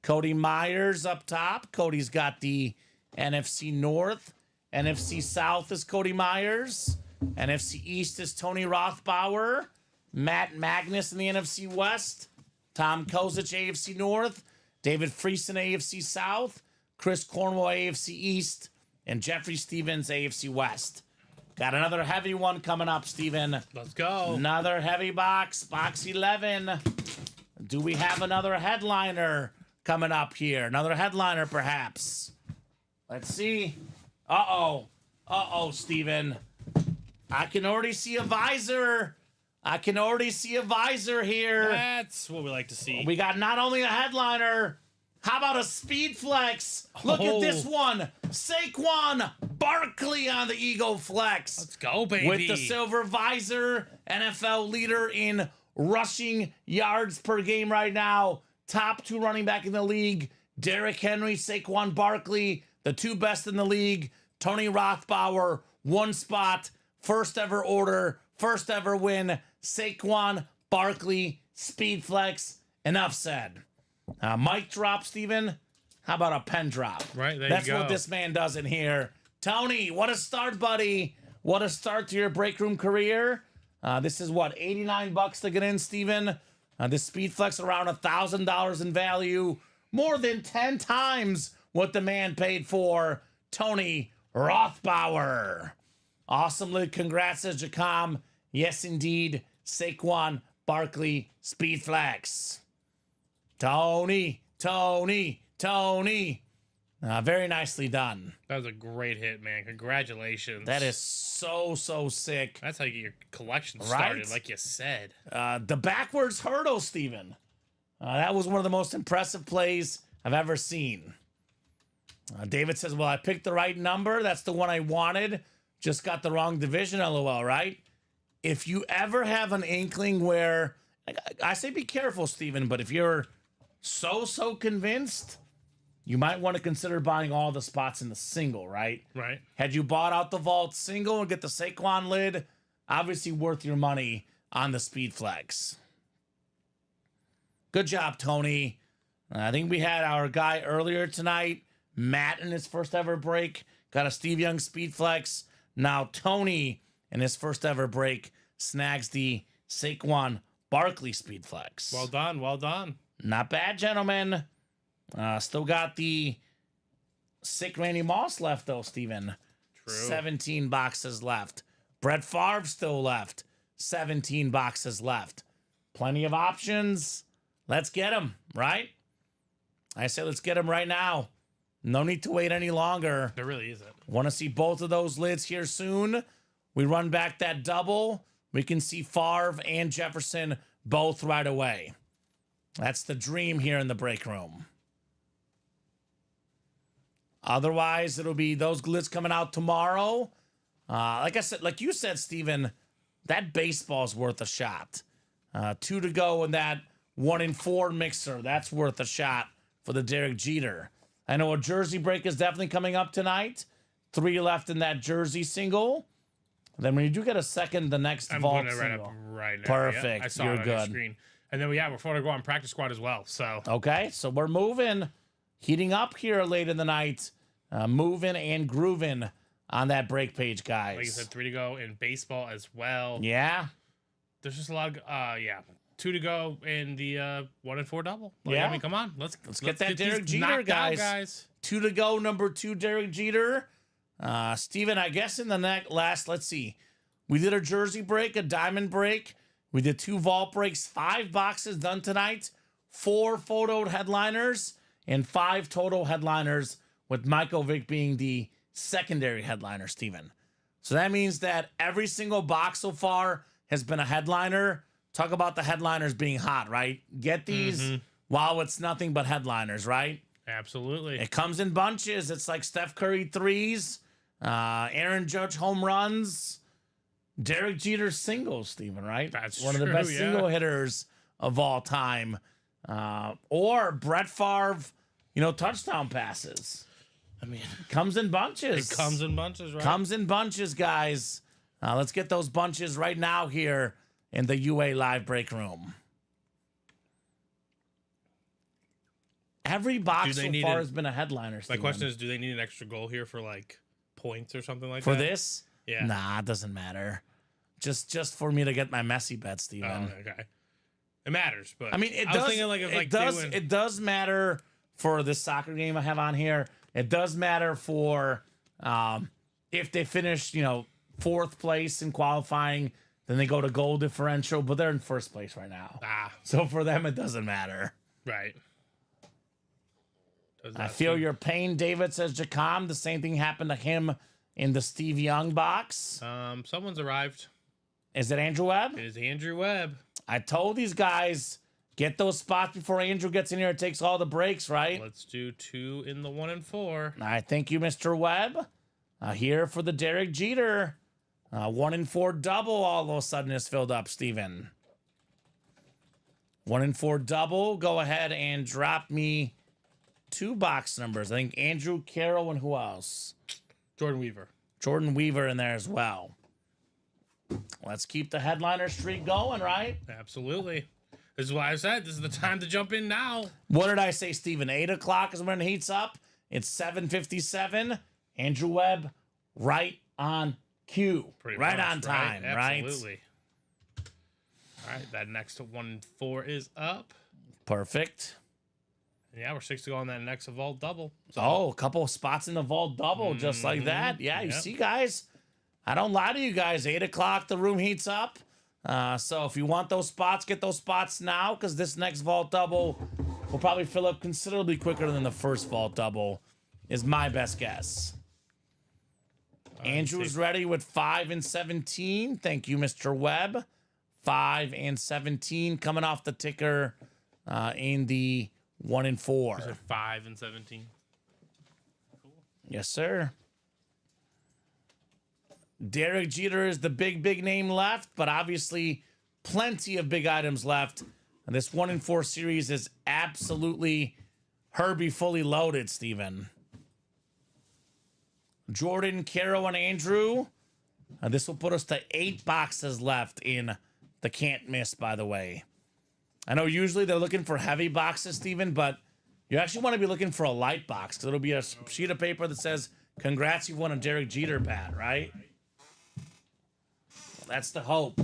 Cody Myers up top. Cody's got the NFC North. NFC South is Cody Myers. NFC East is Tony Rothbauer. Matt Magnus in the NFC West. Tom Kozic, AFC North. David Friesen, AFC South. Chris Cornwall, AFC East. And Jeffrey Stevens, AFC West. Got another heavy one coming up, Steven. Let's go. Another heavy box. Box 11. Do we have another headliner coming up here? Another headliner, perhaps. Let's see. Uh-oh, Steven. I can already see a visor. Here. That's what we like to see. We got not only a headliner, how about a speed flex? Look at this one. Saquon Barkley on the Ego Flex. Let's go, baby. With the silver visor, NFL leader in rushing yards per game right now. Top 2 running back in the league. Derrick Henry, Saquon Barkley, the 2 best in the league. Tony Rothbauer, 1 spot, first ever order, first ever win. Saquon Barkley, speed flex. Enough said. Mic drop, Steven. How about a pen drop? Right, there That's you go. what this man does in here. Tony, what a start, buddy. What a start to your break room career. This is what, $89 to get in, Steven? This speed flex around $1,000 in value. More than 10 times what the man paid for. Tony Rothbauer. Awesome lid. Congrats, says Jacom. Yes, indeed. Saquon Barkley speed flex. Tony. Very nicely done. That was a great hit, man. Congratulations. That is so sick. That's how you get your collection started, Right? like you said. The backwards hurdle, Steven. That was one of the most impressive plays I've ever seen. David says, well, I picked the right number. That's the one I wanted. Just got the wrong division, LOL, right? If you ever have an inkling where, I say be careful, Steven, but if you're so convinced, you might want to consider buying all the spots in the single, right? Right. Had you bought out the vault single and get the Saquon lid, obviously worth your money on the speed flex. Good job, Tony. I think we had our guy earlier tonight, Matt, in his first ever break, got a Steve Young speed flex. Now Tony, in his first ever break, snags the Saquon Barkley speed flex. Well done. Not bad, gentlemen. Still got the sick Randy Moss left, though, Steven. True. 17 boxes left. Brett Favre still left. 17 boxes left. Plenty of options. Let's get them, right? I say let's get them right now. No need to wait any longer. There really isn't. Want to see both of those lids here soon. We run back that double. We can see Favre and Jefferson both right away. That's the dream here in the break room. Otherwise, it'll be those lids coming out tomorrow. Like I said, like you said, Steven, that baseball's worth a shot. 2 to go in that 1 in 4 mixer. That's worth a shot for the Derek Jeter. I know a jersey break is definitely coming up tonight. 3 left in that jersey single. Then when you do get a second, the next I'm vault putting it right single. up right now. Perfect. Yeah, I saw You're it on good. your screen. And then we're going to go on practice squad as well. So Okay, so we're moving, heating up here late in the night, moving and grooving on that break page, guys. like I said, 3 to go in baseball as well. Yeah. There's just a lot of 2 to go in the 1 and 4 double. Like, Yeah. I mean, come on, let's get that Derek these Jeter, knocked out, guys. 2 to go, number 2, Derek Jeter. Steven, I guess in the last, let's see. We did a jersey break, a diamond break. We did 2 vault breaks, 5 boxes done tonight, 4 photo headliners, and 5 total headliners, with Michael Vick being the secondary headliner, Steven. So that means that every single box so far has been a headliner. Talk about the headliners being hot, right? Get these while it's nothing but headliners, right? Absolutely. It comes in bunches. It's like Steph Curry threes, Aaron Judge home runs, Derek Jeter singles, Steven, right? That's one of the true, best yeah. single hitters of all time. Or Brett Favre, touchdown passes. I mean, Comes in bunches. it comes in bunches, right? Comes in bunches, guys. Let's get those bunches right now here in the UA live break room. Every box so far has been a headliner. My Steven. question is, do they need an extra goal here for like points or something like For that? this? Yeah. Nah, it doesn't matter. Just for me to get my Messi bet, Steven. Oh, okay. It matters, but I mean, it I was does. thinking like if it does. It does matter for this soccer game I have on here. It does matter for if they finish, 4th place in qualifying, then they go to goal differential, but they're in 1st place right now. So for them, it doesn't matter. Right. I feel your pain, David, says Jacom. The same thing happened to him in the Steve Young box. Someone's arrived. Is it Andrew Webb? It is Andrew Webb. I told these guys, get those spots before Andrew gets in here and takes all the breaks, right? Let's do 2 in the 1 and 4. All right, thank you, Mr. Webb. Here for the Derek Jeter. 1 and 4 double all of a sudden is filled up, Steven. 1 and 4 double. Go ahead and drop me 2 box numbers. I think Andrew Carroll and who else? Jordan Weaver. Jordan Weaver in there as well. Let's keep the headliner streak going, right? Absolutely. This is why I said this is the time to jump in now. What did I say, Steven? 8 o'clock is when it heats up. It's 7:57. Andrew Webb, right on cue. Pretty right much, on time, right? Absolutely. All right, that next 1 and 4 is up. Perfect. Yeah, we're 6 to go on that next vault double. So, Oh, a couple of spots in the vault double, just like that. Yeah, you see, guys, I don't lie to you guys. 8 o'clock, the room heats up. So if you want those spots, get those spots now, because this next vault double will probably fill up considerably quicker than the first vault double, is my best guess. Andrew's ready with 5 and 17. Thank you, Mr. Webb. 5 and 17 coming off the ticker in the 1 and 4. Is it 5 and 17? Cool. Yes, sir. Derek Jeter is the big name left, but obviously plenty of big items left. And this 1 and 4 series is absolutely Herbie fully loaded, Steven. Jordan, Carroll, and Andrew. This will put us to 8 boxes left in the can't miss, by the way. I know usually they're looking for heavy boxes, Steven, but you actually want to be looking for a light box, because it'll be a sheet of paper that says, congrats, you won a Derek Jeter bat, right? That's the hope.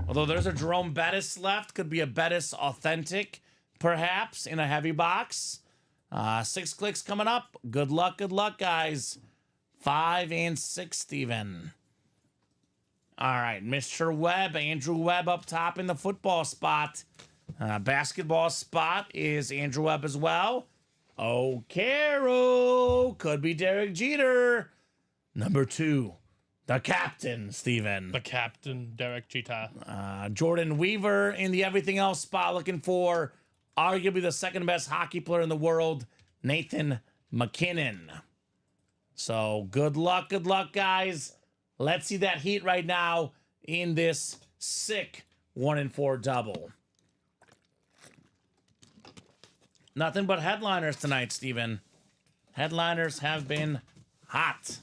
Although there's a Jerome Bettis left. Could be a Bettis authentic, perhaps, in a heavy box. 6 clicks coming up. Good luck, guys. 5 and 6, Steven. All right, Mr. Webb, Andrew Webb up top in the football spot. Basketball spot is Andrew Webb as well. Oh, Carol. Could be Derek Jeter. Number 2. The captain, Steven. The captain, Derek Jeter. Jordan Weaver in the everything else spot, looking for arguably the second best hockey player in the world, Nathan McKinnon. So good luck, guys. Let's see that heat right now in this sick 1 and 4 double. Nothing but headliners tonight, Steven. Headliners have been hot.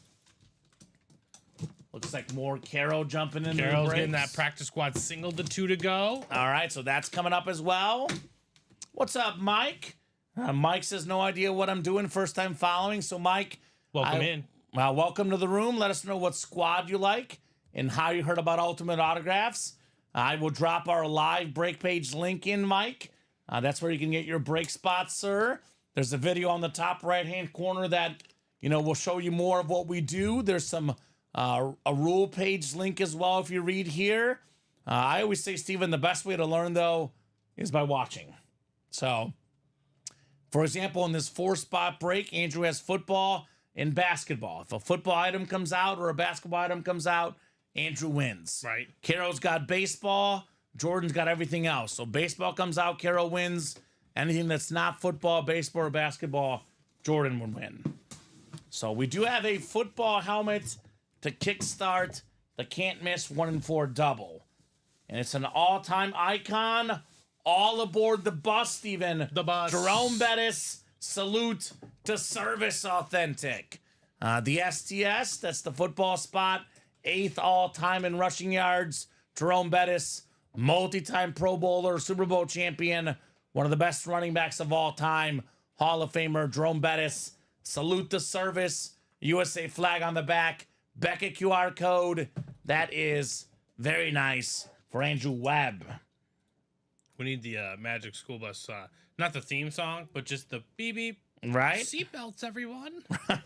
Looks like more Carol jumping in. Carol's getting that practice squad single to 2 to go. All right, so that's coming up as well. What's up, Mike? Mike says no idea what I'm doing. First time following. So, Mike, Welcome in. Welcome to the room. Let us know what squad you like and how you heard about Ultimate Autographs. I will drop our live break page link in, Mike. That's where you can get your break spots, sir. There's a video on the top right-hand corner that, will show you more of what we do. There's some a rule page link as well if you read here. I always say, Steven, the best way to learn, though, is by watching. So, for example, in this 4-spot break, Andrew has football and basketball. If a football item comes out or a basketball item comes out, Andrew wins. Right. Carol's got baseball. Jordan's got everything else. So baseball comes out, Carol wins. Anything that's not football, baseball, or basketball, Jordan would win. So we do have a football helmet to kickstart the Can't Miss 1 in 4 double. And it's an all-time icon. All aboard the bus, Steven. The bus. Jerome Bettis, salute to Service Authentic. The STS, that's the football spot. 8th all-time in rushing yards. Jerome Bettis, multi-time Pro Bowler, Super Bowl champion, one of the best running backs of all time. Hall of Famer Jerome Bettis. Salute to Service. USA flag on the back. Beckett QR code. That is very nice for Andrew Webb. We need the Magic School Bus, not the theme song, but just the beep beep. Right? Seatbelts, everyone.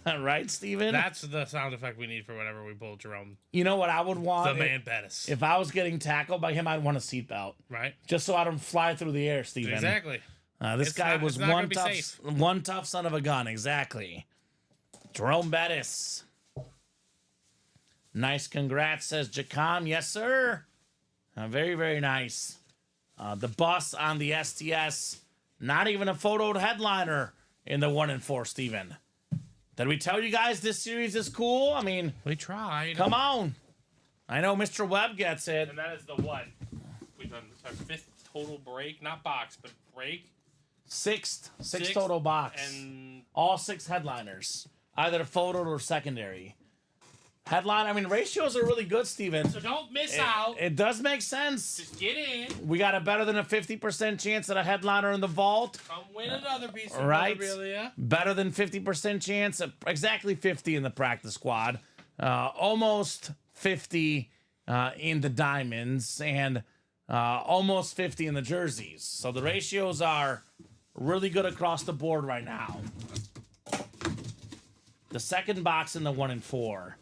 Right, Steven? That's the sound effect we need for whenever we pull Jerome. You know what I would want? The man Bettis. If I was getting tackled by him, I'd want a seatbelt. Right? Just so I don't fly through the air, Steven. Exactly. This guy was it's not gonna be safe. one tough son of a gun. Exactly. Jerome Bettis. Nice congrats, says Jacom. Yes, sir. Very, very nice. The bus on the STS. Not even a photoed headliner in the 1 in 4, Steven. Did we tell you guys this series is cool? I mean, We tried. come on. I know Mr. Webb gets it. And that is the what? We've done our 5th total break. Not box, but break. Sixth Sixth total box. And All 6 headliners. Either photoed or secondary. Headline, I mean, ratios are really good, Steven. so don't miss out. It does make sense. Just get in. We got a better than a 50% chance at a headliner in the vault. Come win another piece of Right. memorabilia. Better than 50% chance, exactly 50 in the practice squad. Almost 50 in the diamonds, and almost 50 in the jerseys. So the ratios are really good across the board right now. The second box in the 1 in 4.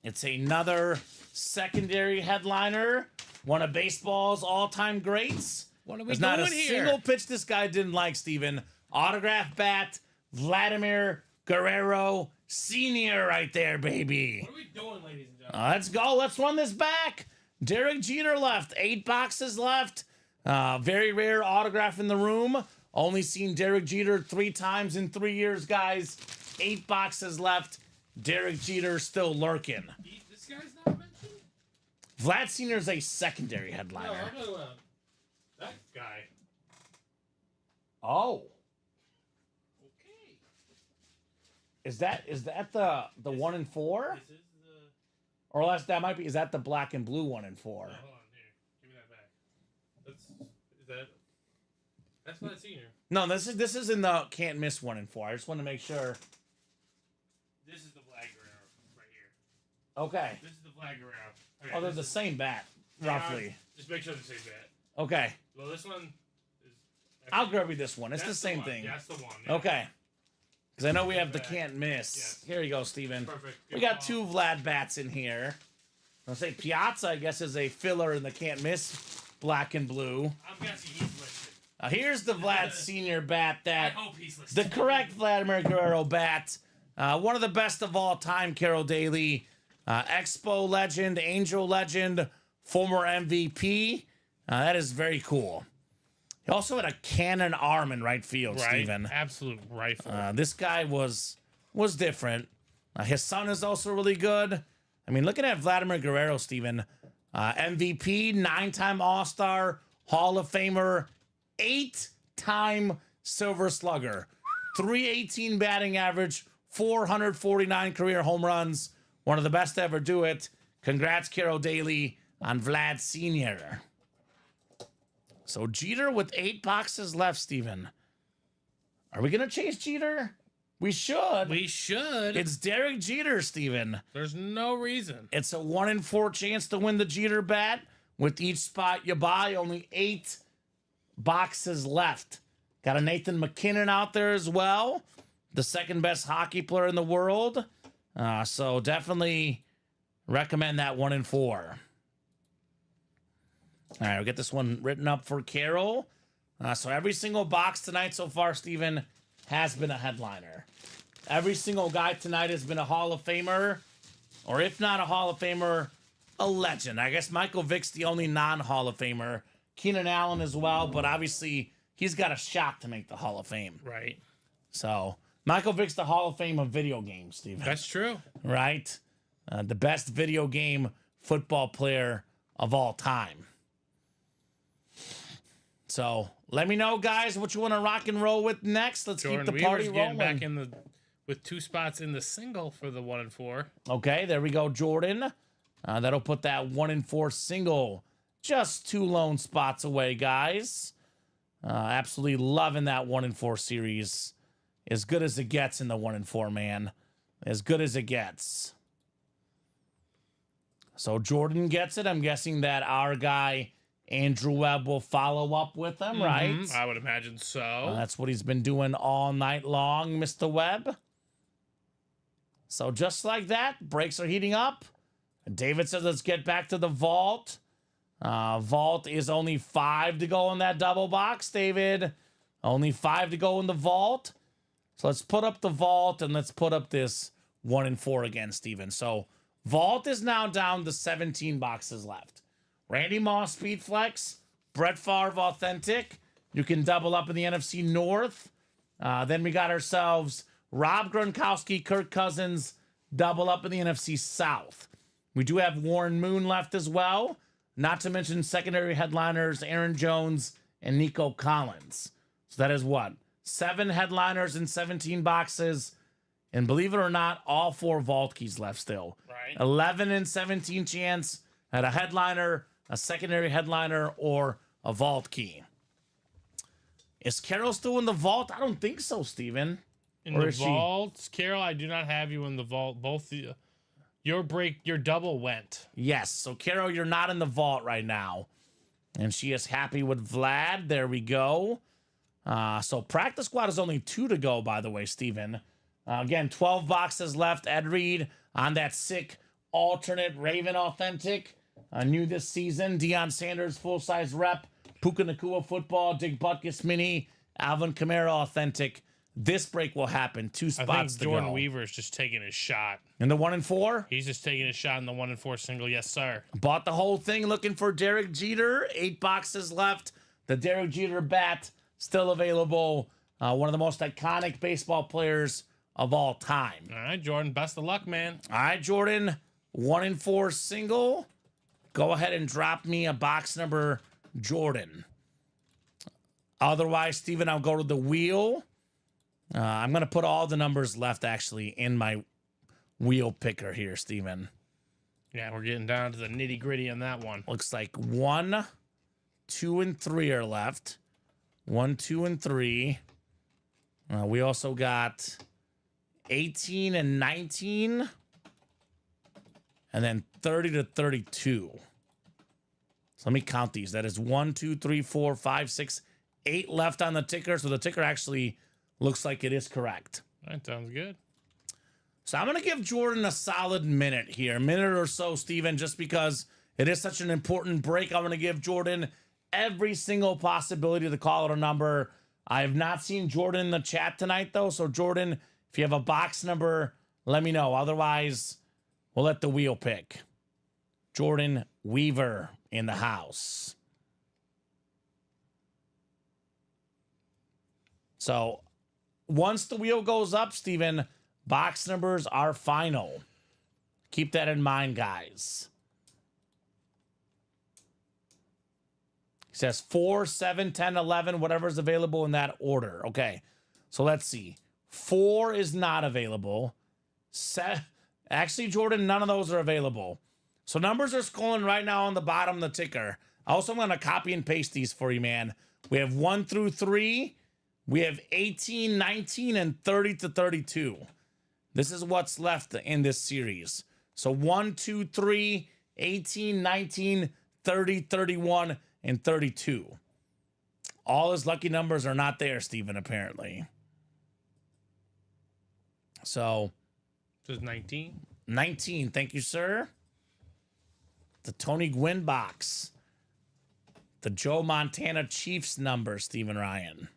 It's another secondary headliner. One of baseball's all-time greats. What are we There's doing not a here? single pitch this guy didn't like, Steven. Autograph bat, Vladimir Guerrero Sr. right there, baby. What are we doing, ladies and gentlemen? Let's go. Let's run this back. Derek Jeter left. 8 boxes left. Very rare autograph in the room. Only seen Derek Jeter 3 times in 3 years, guys. 8 boxes left. Derek Jeter still lurking. This guy's not mentioned? Vlad Sr. is a secondary No, headliner. I'm talking about that guy. Oh. Okay. Is that the 1 in 4? This is the... Or that might be, is that the black and blue 1 in 4? Hold on, here. Give me that back. Is that... That's not senior. No, this is in the can't miss 1 in 4. I just want to make sure. This is the Vlad Guerrero right here. Okay. This is the Vlad Guerrero. Okay, Oh, they're the this is- same bat, roughly. Just make sure they're the same bat. Okay. Well, this one is... I'll grab you this one. It's the That's same one. thing. That's the one. Yeah. Okay. Because I know we have the Back. can't miss. Yes. Here you go, Steven. Perfect. We Good got call. 2 Vlad bats in here. I'll say Piazza, I guess, is a filler in the can't miss black and blue. I'm guessing he's listed. Here's the Vlad Sr. bat I that hope he's listed. the correct Vladimir Guerrero bat. One of the best of all time, Carol Daly. Expo legend, Angel legend, former MVP. That is very cool. He also had a cannon arm in right field, Right. Steven. Absolute rifle. This guy was different. His son is also really good. I mean, looking at Vladimir Guerrero, Steven, MVP, 9-time All-Star, Hall of Famer, 8-time Silver Slugger, 318 batting average, 449 career home runs, one of the best to ever do it. Congrats, Carol Daly, on Vlad Sr. So Jeter with 8 boxes left, Steven. Are we going to chase Jeter? We should. We should. It's Derek Jeter, Steven. There's no reason. It's a 1 in 4 chance to win the Jeter bat. With each spot you buy, only 8 boxes left. Got a Nathan McKinnon out there as well. The second best hockey player in the world. So definitely recommend that 1 in 4. All right, we'll get this one written up for Carol. So every single box tonight so far, Steven, has been a headliner. Every single guy tonight has been a Hall of Famer, or if not a Hall of Famer, a legend. I guess Michael Vick's the only non-Hall of Famer. Keenan Allen as well, but obviously he's got a shot to make the Hall of Fame. Right. So Michael Vick's the Hall of Fame of video games, Steven. That's true. Right? The best video game football player of all time. So let me know, guys, what you want to rock and roll with next. Let's Jordan keep the party Weaver's rolling. getting back in with 2 spots in the single for the 1 in 4. Okay, there we go, Jordan. That'll put that 1 in 4 single just 2 lone spots away, guys. Absolutely loving that 1 in 4 series. As good as it gets in the 1 in 4, man. As good as it gets. So Jordan gets it. I'm guessing that our guy Andrew Webb will follow up with him, right? I would imagine so. That's what he's been doing all night long, Mr. Webb. So just like that, breaks are heating up. David says, let's get back to the vault. Vault is only 5 to go in that double box, David. Only 5 to go in the vault. So let's put up the vault and let's put up this 1 in 4 again, Steven. So vault is now down to 17 boxes left. Randy Moss Speed Flex, Brett Favre Authentic. You can double up in the NFC North. Then we got ourselves Rob Gronkowski, Kirk Cousins, double up in the NFC South. We do have Warren Moon left as well. Not to mention secondary headliners Aaron Jones and Nico Collins. So that is what? 7 headliners in 17 boxes. And believe it or not, all 4 vault keys left still. Right. 11 in 17 chance at a headliner, a secondary headliner, or a vault key. Is Carol still in the vault? I don't think so, Steven. In the vault, Carol, I do not have you in the vault. Both your double went. Yes. So Carol, you're not in the vault right now. And she is happy with Vlad. There we go. So practice squad is only 2 to go, by the way, Steven. Again, 12 boxes left. Ed Reed on that sick alternate Raven Authentic. New this season. Deion Sanders full-size rep. Puka Nacua football. Dig Butkus mini. Alvin Kamara Authentic. This break will happen. 2 spots I think to Jordan go. Weaver is just taking his shot. In the 1 in 4? He's just taking a shot in the 1 in 4 single. Yes, sir. Bought the whole thing looking for Derek Jeter. 8 boxes left. The Derek Jeter bat still available. One of the most iconic baseball players of all time. All right, Jordan. Best of luck, man. All right, Jordan. 1 in 4 single. Go ahead and drop me a box number, Jordan. Otherwise, Steven, I'll go to the wheel. I'm going to put all the numbers left, actually, in my wheel picker here, Steven. Yeah, we're getting down to the nitty gritty on that one. Looks like 1, 2, and 3 are left. 1, 2, and 3. We also got 18 and 19. And then 30 to 32. So let me count these. That is 1, 2, 3, 4, 5, 6, 8 left on the ticker. So the ticker actually looks like it is correct. That sounds good. So I'm going to give Jordan a solid minute here. A minute or so, Steven, just because it is such an important break. I'm going to give Jordan every single possibility to call out a number. I have not seen Jordan in the chat tonight, though. So, Jordan, if you have a box number, let me know. Otherwise, we'll let the wheel pick. Jordan Weaver in the house. So, once the wheel goes up, Steven, box numbers are final. Keep that in mind, guys. He says 4, 7, 10, 11, whatever's available in that order. Okay, so let's see. 4 is not available. Actually, Jordan, none of those are available. So numbers are scrolling right now on the bottom of the ticker. Also, I'm going to copy and paste these for you, man. We have 1 through 3. We have 18, 19, and 30 to 32. This is what's left in this series. So 1, 2, 3, 18, 19, 30, 31, and 32. All his lucky numbers are not there, Steven, apparently. So... Just 19. 19. Thank you, sir. The Tony Gwynn box. The Joe Montana Chiefs number, Stephen Ryan.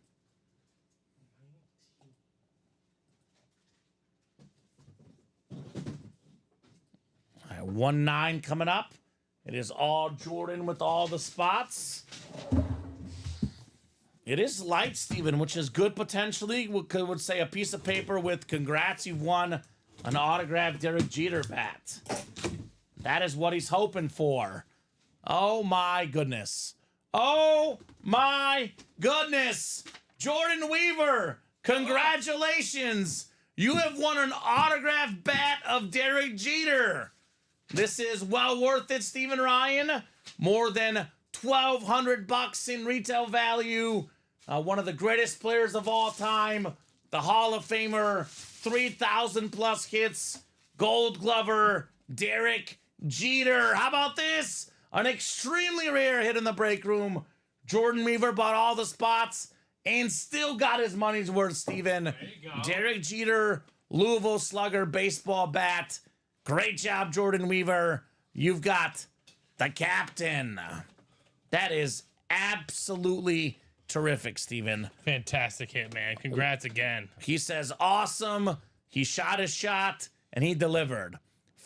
All right, 1-9 coming up. It is all Jordan with all the spots. It is light, Stephen, which is good potentially. Would say a piece of paper with congrats, you've won an autographed Derek Jeter bat. That is what he's hoping for. Oh my goodness. Oh my goodness. Jordan Weaver, congratulations. You have won an autographed bat of Derek Jeter. This is well worth it, Stephen Ryan. More than $1,200 in retail value. One of the greatest players of all time. The Hall of Famer, 3,000 plus hits, Gold Glover, Derek Jeter. How about this? An extremely rare hit in the break room. Jordan Weaver bought all the spots and still got his money's worth, Steven. There you go. Derek Jeter, Louisville Slugger baseball bat. Great job, Jordan Weaver. You've got the captain. That is absolutely terrific, Steven. Fantastic hit, man. Congrats again. He says, awesome. He shot his shot, and he delivered.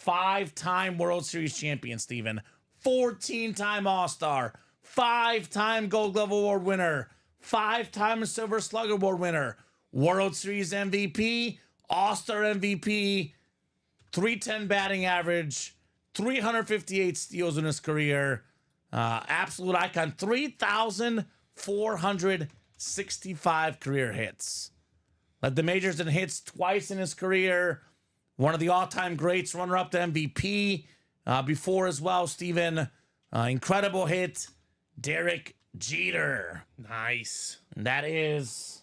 5-time World Series champion, Steven. 14-time All-Star. 5-time Gold Glove Award winner. 5-time Silver Slugger Award winner. World Series MVP. All-Star MVP. 310 batting average. 358 steals in his career. Absolute icon. 3,465 career hits. Led the majors in hits twice in his career. One of the all-time greats, runner-up to MVP before as well, Steven. Incredible hit, Derek Jeter. Nice. And that is,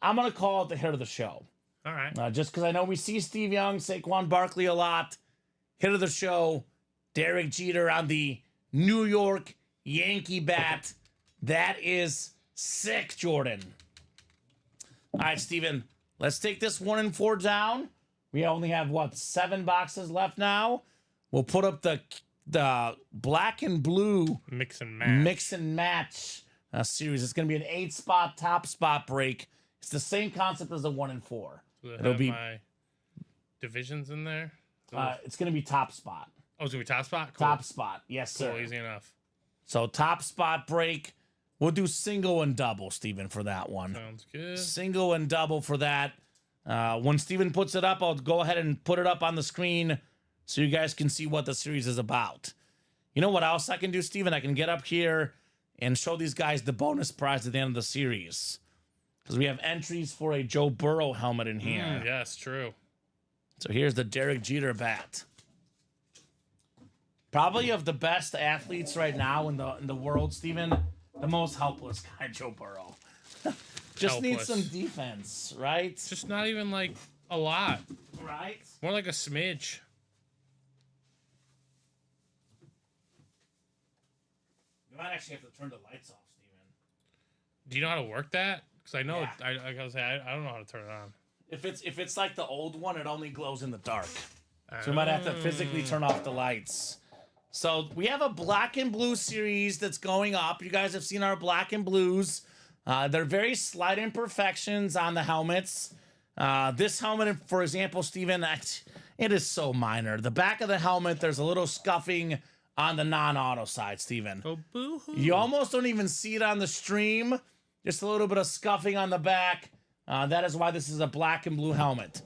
I'm going to call it the hit of the show. All right. Just because I know we see Steve Young, Saquon Barkley a lot. Hit of the show, Derek Jeter on the New York Yankee bat. That is sick, Jordan. All right, Steven, let's take this 1 and 4 down. We only have, 7 boxes left now. We'll put up the black and blue Mix and match series. It's going to be an 8-spot top spot break. It's the same concept as the 1 and 4. It'll be my divisions in there. It's going to be top spot. Oh, it's going to be top spot? Cool. Top spot. Yes, sir. Cool, easy enough. So top spot break. We'll do single and double, Steven, for that one. Sounds good. Single and double for that. When Steven puts it up, I'll go ahead and put it up on the screen so you guys can see what the series is about. You know what else I can do, Steven? I can get up here and show these guys the bonus prize at the end of the series. Because we have entries for a Joe Burrow helmet in here. Yes, true. So here's the Derek Jeter bat. Probably of the best athletes right now in the world, Steven, the most helpless guy, Joe Burrow. Just needs some defense, right? Just not even like a lot. Right? More like a smidge. You might actually have to turn the lights off, Steven. Do you know how to work that? Because I know, Yeah. I gotta say, I don't know how to turn it on. If it's like the old one, it only glows in the dark. So we might have to physically turn off the lights. So we have a black and blue series that's going up. You guys have seen our black and blues. They're very slight imperfections on the helmets. This helmet, for example, Steven, it is so minor. The back of the helmet, there's a little scuffing on the non-auto side, Steven. Oh, boo-hoo. You almost don't even see it on the stream. Just a little bit of scuffing on the back. That is why this is a black and blue helmet.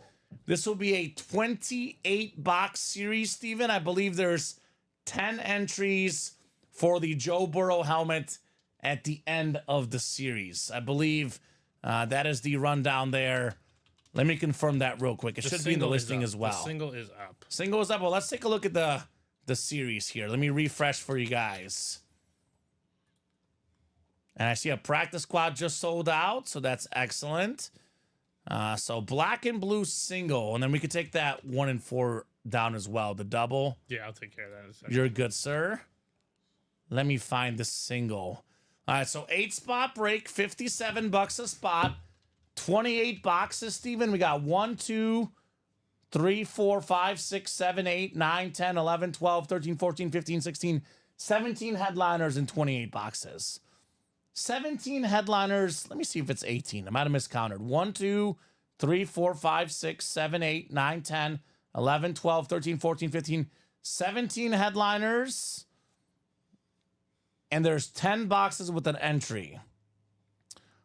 This will be a 28-box series, Steven. I believe there's 10 entries for the Joe Burrow helmet at the end of the series. I believe that is the rundown there. Let me confirm that real quick. It should be in the single is listing up. as well. The single is up. Single is up. Well, let's take a look at the series here. Let me refresh for you guys. And I see a practice squad just sold out, so that's excellent. So black and blue single, and then we could take that 1 and 4 down as well. The double. Yeah, I'll take care of that in a second. You're good, sir. Let me find the single. All right, so 8 spot break, $57 a spot, 28 boxes, Steven. We got 1, 2, 3, 4, 5, 6, 7, 8, 9, 10, 11, 12, 13, 14, 15, 16, 17 headliners in 28 boxes. 17 headliners. Let me see if it's 18. I might have miscounted. 1, 2, 3, 4, 5, 6, 7, 8, 9, 10, 11, 12, 13, 14, 15, 17 headliners. And there's 10 boxes with an entry.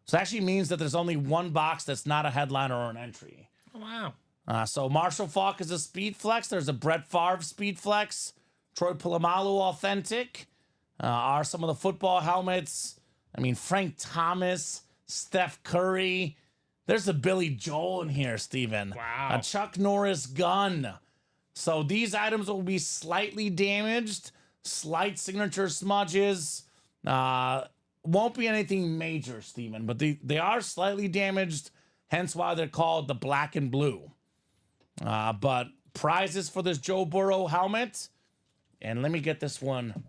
So it actually means that there's only 1 box that's not a headliner or an entry. Oh, wow. So Marshall Faulk is a speed flex. There's a Brett Favre speed flex. Troy Polamalu authentic. Are some of the football helmets. I mean, Frank Thomas, Steph Curry. There's a Billy Joel in here, Steven. Wow. A Chuck Norris gun. So these items will be slightly damaged. Slight signature smudges. Won't be anything major, Steven, but they are slightly damaged, hence why they're called the black and blue. But prizes for this Joe Burrow helmet. And let me get this one.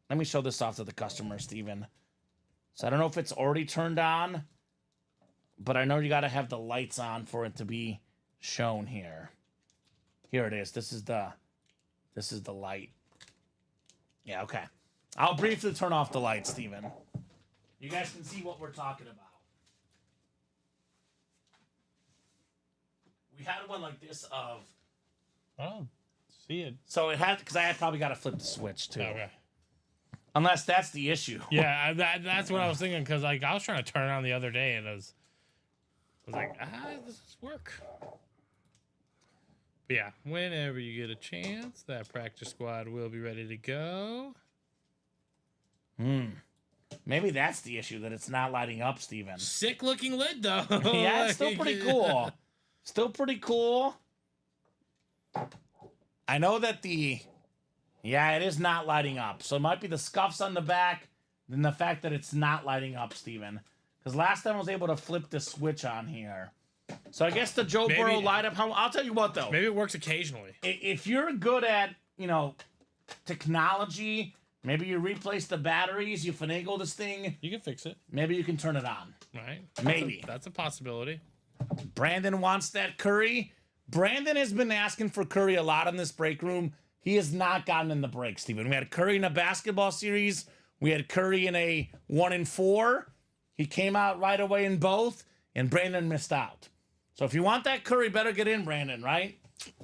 Let me show this off to the customer, Steven. So I don't know if it's already turned on, but I know you got to have the lights on for it to be shown here. Here it is. This is the light. Yeah, okay. I'll briefly turn off the light, Steven. You guys can see what we're talking about. We had one like this of... Oh, see it. So it had... Because I had probably got to flip the switch, too. Okay. Unless that's the issue. Yeah, that's what I was thinking, because like I was trying to turn it on the other day, and I was like, does this work? But yeah, whenever you get a chance, that practice squad will be ready to go. Maybe that's the issue, that it's not lighting up, Steven. Sick looking lid, though. Yeah, it's still pretty cool. Still pretty cool. I know that yeah, it is not lighting up. So it might be the scuffs on the back, than the fact that it's not lighting up, Steven. Because last time I was able to flip the switch on here. So I guess the Joe Burrow light up. I'll tell you what, though. Maybe it works occasionally. If you're good at, technology, maybe you replace the batteries, you finagle this thing. You can fix it. Maybe you can turn it on. Right. Maybe. That's a possibility. Brandon wants that Curry. Brandon has been asking for Curry a lot in this break room. He has not gotten in the break, Steven. We had Curry in a basketball series. We had Curry in a 1 and 4. He came out right away in both, and Brandon missed out. So if you want that Curry, better get in, Brandon, right?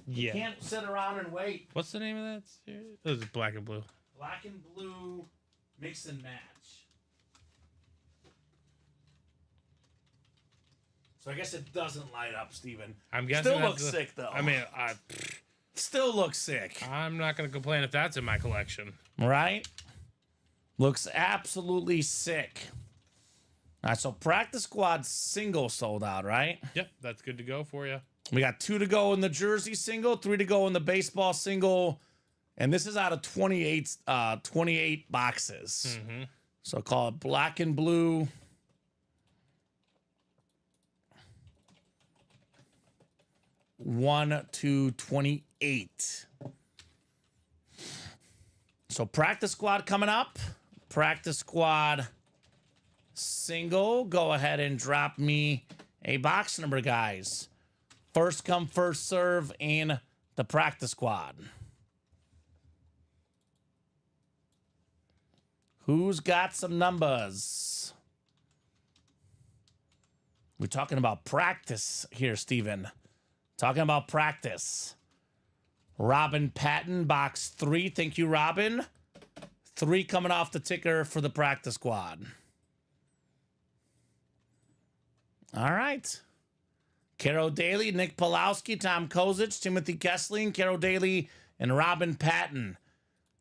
Yeah. You can't sit around and wait. What's the name of that series? This is black and blue. Black and blue, mix and match. So I guess it doesn't light up, Steven. I'm guessing Still that's looks sick, though. I mean, Still looks sick. I'm not going to complain if that's in my collection. Right? Looks absolutely sick. All right, so practice squad single sold out, right? Yep, that's good to go for you. We got 2 to go in the jersey single, 3 to go in the baseball single, and this is out of 28 boxes. Mm-hmm. So call it black and blue. One to 28. So practice squad coming up. Practice squad single. Go ahead and drop me a box number, guys. First come, first serve in the practice squad. Who's got some numbers? We're talking about practice here, Steven. Talking about practice. Robin Patton, box 3. Thank you, Robin. 3 coming off the ticker for the practice squad. All right. Carol Daly, Nick Pulowski, Tom Kozich, Timothy Kessling, Carol Daly, and Robin Patton.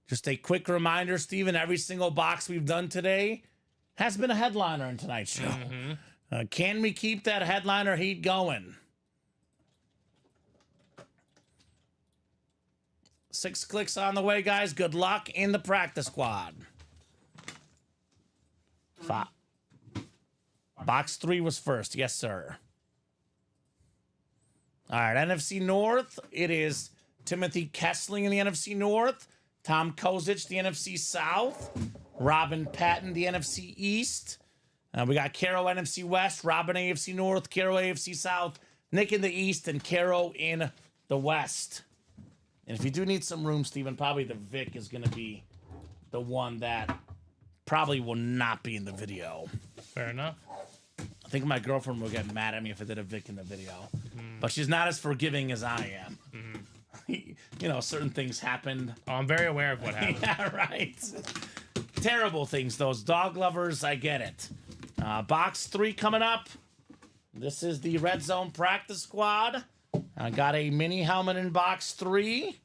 Just a quick reminder, Steven, every single box we've done today has been a headliner in tonight's show. Can we keep that headliner heat going? 6 clicks on the way, guys. Good luck in the practice squad. Box 3 was first. Yes, sir. All right, NFC North. It is Timothy Kessling in the NFC North. Tom Kozich, the NFC South. Robin Patton, the NFC East. We got Caro NFC West, Robin AFC North, Caro AFC South, Nick in the East, and Caro in the West. And if you do need some room, Steven, probably the Vic is going to be the one that probably will not be in the video. Fair enough. I think my girlfriend will get mad at me if I did a Vic in the video. But she's not as forgiving as I am. You know, certain things happened. Oh, I'm very aware of what happened. Yeah, right. Terrible things. Those dog lovers, I get it. Box 3 coming up. This is the Red Zone practice squad. I got a mini helmet in box 3.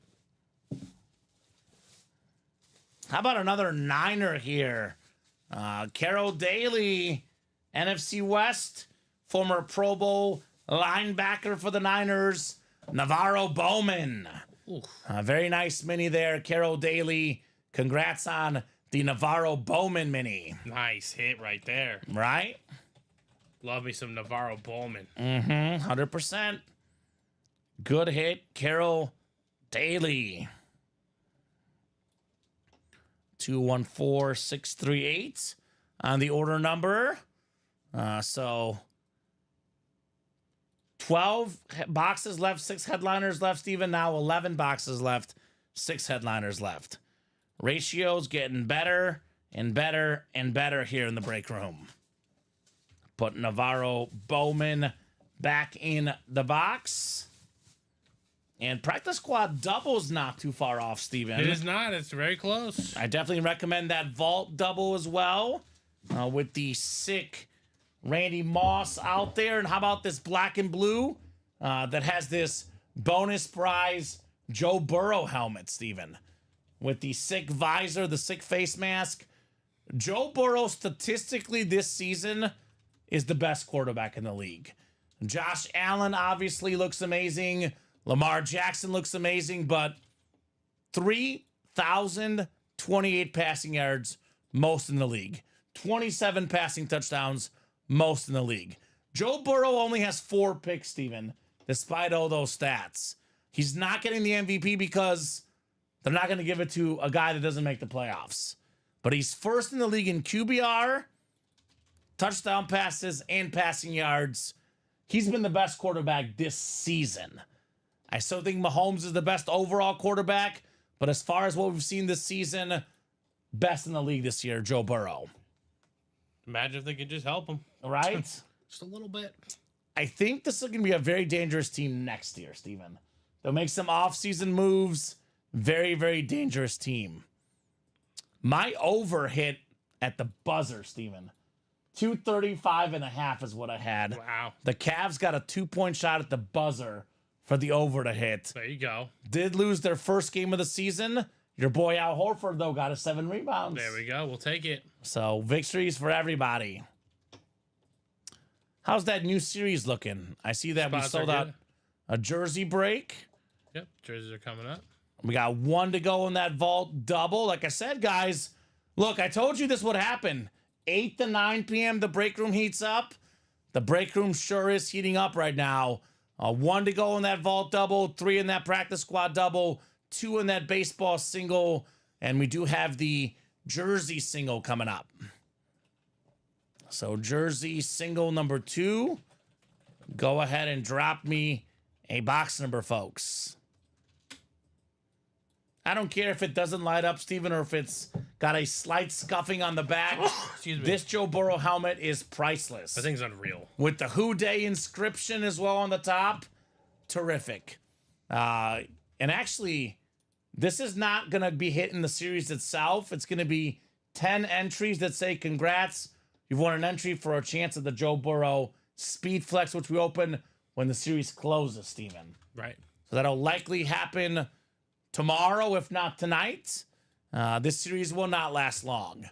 How about another Niner here? Carol Daly, NFC West, former Pro Bowl linebacker for the Niners, Navarro Bowman. Very nice mini there, Carol Daly. Congrats on the Navarro Bowman mini. Nice hit right there. Right? Love me some Navarro Bowman. 100%. Good hit, Carol Daly. 214638 on the order number. So 12 boxes left, 6 headliners left, Steven. Now 11 boxes left, 6 headliners left. Ratios getting better and better and better here in the break room. Put Navarro Bowman back in the box. And practice squad double's not too far off, Steven. It is not. It's very close. I definitely recommend that vault double as well. With the sick Randy Moss out there. And how about this black and blue that has this bonus prize Joe Burrow helmet, Steven? With the sick visor, the sick face mask. Joe Burrow statistically this season is the best quarterback in the league. Josh Allen obviously looks amazing. Lamar Jackson looks amazing, but 3,028 passing yards, most in the league. 27 passing touchdowns, most in the league. Joe Burrow only has 4 picks, Steven, despite all those stats. He's not getting the MVP because they're not going to give it to a guy that doesn't make the playoffs. But he's first in the league in QBR, touchdown passes, and passing yards. He's been the best quarterback this season. I still think Mahomes is the best overall quarterback, but as far as what we've seen this season, best in the league this year, Joe Burrow. Imagine if they could just help him. Right? Just a little bit. I think this is going to be a very dangerous team next year, Steven. They'll make some offseason moves. Very, very dangerous team. My over hit at the buzzer, Steven. 235.5 is what I had. Wow. The Cavs got a 2-point shot at the buzzer for the over to hit. There you go. Did lose their first game of the season. Your boy Al Horford, though, got a 7 rebounds. There we go. We'll take it. So victories for everybody. How's that new series looking? I see that Spots we sold are out good. a jersey break. Yep. Jerseys are coming up. We got 1 to go in that vault double. Like I said, guys, look, I told you this would happen. 8 to 9 p.m., the break room heats up. The break room sure is heating up right now. 1 to go in that vault double, 3 in that practice squad double, 2 in that baseball single, and we do have the jersey single coming up. So jersey single number 2. Go ahead and drop me a box number, folks. I don't care if it doesn't light up, Steven, or if it's got a slight scuffing on the back. Excuse me. This Joe Burrow helmet is priceless. That thing's unreal. With the Who Day inscription as well on the top. Terrific. And actually, this is not going to be hitting the series itself. It's going to be 10 entries that say, congrats, you've won an entry for a chance at the Joe Burrow Speed Flex, which we open when the series closes, Steven. Right. So that'll likely happen tomorrow, if not tonight. This series will not last long.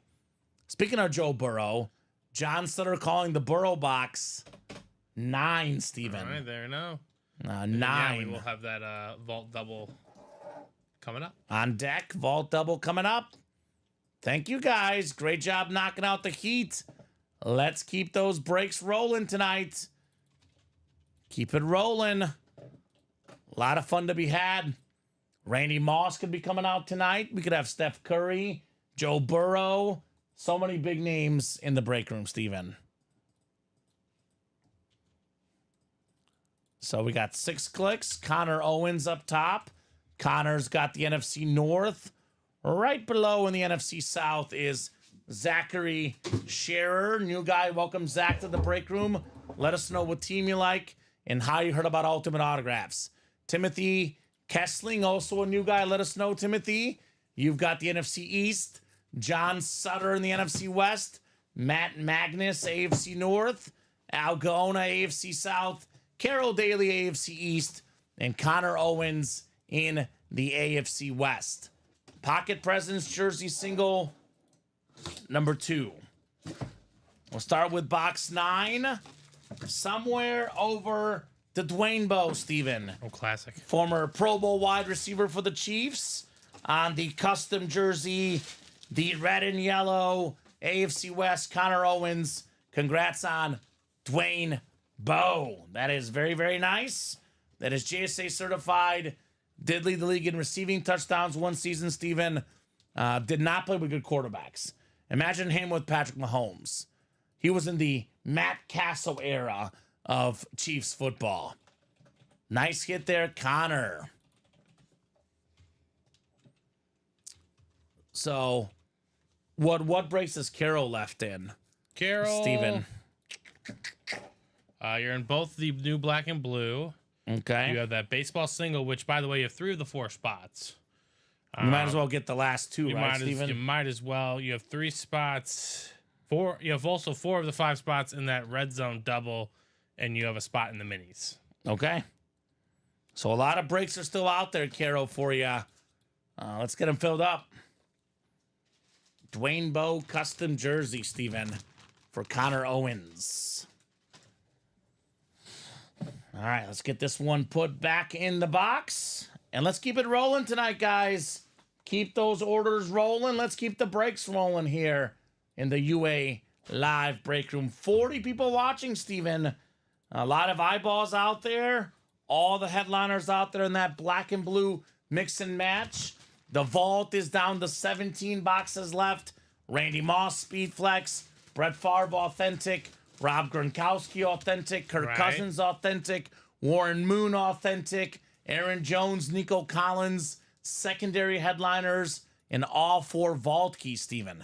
Speaking of Joe Burrow, John Sutter calling the Burrow box 9, Steven. All right, there now. 9. Yeah, we will have that vault double coming up. On deck, vault double coming up. Thank you, guys. Great job knocking out the heat. Let's keep those breaks rolling tonight. Keep it rolling. A lot of fun to be had. Randy Moss could be coming out tonight. We could have Steph Curry, Joe Burrow. So many big names in the break room, Steven. So we got 6 clicks. Connor Owens up top. Connor's got the NFC North. Right below in the NFC South is Zachary Scherer. New guy. Welcome, Zach, to the break room. Let us know what team you like and how you heard about Ultimate Autographs. Timothy Kessling, also a new guy. Let us know, Timothy. You've got the NFC East. John Sutter in the NFC West. Matt Magnus, AFC North. Al Gaona, AFC South. Carol Daly, AFC East. And Connor Owens in the AFC West. Pocket Presents jersey single number 2. We'll start with box 9. Somewhere over to Dwayne Bowe, Steven. Oh, classic. Former Pro Bowl wide receiver for the Chiefs. On the custom jersey, the red and yellow AFC West, Connor Owens. Congrats on Dwayne Bowe. That is very, very nice. That is JSA certified. Did lead the league in receiving touchdowns one season, Steven. Did not play with good quarterbacks. Imagine him with Patrick Mahomes. He was in the Matt Castle era of Chiefs football. Nice hit there, Connor. So, what breaks is Carol left in? Carol. Steven. You're in both the new black and blue. Okay. You have that baseball single, which, by the way, you have 3 of the 4 spots. You might as well get the last 2, right, Steven? You might as well. You have 3 spots. 4. You have also 4 of the 5 spots in that red zone double, and you have a spot in the minis. Okay. So a lot of breaks are still out there, Carol, for you. Let's get them filled up. Dwayne Bowe custom jersey, Steven, for Connor Owens. All right, let's get this one put back in the box. And let's keep it rolling tonight, guys. Keep those orders rolling. Let's keep the breaks rolling here in the UA live break room. 40 people watching, Steven. A lot of eyeballs out there. All the headliners out there in that black and blue mix and match. The vault is down to 17 boxes left. Randy Moss, Speed Flex. Brett Favre, authentic. Rob Gronkowski, authentic. Kirk Cousins, authentic. Warren Moon, authentic. Aaron Jones, Nico Collins, secondary headliners, and all 4 vault keys, Steven.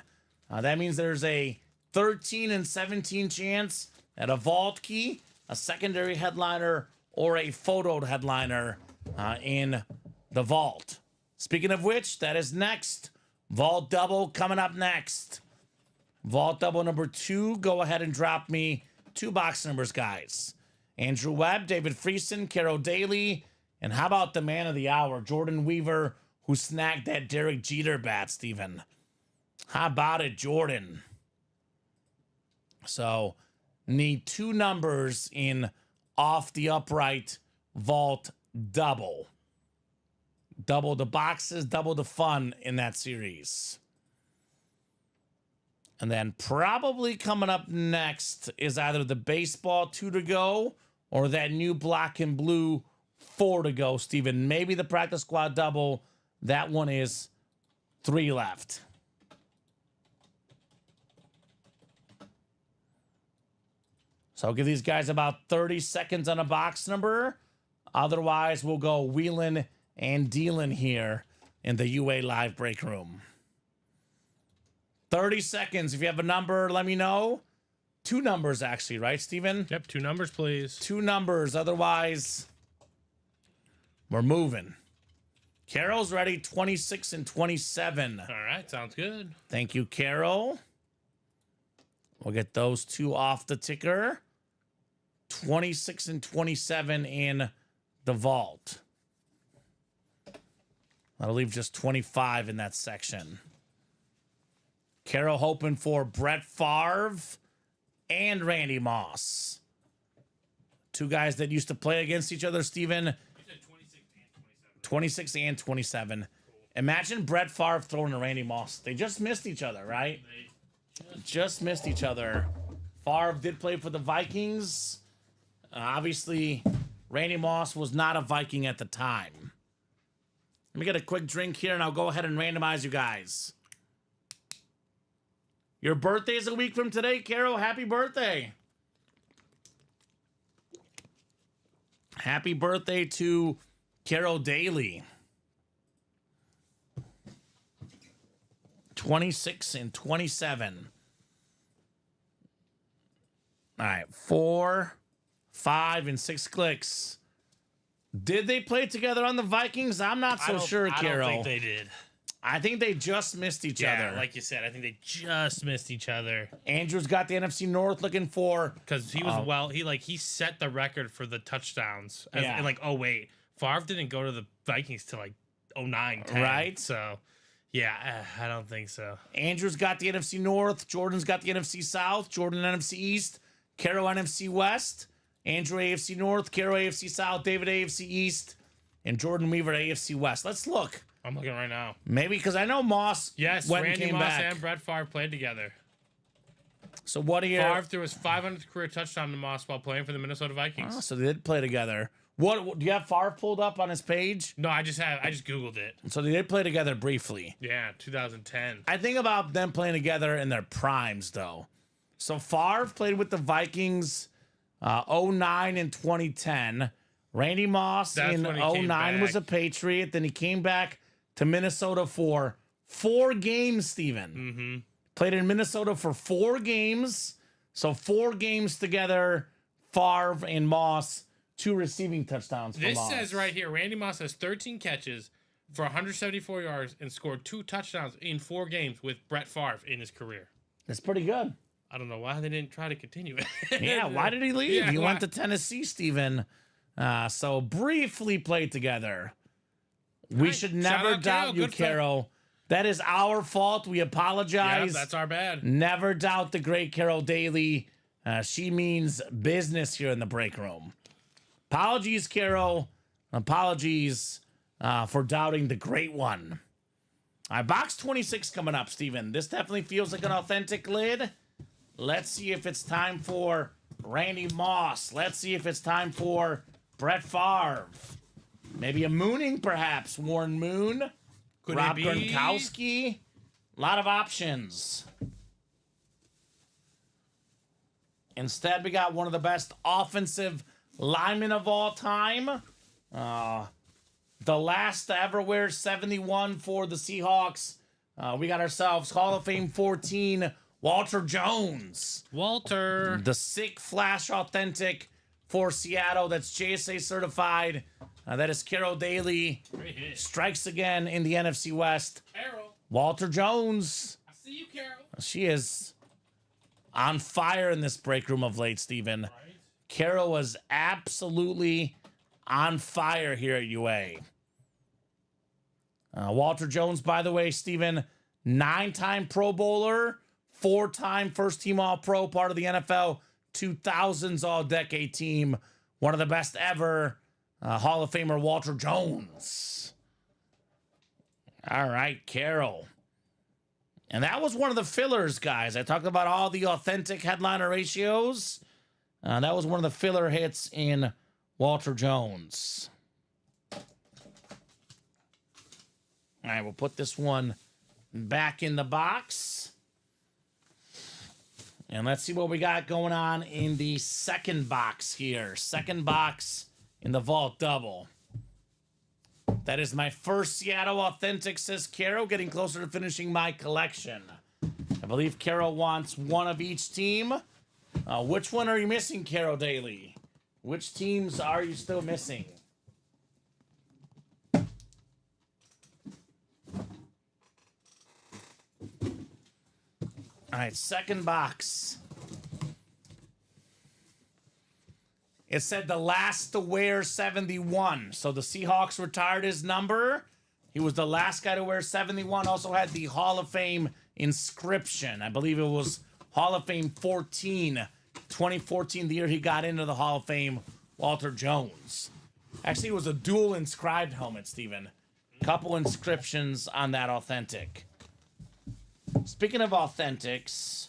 That means there's a 13 and 17 chance at a vault key, a secondary headliner, or a photoed headliner in the vault. Speaking of which, that is next. Vault double coming up next. Vault double number 2. Go ahead and drop me 2 box numbers, guys. Andrew Webb, David Friesen, Carol Daly, and how about the man of the hour, Jordan Weaver, who snagged that Derek Jeter bat, Steven? How about it, Jordan? So, need 2 numbers in off the upright vault double. Double the boxes, double the fun in that series. And then probably coming up next is either the baseball 2 to go or that new black and blue 4 to go, Steven. Maybe the practice squad double. That one is 3 left. So I'll give these guys about 30 seconds on a box number. Otherwise, we'll go wheeling and dealing here in the UA live break room. 30 seconds. If you have a number, let me know. 2 numbers, actually, right, Steven? Yep, 2 numbers, please. 2 numbers. Otherwise, we're moving. Carol's ready, 26 and 27. All right, sounds good. Thank you, Carol. We'll get those 2 off the ticker. 26 and 27 in the vault. That'll leave just 25 in that section. Carol hoping for Brett Favre, and Randy Moss. Two guys that used to play against each other, Steven. You said 26 and 27. 26 and 27. Imagine Brett Favre throwing to Randy Moss. They just missed each other, right? Just missed each other. Favre did play for the Vikings. Obviously, Randy Moss was not a Viking at the time. Let me get a quick drink here, and I'll go ahead and randomize you guys. Your birthday's a week from today, Carol. Happy birthday. Happy birthday to Carol Daly. 26 and 27. All right, 4, 5, and 6 clicks. Did they play together on the Vikings? I'm not so sure, Carol. I don't think they did. I think they just missed each other. Like you said, I think they just missed each other. Andrew's got the NFC North looking for... Because he was, he set the record for the touchdowns. In like, oh, wait. Favre didn't go to the Vikings till like 09, 10. Right. So, yeah, I don't think so. Andrew's got the NFC North. Jordan's got the NFC South. Jordan NFC East. Carol NFC West. Andrew AFC North. Carol AFC South. David AFC East. And Jordan Weaver AFC West. Let's look. I'm looking right now. Maybe because I know Moss went Randy and came Moss back. and Brett Favre played together. So what do you... Favre threw his 500th career touchdown to Moss while playing for the Minnesota Vikings. Oh, so they did play together. What do you have Favre pulled up on his page? No, I just Googled it. So they did play together briefly. Yeah, 2010. I think about them playing together in their primes, though. So Favre played with the Vikings 09 and 2010. Randy Moss in 09 was a Patriot. Then he came back to Minnesota for 4 games, Steven. Mm-hmm. Played in Minnesota for 4 games. So 4 games together, Favre and Moss, 2 receiving touchdowns for Moss. This says right here, Randy Moss has 13 catches for 174 yards and scored 2 touchdowns in 4 games with Brett Favre in his career. That's pretty good. I don't know why they didn't try to continue it. Yeah, why did he leave? Yeah, he went to Tennessee, Steven. So briefly played together. We should never doubt you, Carol. That is our fault. We apologize. Yeah, that's our bad. Never doubt the great Carol Daly. She means business here in the break room. Apologies, Carol. Apologies for doubting the great one. All right, box 26 coming up, Steven. This definitely feels like an authentic lid. Let's see if it's time for Randy Moss. Let's see if it's time for Brett Favre. Maybe a mooning, perhaps. Warren Moon. Rob Gronkowski. A lot of options. Instead, we got one of the best offensive linemen of all time. The last to ever wear 71 for the Seahawks. We got ourselves Hall of Fame 14, Walter Jones. Walter. The sick flash authentic for Seattle. That's JSA certified. That is Carol Daly. Strikes again in the NFC West. Carol. Walter Jones. I see you, Carol. She is on fire in this break room of late, Steven. Right. Carol was absolutely on fire here at UA. Walter Jones, by the way, Steven, 9-time Pro Bowler, 4-time first-team All-Pro, part of the NFL 2000s All-Decade team. One of the best ever, Hall of Famer Walter Jones. All right, Carol. And that was one of the fillers, guys. I talked about all the authentic headliner ratios. That was one of the filler hits in Walter Jones. All right, we'll put this one back in the box. And let's see what we got going on in the second box here. Second box in the Vault Double. That is my first Seattle Authentic, says Carol, getting closer to finishing my collection. I believe Carol wants one of each team. Which one are you missing, Carol Daly? Which teams are you still missing? All right, second box. It said the last to wear 71. So the Seahawks retired his number. He was the last guy to wear 71. Also had the Hall of Fame inscription. I believe it was Hall of Fame 14 2014, the year he got into the Hall of Fame, Walter Jones. Actually, it was a dual inscribed helmet, Steven. Couple inscriptions on that authentic. Speaking of authentics,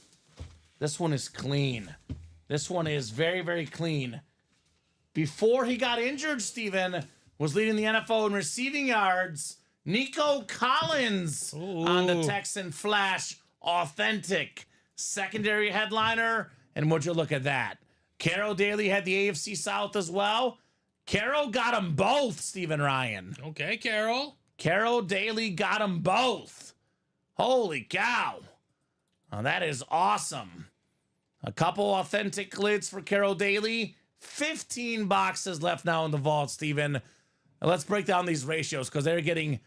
this one is clean. This one is very, very clean. Before he got injured, Steven was leading the NFL in receiving yards. Nico Collins on the Texan Flash authentic secondary headliner. And would you look at that? Carol Daly had the AFC South as well. Carol got them both, Stephen Ryan. Okay, Carol. Carol Daly got them both. Holy cow. Oh, that is awesome. A couple authentic lids for Carol Daly. 15 boxes left now in the vault, Steven. Now let's break down these ratios because they're getting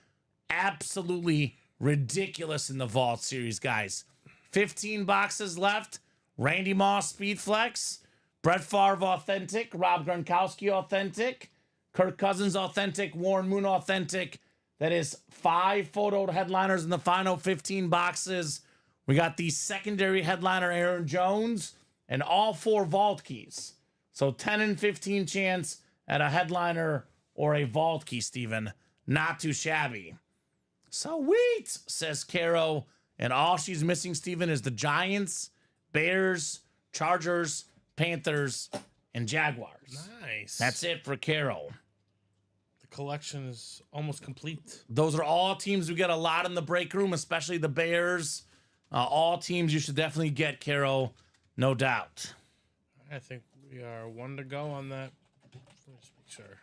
absolutely ridiculous in the vault series, guys. 15 boxes left. Randy Moss Speed Flex. Brett Favre authentic. Rob Gronkowski authentic. Kirk Cousins authentic. Warren Moon authentic. That is 5 photo headliners in the final 15 boxes. We got the secondary headliner Aaron Jones and all 4 vault keys. So 10 and 15 chance at a headliner or a vault key, Steven. Not too shabby. Sweet, says Caro. And all she's missing, Steven, is the Giants, Bears, Chargers, Panthers, and Jaguars. Nice. That's it for Caro. The collection is almost complete. Those are all teams we get a lot in the break room, especially the Bears. All teams you should definitely get, Caro, no doubt. I think we are 1 to go on that. Let's make sure.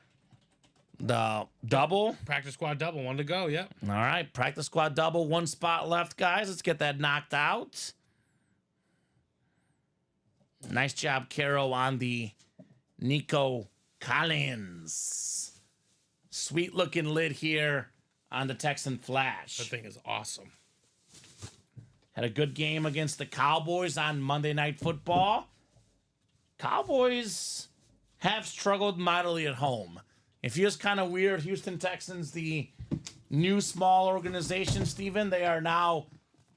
The double. Practice squad double, 1 to go. Yep. All right, practice squad double, 1 spot left, guys. Let's get that knocked out. Nice job, Caro, on the Nico Collins. Sweet looking lid here on the Texan Flash. That thing is awesome. Had a good game against the Cowboys on Monday Night Football. Cowboys have struggled mightily at home. It feels kind of weird. Houston Texans, the new small organization, Steven, they are now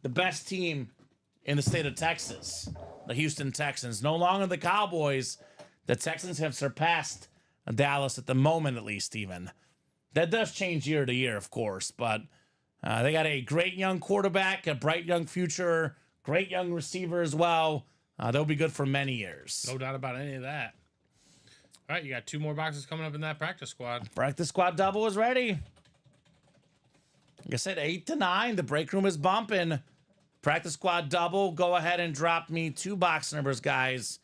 the best team in the state of Texas. The Houston Texans. No longer the Cowboys. The Texans have surpassed Dallas at the moment, at least, Steven. That does change year to year, of course, but they got a great young quarterback, a bright young future, great young receiver as well. They'll be good for many years. No doubt about any of that. All right, you got 2 more boxes coming up in that practice squad. Practice squad double is ready. Like I said, 8 to 9. The break room is bumping. Practice squad double. Go ahead and drop me 2 box numbers, guys.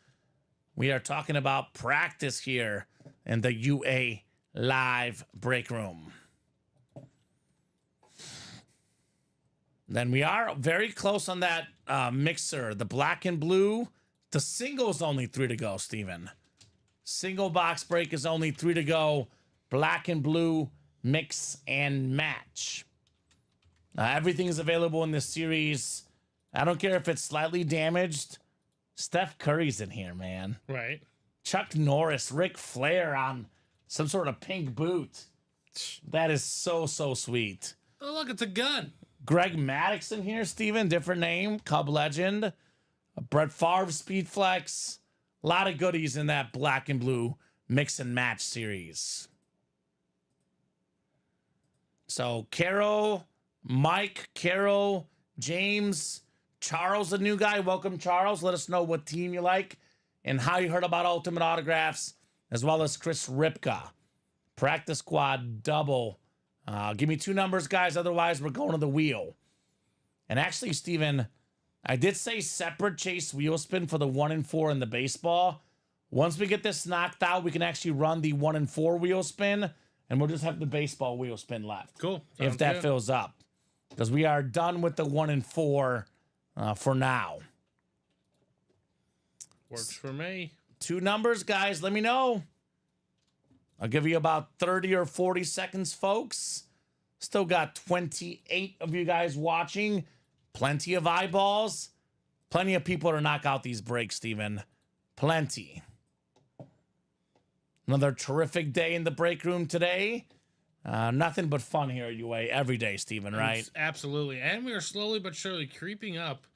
We are talking about practice here in the UA live break room. Then we are very close on that mixer. The black and blue. The single is only 3 to go, Steven. Single box break is only 3 to go. Black and blue, mix and match. Everything is available in this series. I don't care if it's slightly damaged. Steph Curry's in here, man. Right. Chuck Norris, Ric Flair on some sort of pink boot. That is so, so sweet. Oh, look, it's a gun. Greg Maddox in here, Steven. Different name. Cub legend. Brett Favre Speed Flex. A lot of goodies in that black and blue mix and match series. So, Carol, Mike, Carol, James, Charles, the new guy. Welcome, Charles. Let us know what team you like and how you heard about Ultimate Autographs, as well as Chris Ripka. Practice squad double. Give me 2 numbers, guys. Otherwise, we're going to the wheel. And actually, Steven, I did say separate chase wheel spin for the 1 and 4 in the baseball. Once we get this knocked out, we can actually run the 1 and 4 wheel spin, and we'll just have the baseball wheel spin left. Cool. If Sounds that good. fills up. Because we are done with the 1 and 4 for now. Works for me. 2 numbers, guys. Let me know. I'll give you about 30 or 40 seconds, folks. Still got 28 of you guys watching. Plenty of eyeballs. Plenty of people to knock out these breaks, Steven. Plenty. Another terrific day in the break room today. Nothing but fun here at UA every day, Steven, right? Absolutely. And we are slowly but surely creeping up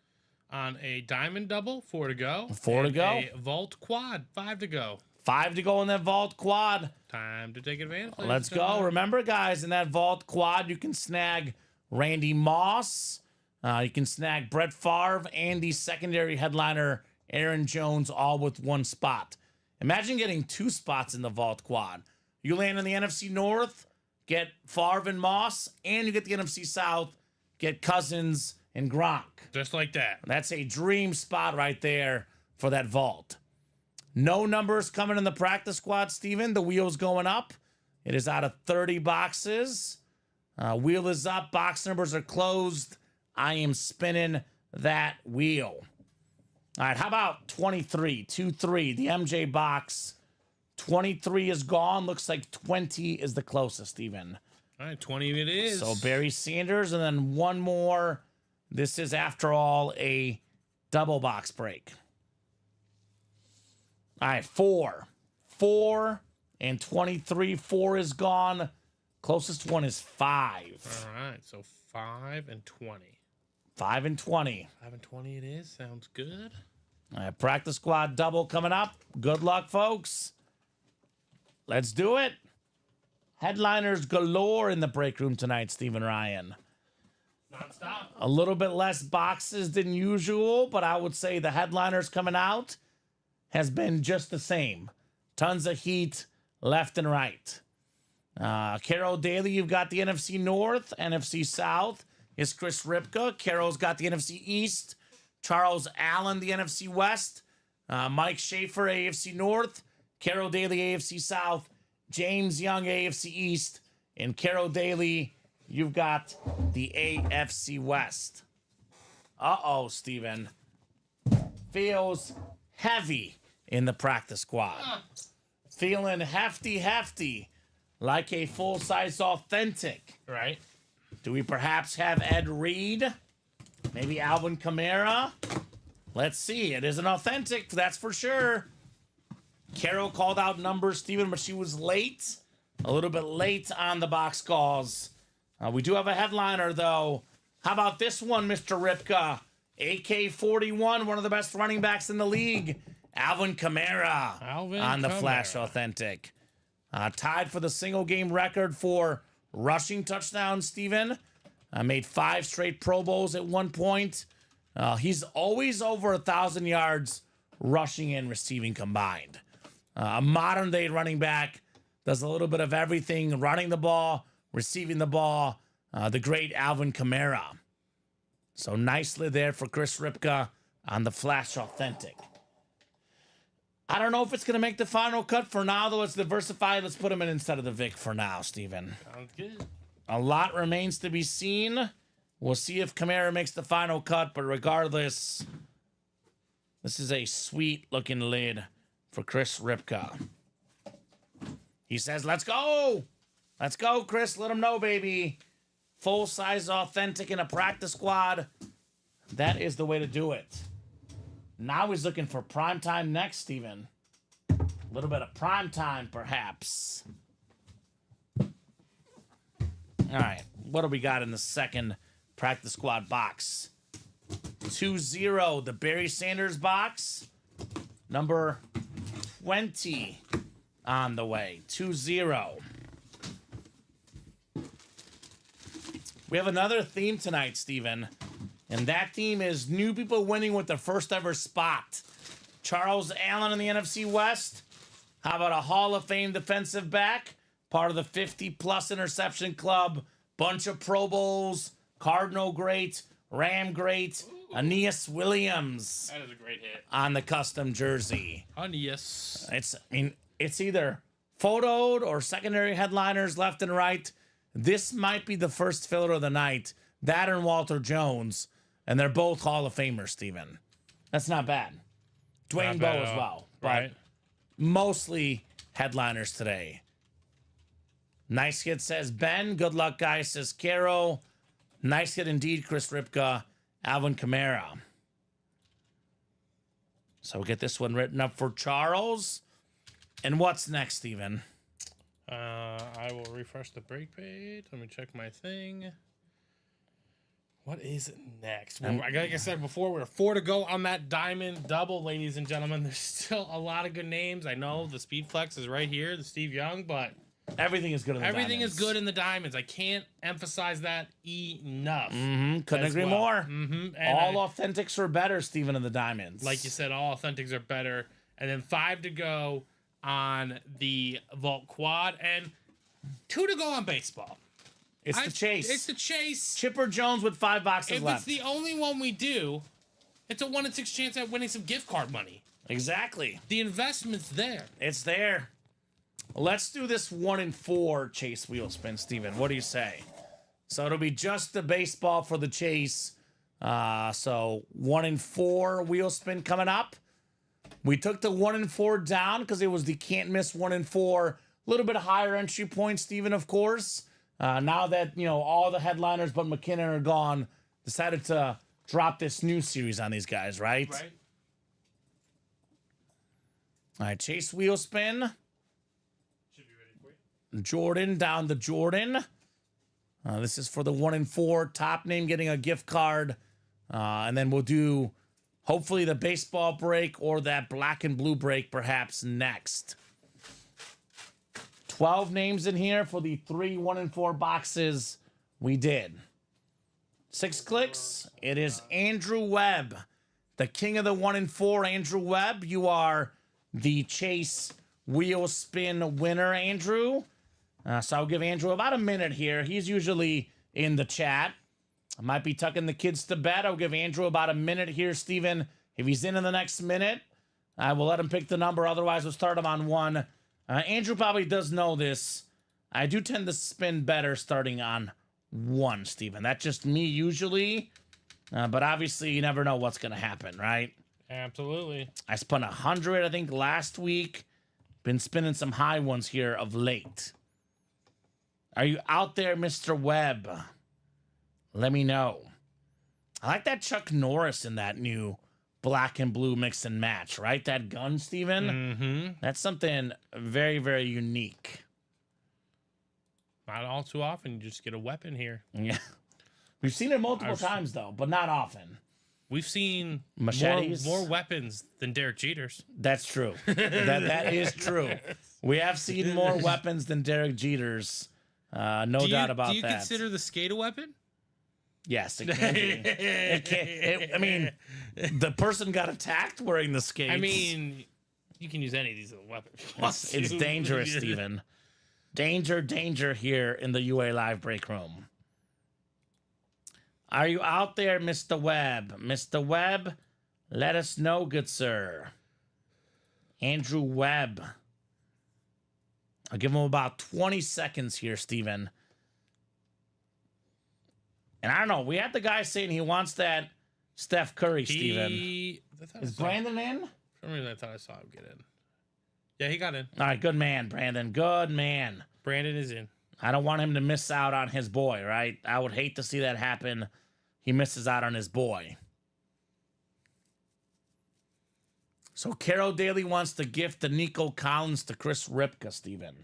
On a diamond double, 4 to go. 4 to And go. A vault quad, 5 to go. 5 to go in that vault quad. Time to take advantage. Let's go. Remember, guys, in that vault quad, you can snag Randy Moss. You can snag Brett Favre and the secondary headliner, Aaron Jones, all with one spot. Imagine getting 2 spots in the vault quad. You land in the NFC North, get Favre and Moss, and you get the NFC South, get Cousins and Gronk. Just like that. That's a dream spot right there for that vault. No numbers coming in the practice squad, Steven. The wheel's going up. It is out of 30 boxes. Wheel is up. Box numbers are closed. I am spinning that wheel. All right, how about 23? 2-3, the MJ box. 23 is gone. Looks like 20 is the closest, Steven. All right, 20 it is. So Barry Sanders, and then one more. This is, after all, a double box break. All right, 4 and 23. 4 is gone. Closest one is 5. All right, so 5 and 20. 5 and 20. 5 and 20 it is. Sounds good. All right, practice squad double coming up. Good luck, folks. Let's do it. Headliners galore in the break room tonight, Stephen Ryan. Nonstop. A little bit less boxes than usual, but I would say the headliners coming out has been just the same. Tons of heat left and right. Carol Daly, you've got the NFC North. NFC South is Chris Ripka. Carol's got the NFC East. Charles Allen, the NFC West. Mike Schaefer, AFC North. Carol Daly, AFC South. James Young, AFC East. And Carol Daly, you've got the AFC West. Uh-oh, Steven. Feels heavy in the practice squad. Feeling hefty, like a full-size authentic. Right. Do we perhaps have Ed Reed? Maybe Alvin Kamara? Let's see. It is an authentic, that's for sure. Carol called out numbers, Steven, but she was late. A little bit late on the box calls. We do have a headliner, though. How about this one, Mr. Ripka? AK-41, one of the best running backs in the league. Alvin Kamara on the Flash Authentic. Tied for the single-game record for rushing touchdowns, Steven. Made 5 straight Pro Bowls at one point. He's always over 1,000 yards rushing and receiving combined. A modern-day running back, does a little bit of everything, running the ball, receiving the ball. The great Alvin Kamara. So nicely there for Chris Ripka on the Flash Authentic. I don't know if it's going to make the final cut. For now, though, let's diversify. Let's put him in instead of the Vic for now, Steven. Sounds good. A lot remains to be seen. We'll see if Kamara makes the final cut, but regardless, this is a sweet-looking lid for Chris Ripka. He says, let's go. Let's go, Chris. Let him know, baby. Full-size authentic in a practice squad. That is the way to do it. Now he's looking for prime time next, Steven. A little bit of prime time, perhaps. All right. What do we got in the second practice squad box? 2-0, the Barry Sanders box. Number 20 on the way. 2-0. We have another theme tonight, Steven. And that theme is new people winning with their first ever spot. Charles Allen in the NFC West. How about a Hall of Fame defensive back? Part of the 50-plus interception club. Bunch of Pro Bowls. Cardinal great. Ram great. Aeneas Williams. That is a great hit. On the custom jersey. Aeneas. It's either photoed or secondary headliners left and right. This might be the first filler of the night. That and Walter Jones. And they're both Hall of Famers, Steven. That's not bad. Dwayne Bowe as well. Right. But mostly headliners today. Nice hit, says Ben. Good luck, guys, says Carol. Nice hit indeed, Chris Ripka. Alvin Kamara. So we'll get this one written up for Charles. And what's next, Steven? I will refresh the break page. Let me check my thing. What is next? Well, like I said before, we're 4 to go on that diamond double, ladies and gentlemen. There's still a lot of good names. I know the Speed Flex is right here, the Steve Young, but everything is good in the everything diamonds. is good in the diamonds. I can't emphasize that enough. Couldn't agree more. And All authentics are better, Steven, in the diamonds. like you said, all authentics are better. And then 5 to go on the Vault Quad, and 2 to go on baseball. It's the chase. It's the chase. Chipper Jones with 5 boxes If left. it's the only one we do, it's a 1 in 6 chance at winning some gift card money. Exactly. The investment's there. It's there. Let's do this 1 in 4 chase wheel spin, Steven. What do you say? So it'll be just the baseball for the chase. So 1 in 4 wheel spin coming up. We took the 1 in 4 down because it was the can't miss 1 in 4. A little bit higher entry point, Steven, of course. Now that, all the headliners but McKinnon are gone, decided to drop this new series on these guys, right? Right. All right, chase wheel spin. Should be ready for you. Jordan down to Jordan. This is for the 1 in 4. Top name getting a gift card. And then we'll do hopefully the baseball break or that black and blue break perhaps next. 12 names in here for the 3 1 in 4 boxes we did. 6 clicks. It is Andrew Webb, the king of the 1 in 4. Andrew Webb, you are the chase wheel spin winner, Andrew. So I'll give Andrew about a minute here. He's usually in the chat. I might be tucking the kids to bed. I'll give Andrew about a minute here, Steven. If he's in the next minute, I will let him pick the number. Otherwise, we'll start him on 1. Andrew probably does know this. I do tend to spin better starting on 1, Steven. That's just me usually. But obviously, you never know what's going to happen, right? Absolutely. I spun 100, I think, last week. Been spinning some high ones here of late. Are you out there, Mr. Webb? Let me know. I like that Chuck Norris in that new black and blue mix and match, right? That gun, Steven? Mm-hmm. That's something very, very unique. Not all too often, you just get a weapon here. Yeah. We've seen it multiple times, though, but not often. We've seen Machetes? more weapons than Derek Jeters. That's true. that is true. We have seen more weapons than Derek Jeter's. No doubt about that. Do you consider the skate a weapon? Yes, it can be. I mean, the person got attacked wearing the skates. I mean, you can use any of these as a weapon. It's dangerous, Steven. Danger here in the UA Live break room. Are you out there, Mr. Webb? Mr. Webb, let us know, good sir. Andrew Webb. I'll give him about 20 seconds here, Steven. And I don't know. We had the guy saying he wants that Steph Curry, Steven. Is Brandon in? For some reason, I thought I saw him get in. Yeah, he got in. All right, good man, Brandon. Good man. Brandon is in. I don't want him to miss out on his boy, right? I would hate to see that happen. He misses out on his boy. So Carol Daly wants to gift the Nico Collins to Chris Ripka, Steven.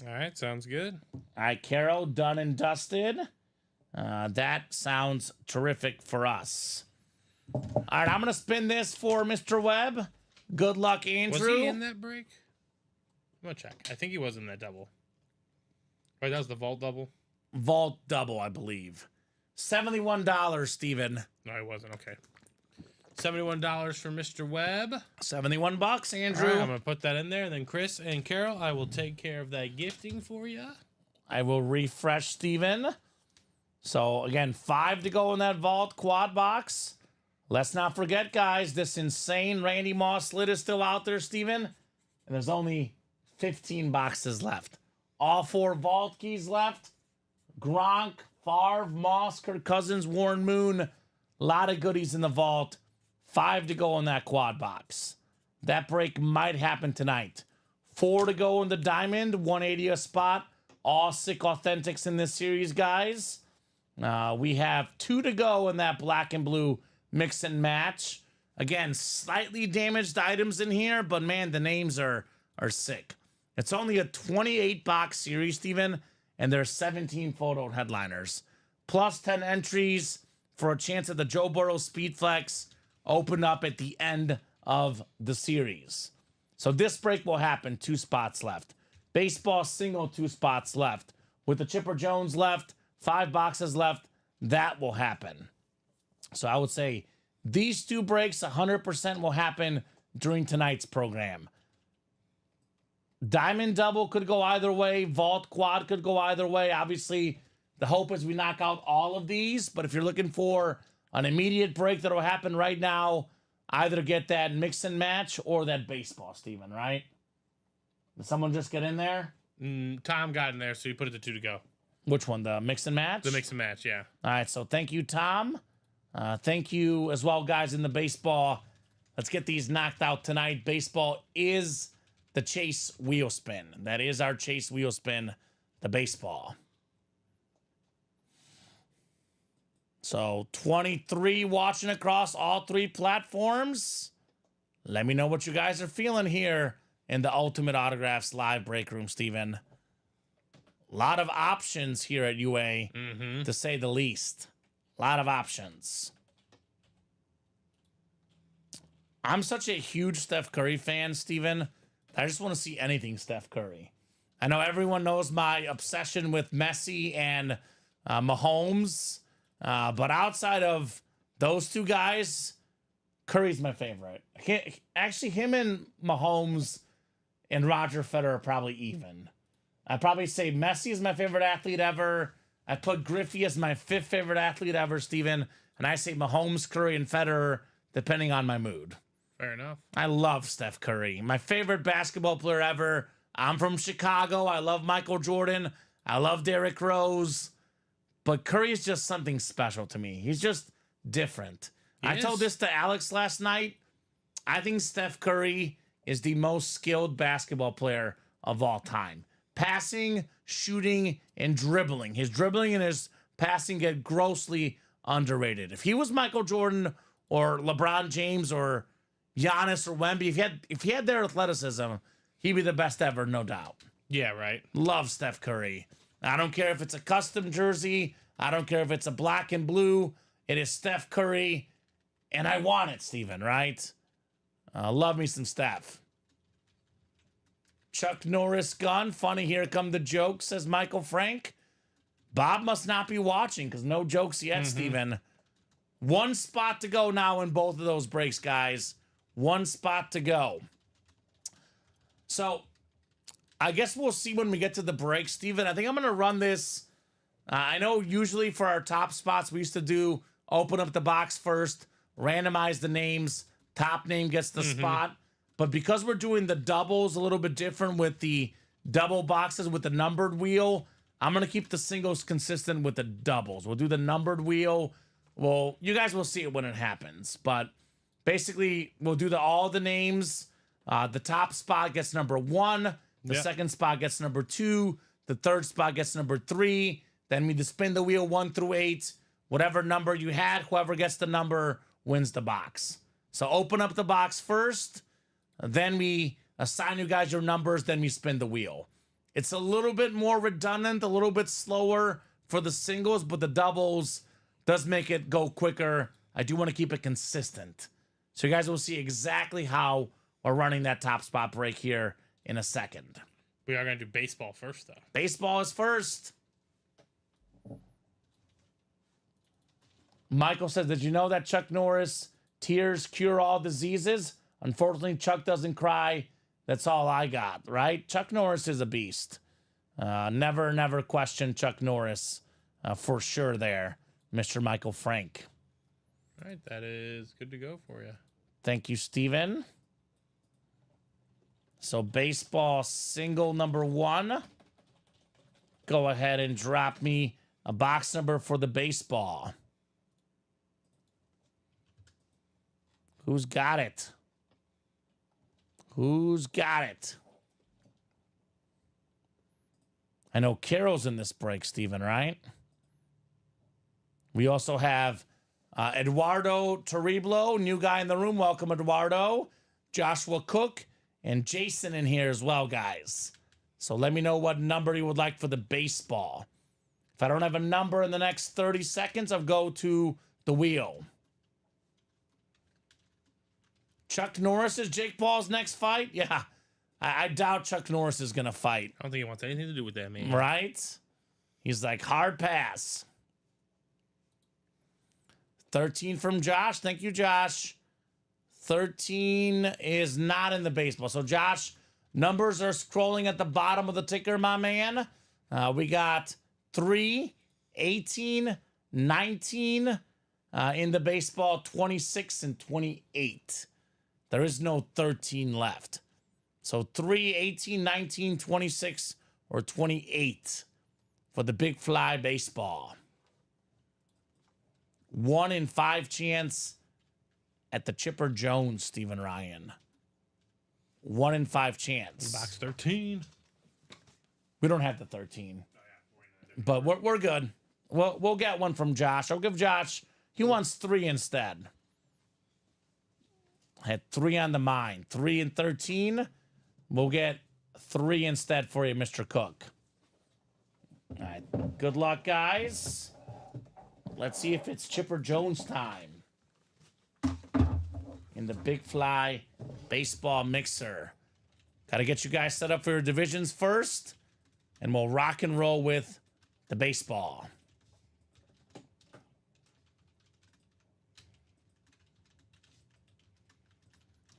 All right, sounds good. All right, Carol, done and dusted. That sounds terrific for us. All right, I'm going to spin this for Mr. Webb. Good luck, Andrew. Was he in that break? I'm going to check. I think he was in that double. Right, that was the vault double? Vault double, I believe. $71, Steven. No, he wasn't. Okay. $71 for Mr. Webb. $71, Andrew. All right, I'm going to put that in there. Then Chris and Carol, I will take care of that gifting for you. I will refresh, Steven. So, again, 5 to go in that vault quad box. Let's not forget, guys, this insane Randy Moss lid is still out there, Steven. And there's only 15 boxes left. All 4 vault keys left. Gronk, Favre, Moss, Kirk Cousins, Warren Moon. A lot of goodies in the vault. 5 to go in that quad box. That break might happen tonight. 4 to go in the diamond. 180 a spot. All sick authentics in this series, guys. We have 2 to go in that black and blue mix and match. Again, slightly damaged items in here, but man, the names are sick. It's only a 28 box series, Steven, and there's 17 photo headliners. Plus 10 entries, for a chance at the Joe Burrow Speed Flex open up at the end of the series. So this break will happen, 2 spots left. Baseball single, 2 spots left. With the Chipper Jones left, 5 boxes left, that will happen. So I would say these 2 breaks 100% will happen during tonight's program. Diamond double could go either way. Vault quad could go either way. Obviously, the hope is we knock out all of these. But if you're looking for an immediate break that will happen right now, either get that mix and match or that baseball, Steven, right? Did someone just get in there? Tom got in there, so he put it to 2 to go. Which one? The mix and match? The mix and match, yeah. All right, so thank you, Tom. Thank you as well, guys, in the baseball. Let's get these knocked out tonight. Baseball is the chase wheel spin. That is our chase wheel spin, the baseball. So 23 watching across all 3 platforms. Let me know what you guys are feeling here in the Ultimate Autographs live break room, Steven. A lot of options here at UA, to say the least. A lot of options. I'm such a huge Steph Curry fan, Steven. I just want to see anything Steph Curry. I know everyone knows my obsession with Messi and Mahomes. But outside of those 2 guys, Curry's my favorite. Actually, him and Mahomes and Roger Federer are probably even. I'd probably say Messi is my favorite athlete ever. I put Griffey as my 5th favorite athlete ever, Steven. And I say Mahomes, Curry, and Federer, depending on my mood. Fair enough. I love Steph Curry. My favorite basketball player ever. I'm from Chicago. I love Michael Jordan. I love Derrick Rose. But Curry is just something special to me. He's just different. I told this to Alex last night. I think Steph Curry is the most skilled basketball player of all time. Passing, shooting, and dribbling. His dribbling and his passing get grossly underrated. If he was Michael Jordan or LeBron James or Giannis or Wemby, if he had their athleticism, he'd be the best ever, no doubt. Yeah, right. Love Steph Curry. I don't care if it's a custom jersey. I don't care if it's a black and blue. It is Steph Curry, and I want it, Steven, right? Love me some Steph. Chuck Norris gun. Funny, here come the jokes, says Michael Frank. Bob must not be watching because no jokes yet, Steven. 1 spot to go now in both of those breaks, guys. 1 spot to go. So, I guess we'll see when we get to the break, Steven. I think I'm going to run this. I know usually for our top spots, we used to do open up the box first, randomize the names, top name gets the spot. But because we're doing the doubles a little bit different with the double boxes with the numbered wheel, I'm going to keep the singles consistent with the doubles. We'll do the numbered wheel. Well, you guys will see it when it happens. But basically, we'll do all the names. The top spot gets number 1. The second spot gets number 2. The third spot gets number 3. Then we just spin the wheel 1 through 8. Whatever number you had, whoever gets the number wins the box. So open up the box first. Then we assign you guys your numbers. Then we spin the wheel. It's a little bit more redundant, a little bit slower for the singles, but the doubles does make it go quicker. I do want to keep it consistent. So you guys will see exactly how we're running that top spot break here in a second. We are going to do baseball first, though. Baseball is first. Michael says, did you know that Chuck Norris tears cure all diseases? Unfortunately, Chuck doesn't cry. That's all I got, right? Chuck Norris is a beast. Never question Chuck Norris for sure there, Mr. Michael Frank. All right, that is good to go for you. Thank you, Steven. So baseball single number 1. Go ahead and drop me a box number for the baseball. Who's got it? Who's got it? I know Carol's in this break, Steven, right? We also have Eduardo Toriblo, new guy in the room. Welcome, Eduardo. Joshua Cook and Jason in here as well, guys. So let me know what number you would like for the baseball. If I don't have a number in the next 30 seconds, I'll go to the wheel. Chuck Norris is Jake Paul's next fight? Yeah. I doubt Chuck Norris is going to fight. I don't think he wants anything to do with that, man. Right? He's like, hard pass. 13 from Josh. Thank you, Josh. 13 is not in the baseball. So, Josh, numbers are scrolling at the bottom of the ticker, my man. We got 3, 18, 19 in the baseball, 26 and 28. There is no 13 left. So 3, 18, 19, 26, or 28 for the big fly baseball. 1 in 5 chance at the Chipper Jones, Stephen Ryan. 1 in 5 chance. Box 13. We don't have the 13. But we're good. We'll get one from Josh. I'll give Josh, he wants 3 instead. I had 3 on the mind. 3 and 13. We'll get 3 instead for you, Mr. Cook. All right. Good luck, guys. Let's see if it's Chipper Jones time. In the Big Fly Baseball Mixer. Got to get you guys set up for your divisions first. And we'll rock and roll with the baseball.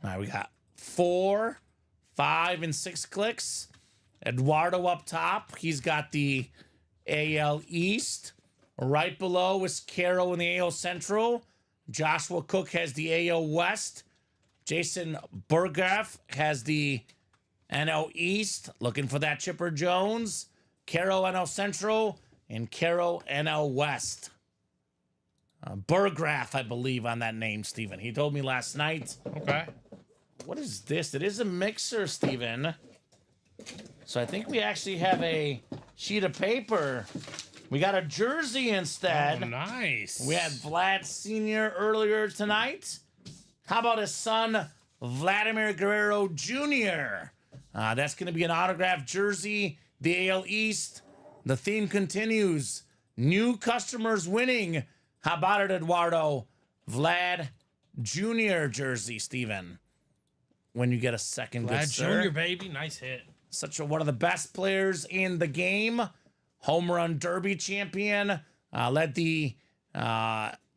All right, we got 4, 5, and 6 clicks. Eduardo up top. He's got the AL East. Right below is Caro in the AL Central. Joshua Cook has the AL West. Jason Burgaff has the NL East. Looking for that Chipper Jones. Caro NL Central and Caro NL West. Burgraff, I believe, on that name, Steven. He told me last night. Okay. What is this? It is a mixer, Steven. So I think we actually have a sheet of paper. We got a jersey instead. Oh, nice. We had Vlad Sr. earlier tonight. How about his son, Vladimir Guerrero Jr.? That's going to be an autographed jersey. The AL East. The theme continues. New customers winning. How about it, Eduardo? Vlad Jr. jersey, Steven. When you get a second, good Vlad sir. Jr., baby. Nice hit. One of the best players in the game. Home run derby champion. Led the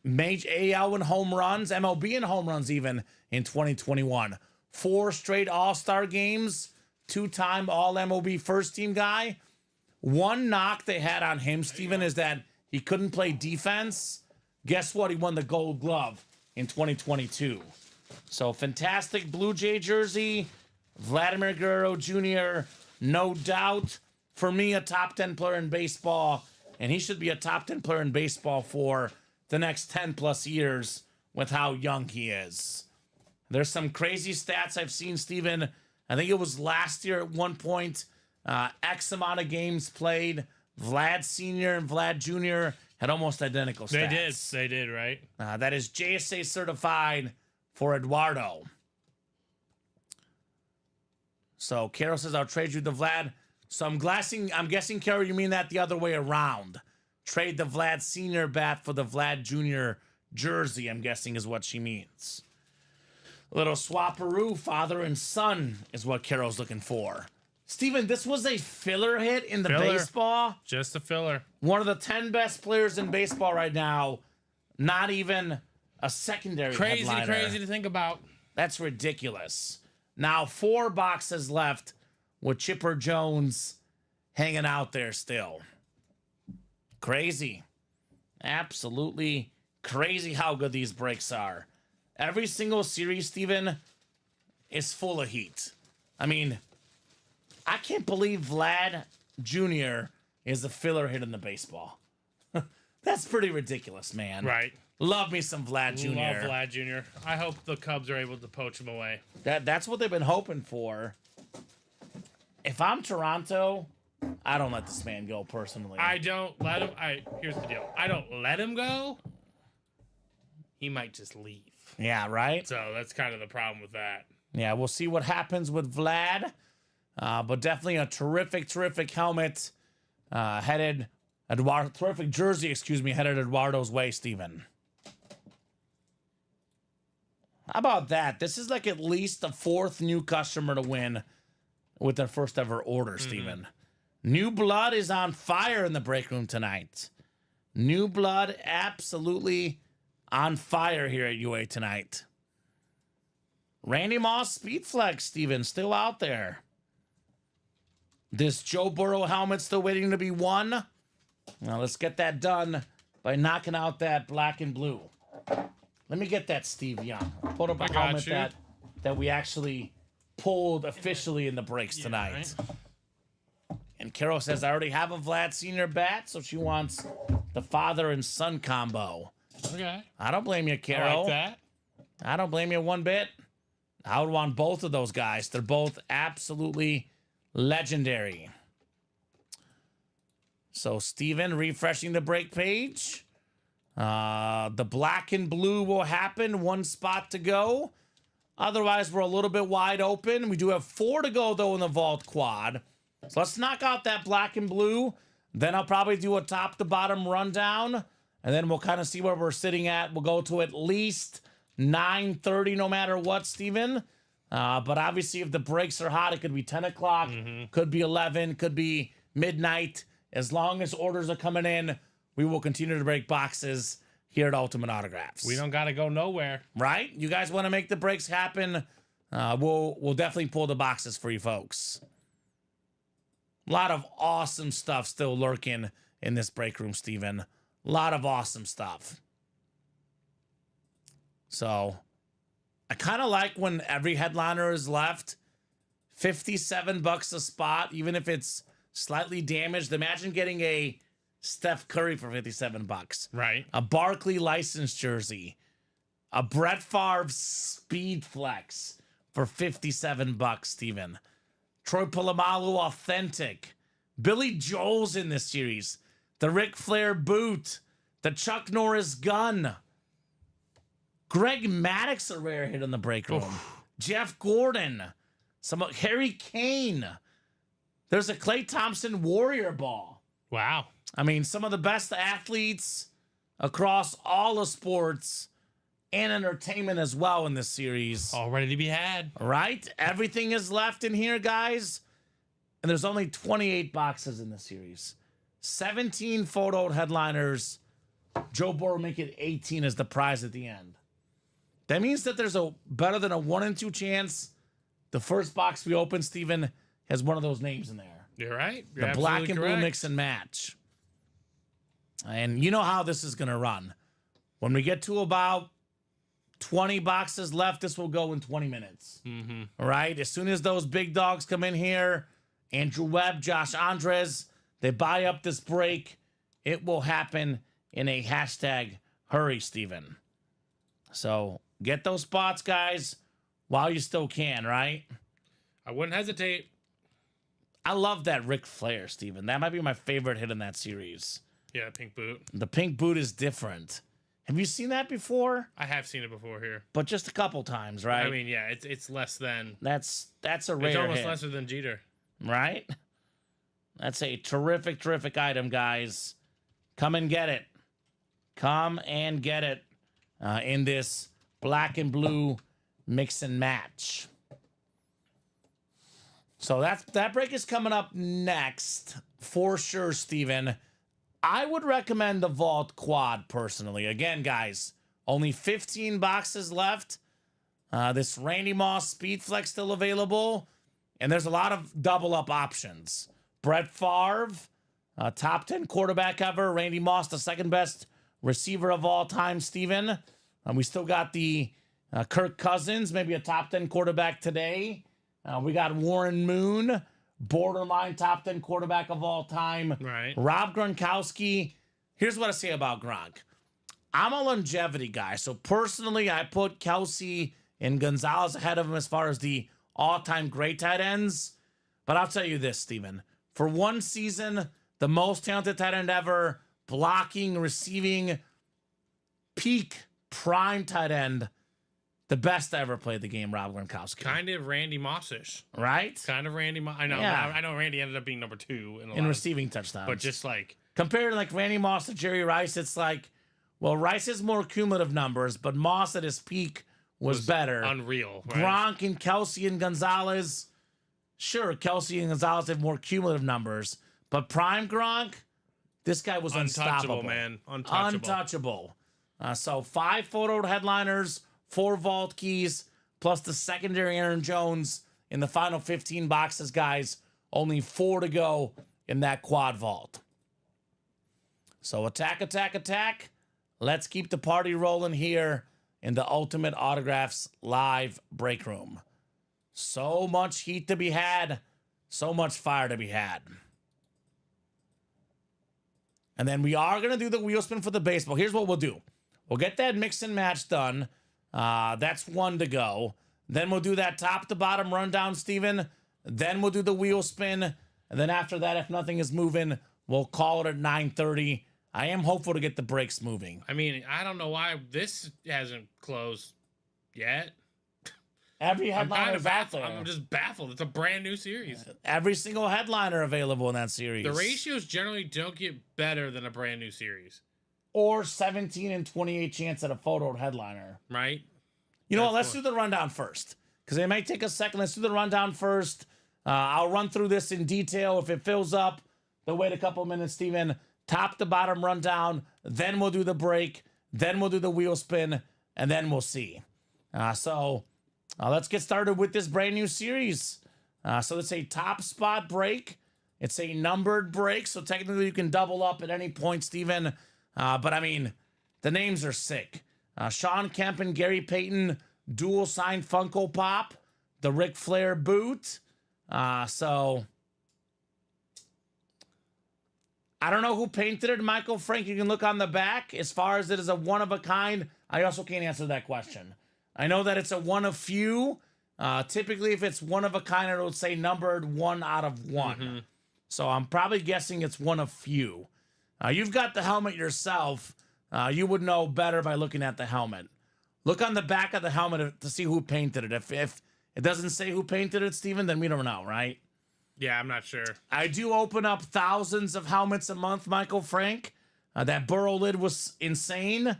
major AL in home runs, MLB in home runs even in 2021. 4 straight All-Star games. 2-time All-MLB first-team guy. One knock they had on him, Steven, is that he couldn't play defense. Guess what? He won the Gold Glove in 2022. So, fantastic Blue Jay jersey. Vladimir Guerrero Jr., no doubt, for me, a top 10 player in baseball. And he should be a top 10 player in baseball for the next 10-plus years with how young he is. There's some crazy stats I've seen, Steven. I think it was last year at one point, X amount of games played. Vlad Sr. and Vlad Jr. had almost identical stats. They did, right? That is JSA certified for Eduardo. So Carol says, I'll trade you the Vlad. So I'm guessing, Carol, you mean that the other way around. Trade the Vlad Sr. bat for the Vlad Jr. jersey, I'm guessing is what she means. A little swapperoo, father and son is what Carol's looking for. Steven, this was a filler hit in the baseball. Just a filler. One of the 10 best players in baseball right now. Not even a secondary headliner. Crazy to think about. That's ridiculous. Now 4 boxes left with Chipper Jones hanging out there still. Crazy. Absolutely crazy how good these breaks are. Every single series, Steven, is full of heat. I mean, I can't believe Vlad Jr. is a filler hit in the baseball. That's pretty ridiculous, man. Right. Love me some Vlad Jr. Love Vlad Jr. I hope the Cubs are able to poach him away. That's what they've been hoping for. If I'm Toronto, I don't let this man go personally. I don't let him. Here's the deal. I don't let him go. He might just leave. Yeah, right? So that's kind of the problem with that. Yeah, we'll see what happens with Vlad. But definitely a terrific helmet terrific jersey, headed Eduardo's way, Steven. How about that? This is like at least the 4th new customer to win with their first ever order, Steven. New blood is on fire in the break room tonight. New blood absolutely on fire here at UA tonight. Randy Moss Speed Flex, Steven, still out there. This Joe Burrow helmet still waiting to be won. Now let's get that done by knocking out that black and blue. Let me get that Steve Young. Put up a helmet that we actually pulled officially in the breaks tonight. Right. And Carol says, I already have a Vlad Sr. bat, so she wants the father and son combo. Okay. I don't blame you, Carol. I like that. I don't blame you one bit. I would want both of those guys. They're both absolutely legendary. So, Steven, refreshing the break page. The black and blue will happen. 1 spot to go. Otherwise, we're a little bit wide open. We do have 4 to go, though, in the vault quad. So let's knock out that black and blue. Then I'll probably do a top-to-bottom rundown. And then we'll kind of see where we're sitting at. We'll go to at least 9:30 no matter what, Steven. But obviously, if the breaks are hot, it could be 10 o'clock. Could be 11. Could be midnight. As long as orders are coming in, we will continue to break boxes here at Ultimate Autographs. We don't got to go nowhere. Right? You guys want to make the breaks happen? We'll definitely pull the boxes for you folks. A lot of awesome stuff still lurking in this break room, Steven. A lot of awesome stuff. So, I kind of like when every headliner is left. $57 a spot, even if it's slightly damaged. Imagine getting a Steph Curry for $57. Right. A Barkley licensed jersey. A Brett Favre Speed Flex for $57, Steven. Troy Polamalu Authentic. Billy Joel's in this series. The Ric Flair boot. The Chuck Norris gun. Greg Maddox, a rare hit in the break room. Jeff Gordon. Harry Kane. There's a Klay Thompson Warrior ball. Wow. I mean, some of the best athletes across all of sports and entertainment as well in this series. All ready to be had. Right? Everything is left in here, guys. And there's only 28 boxes in the series. 17 photo headliners. Joe Burrow make it 18 as the prize at the end. That means that there's a better than a 1 in 2 chance the first box we open, Steven, has one of those names in there. You're right. You're the black and correct. blue mix and match. And you know how this is going to run. When we get to about 20 boxes left, this will go in 20 minutes. All right? As soon as those big dogs come in here, Andrew Webb, Josh Andres, they buy up this break, it will happen in a hashtag hurry, Steven. So get those spots, guys, while you still can, right? I wouldn't hesitate. I love that Ric Flair, Steven. That might be my favorite hit in that series. Yeah, pink boot. The pink boot is different. Have you seen that before? I have seen it before here. But just a couple times, right? I mean, yeah, it's less than... That's a rare It's almost hit, lesser than Jeter. right? That's a terrific, terrific item, guys. Come and get it. Come and get it in this black and blue mix and match. So that break is coming up next for sure, Steven. I would recommend the Vault Quad personally. Again, guys, only 15 boxes left. This Randy Moss Speed Flex still available. And there's a lot of double up options. Brett Favre, top 10 quarterback ever. Randy Moss, the second best receiver of all time, Steven. We still got the Kirk Cousins, maybe a top 10 quarterback today. We got Warren Moon, borderline top 10 quarterback of all time. Right. Rob Gronkowski. Here's what I say about Gronk. I'm a longevity guy. So personally, I put Kelsey and Gonzalez ahead of him as far as the all-time great tight ends. But I'll tell you this, Steven. For one season, the most talented tight end ever, blocking, receiving, peak, prime tight end, the best I ever played the game, Rob Gronkowski. Kind of Randy Moss-ish. Right? Kind of Randy Moss. I know. Yeah. I know Randy ended up being number 2 in receiving touchdowns. But just like... Compared to like Randy Moss to Jerry Rice, it's like, well, Rice has more cumulative numbers, but Moss at his peak was better. Unreal. Right? Gronk and Kelsey and Gonzalez. Sure, Kelsey and Gonzalez have more cumulative numbers, but prime Gronk, this guy was unstoppable, man. Untouchable. So 5 photo headliners, 4 vault keys, plus the secondary Aaron Jones in the final 15 boxes, guys. Only 4 to go in that quad vault. So attack, attack, attack. Let's keep the party rolling here in the Ultimate Autographs live break room. So much heat to be had. So much fire to be had. And then we are going to do the wheel spin for the baseball. Here's what we'll do. We'll get that mix and match done. That's 1 to go. Then we'll do that top to bottom rundown, Steven. Then we'll do the wheel spin. And then after that, if nothing is moving, we'll call it at 9:30. I am hopeful to get the breaks moving. I mean, I don't know why this hasn't closed yet. Every headliner is out there. I'm just baffled. It's a brand new series. Every single headliner available in that series. The ratios generally don't get better than a brand new series. Or 17 and 28 chance at a photo headliner. Right? You know what? Let's do the rundown first. Because it might take a second. Let's do the rundown first. I'll run through this in detail. If it fills up, they'll wait a couple minutes, Steven. Top to bottom rundown. Then we'll do the break. Then we'll do the wheel spin. And then we'll see. Let's get started with this brand new series. So it's a top spot break. It's a numbered break. So technically you can double up at any point, Steven. But I mean, the names are sick. Sean Kemp and Gary Payton, dual signed Funko Pop. The Ric Flair boot. So I don't know who painted it, Michael Frank. You can look on the back. As far as it is a one of a kind, I also can't answer that question. I know that it's a one of few. Typically, if it's one of a kind, it would say numbered 1 out of 1. Mm-hmm. So I'm probably guessing it's one of few. You've got the helmet yourself. You would know better by looking at the helmet. Look on the back of the helmet to see who painted it. If it doesn't say who painted it, Steven, then we don't know, right? Yeah, I'm not sure. I do open up thousands of helmets a month, Michael Frank. That Burrow lid was insane,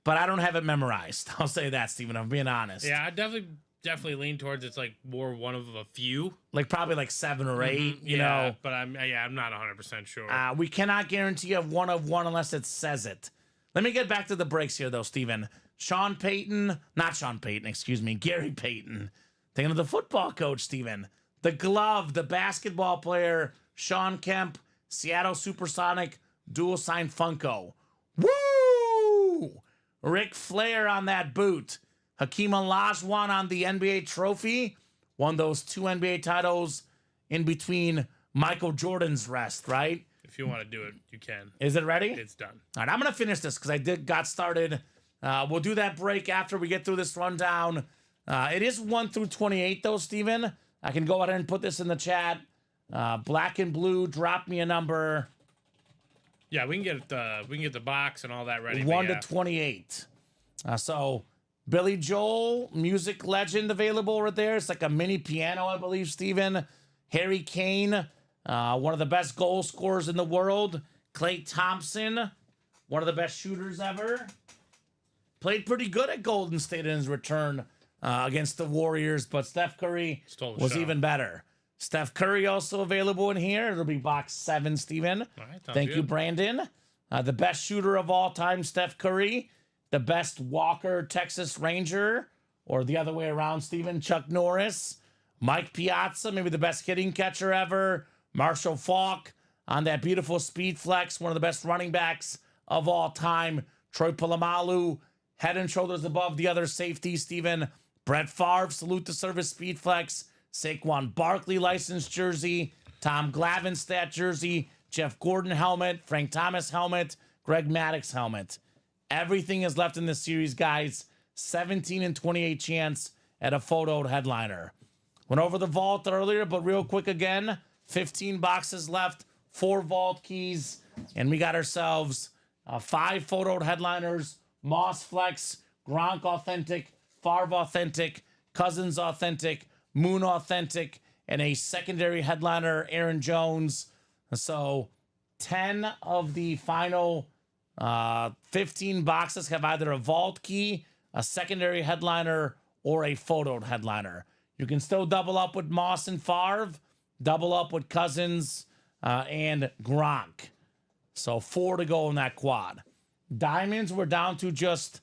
but I don't have it memorized. I'll say that, Steven. I'm being honest. Yeah, I definitely lean towards it's like more one of a few. Like probably like 7 or 8, you know. But I'm not 100% sure. We cannot guarantee a one of one unless it says it. Let me get back to the breaks here, though, Steven. Gary Payton. Thinking of the football coach, Steven. The glove, the basketball player, Sean Kemp, Seattle Supersonic, dual signed Funko. Woo! Ric Flair on that boot. Hakeem Olajuwon on the NBA trophy. Won those 2 NBA titles in between Michael Jordan's rest, right? If you want to do it, you can. Is it ready? It's done. All right, I'm going to finish this because I got started. We'll do that break after we get through this rundown. It is 1 through 28, though, Steven. I can go ahead and put this in the chat. Black and blue, drop me a number. Yeah, we can get the box and all that ready. 1 to 28. So Billy Joel, music legend, available right there. It's like a mini piano, I believe, Steven. Harry Kane, one of the best goal scorers in the world. Klay Thompson, one of the best shooters ever. Played pretty good at Golden State in his return against the Warriors, but Steph Curry was even better. Steph Curry also available in here. It'll be box 7, Steven. Thank you, Brandon. The best shooter of all time, Steph Curry. The best Walker, Texas Ranger, or the other way around, Steven, Chuck Norris. Mike Piazza, maybe the best hitting catcher ever. Marshall Faulk on that beautiful speed flex, one of the best running backs of all time. Troy Polamalu, head and shoulders above the other safety, Steven. Brett Favre, salute to service speed flex. Saquon Barkley licensed jersey. Tom Glavine stat jersey. Jeff Gordon helmet. Frank Thomas helmet. Greg Maddux helmet. Everything is left in this series, guys. 17 and 28 chance at a photoed headliner. Went over the vault earlier, but real quick again. 15 boxes left. 4 vault keys. And we got ourselves 5 photoed headliners. Moss Flex. Gronk Authentic. Favre Authentic. Cousins Authentic. Moon Authentic. And a secondary headliner, Aaron Jones. So 10 of the final 15 boxes have either a vault key a secondary headliner, or a photoed headliner. You can still double up with Moss and Favre, double up with Cousins and Gronk. So 4 to go in that quad. Diamonds, we're down to just,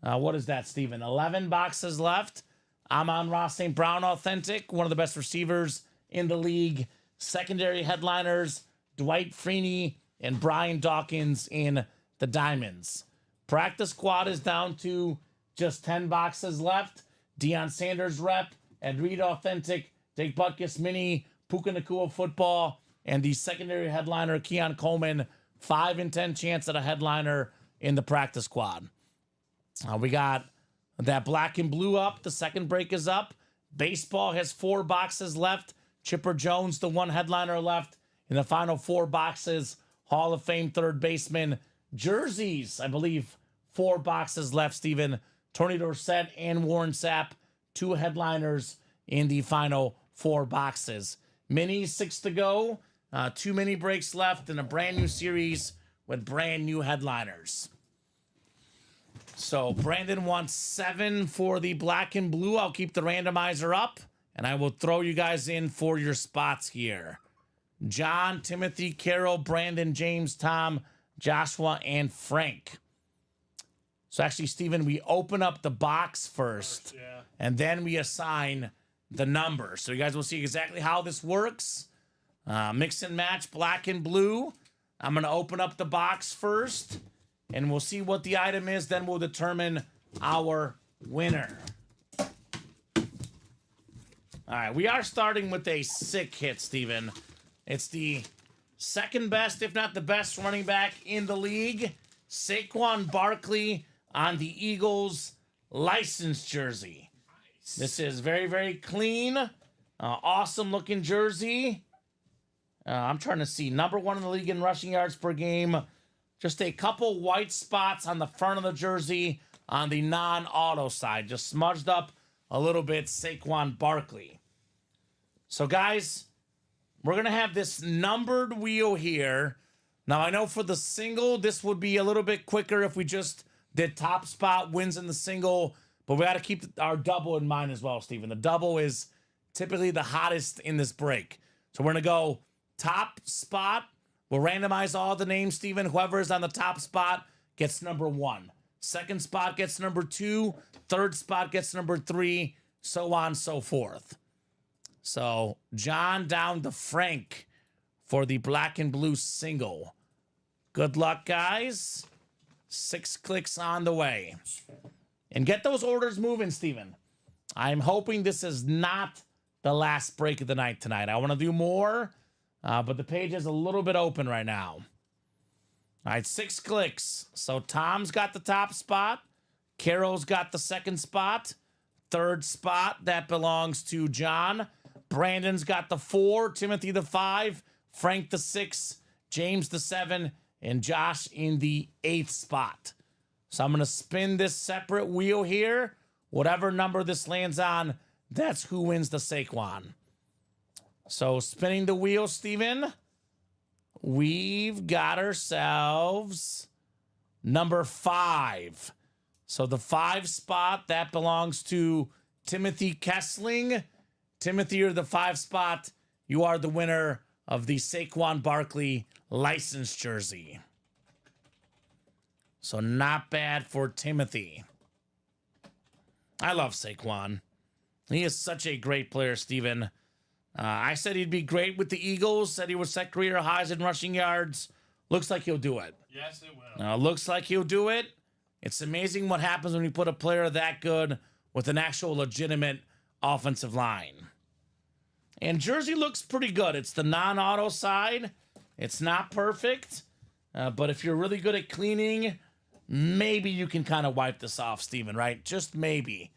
what is that, Steven? 11 boxes left. Amon-Ra St. Brown authentic, one of the best receivers in the league. Secondary headliners, Dwight Freeney and Brian Dawkins in the diamonds. Practice squad is down to just 10 boxes left. Deion Sanders rep, Ed Reed authentic, Jake Butkus mini, Puka Nacua football, and the secondary headliner, Keon Coleman, 5 in 10 chance at a headliner in the practice squad. We got that black and blue up. The second break is up. Baseball has 4 boxes left. Chipper Jones, the 1 headliner left in the final 4 boxes. Hall of Fame third baseman. Jerseys, I believe, 4 boxes left, Steven. Tony Dorsett and Warren Sapp, 2 headliners in the final 4 boxes. Minis, 6 to go. 2 mini breaks left in a brand new series with brand new headliners. So Brandon wants 7 for the black and blue. I'll keep the randomizer up, and I will throw you guys in for your spots here. John, Timothy, Carol, Brandon, James, Tom, Joshua, and Frank. So actually, Steven, we open up the box first, and then we assign the number. So you guys will see exactly how this works. Mix and match black and blue. I'm going to open up the box first, and we'll see what the item is. Then we'll determine our winner. All right, we are starting with a sick hit, Steven. It's the second best, if not the best, running back in the league. Saquon Barkley on the Eagles licensed jersey. Nice. This is very, very clean. Awesome looking jersey. I'm trying to see. Number 1 in the league in rushing yards per game. Just a couple white spots on the front of the jersey on the non-auto side. Just smudged up a little bit. Saquon Barkley. So, guys, we're going to have this numbered wheel here. Now, I know for the single, this would be a little bit quicker if we just did top spot wins in the single. But we got to keep our double in mind as well, Steven. The double is typically the hottest in this break. So we're going to go top spot. We'll randomize all the names, Steven. Whoever is on the top spot gets number 1. Second spot gets number 2. Third spot gets number 3. So on, so forth. So John down to Frank for the black and blue single. Good luck, guys. 6 clicks on the way. And get those orders moving, Steven. I'm hoping this is not the last break of the night tonight. I want to do more. But the page is a little bit open right now. All right, 6 clicks. So Tom's got the top spot. Carol's got the second spot. Third spot, that belongs to John. Brandon's got the 4. Timothy the 5. Frank the 6. James the 7. And Josh in the 8th spot. So I'm going to spin this separate wheel here. Whatever number this lands on, that's who wins the Saquon. So spinning the wheel, Steven, we've got ourselves number 5. So the 5 spot, that belongs to Timothy Kessling. Timothy, you're the 5 spot. You are the winner of the Saquon Barkley licensed jersey. So not bad for Timothy. I love Saquon. He is such a great player, Steven. I said he'd be great with the Eagles. Said he would set career highs in rushing yards. Looks like he'll do it. Yes, it will. Looks like he'll do it. It's amazing what happens when you put a player that good with an actual legitimate offensive line. And jersey looks pretty good. It's the non-auto side. It's not perfect. But if you're really good at cleaning, maybe you can kind of wipe this off, Steven, right? Just maybe.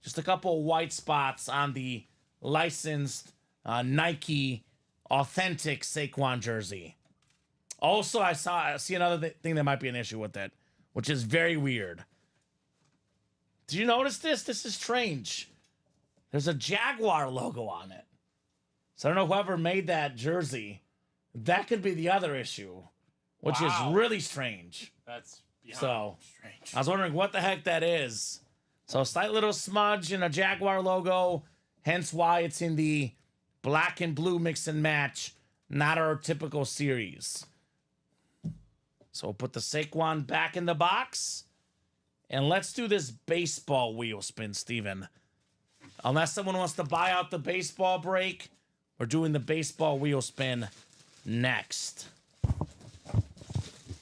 Just a couple white spots on the licensed Nike authentic Saquon jersey. Also, I see another thing that might be an issue with it, which is very weird. Did you notice this? This is strange. There's a Jaguar logo on it. So I don't know whoever made that jersey. That could be the other issue, which is really strange. That's beyond so strange. I was wondering what the heck that is. So a slight little smudge and a Jaguar logo, hence why it's in the black and blue mix and match, not our typical series. So we'll put the Saquon back in the box. And let's do this baseball wheel spin, Steven. Unless someone wants to buy out the baseball break, we're doing the baseball wheel spin next.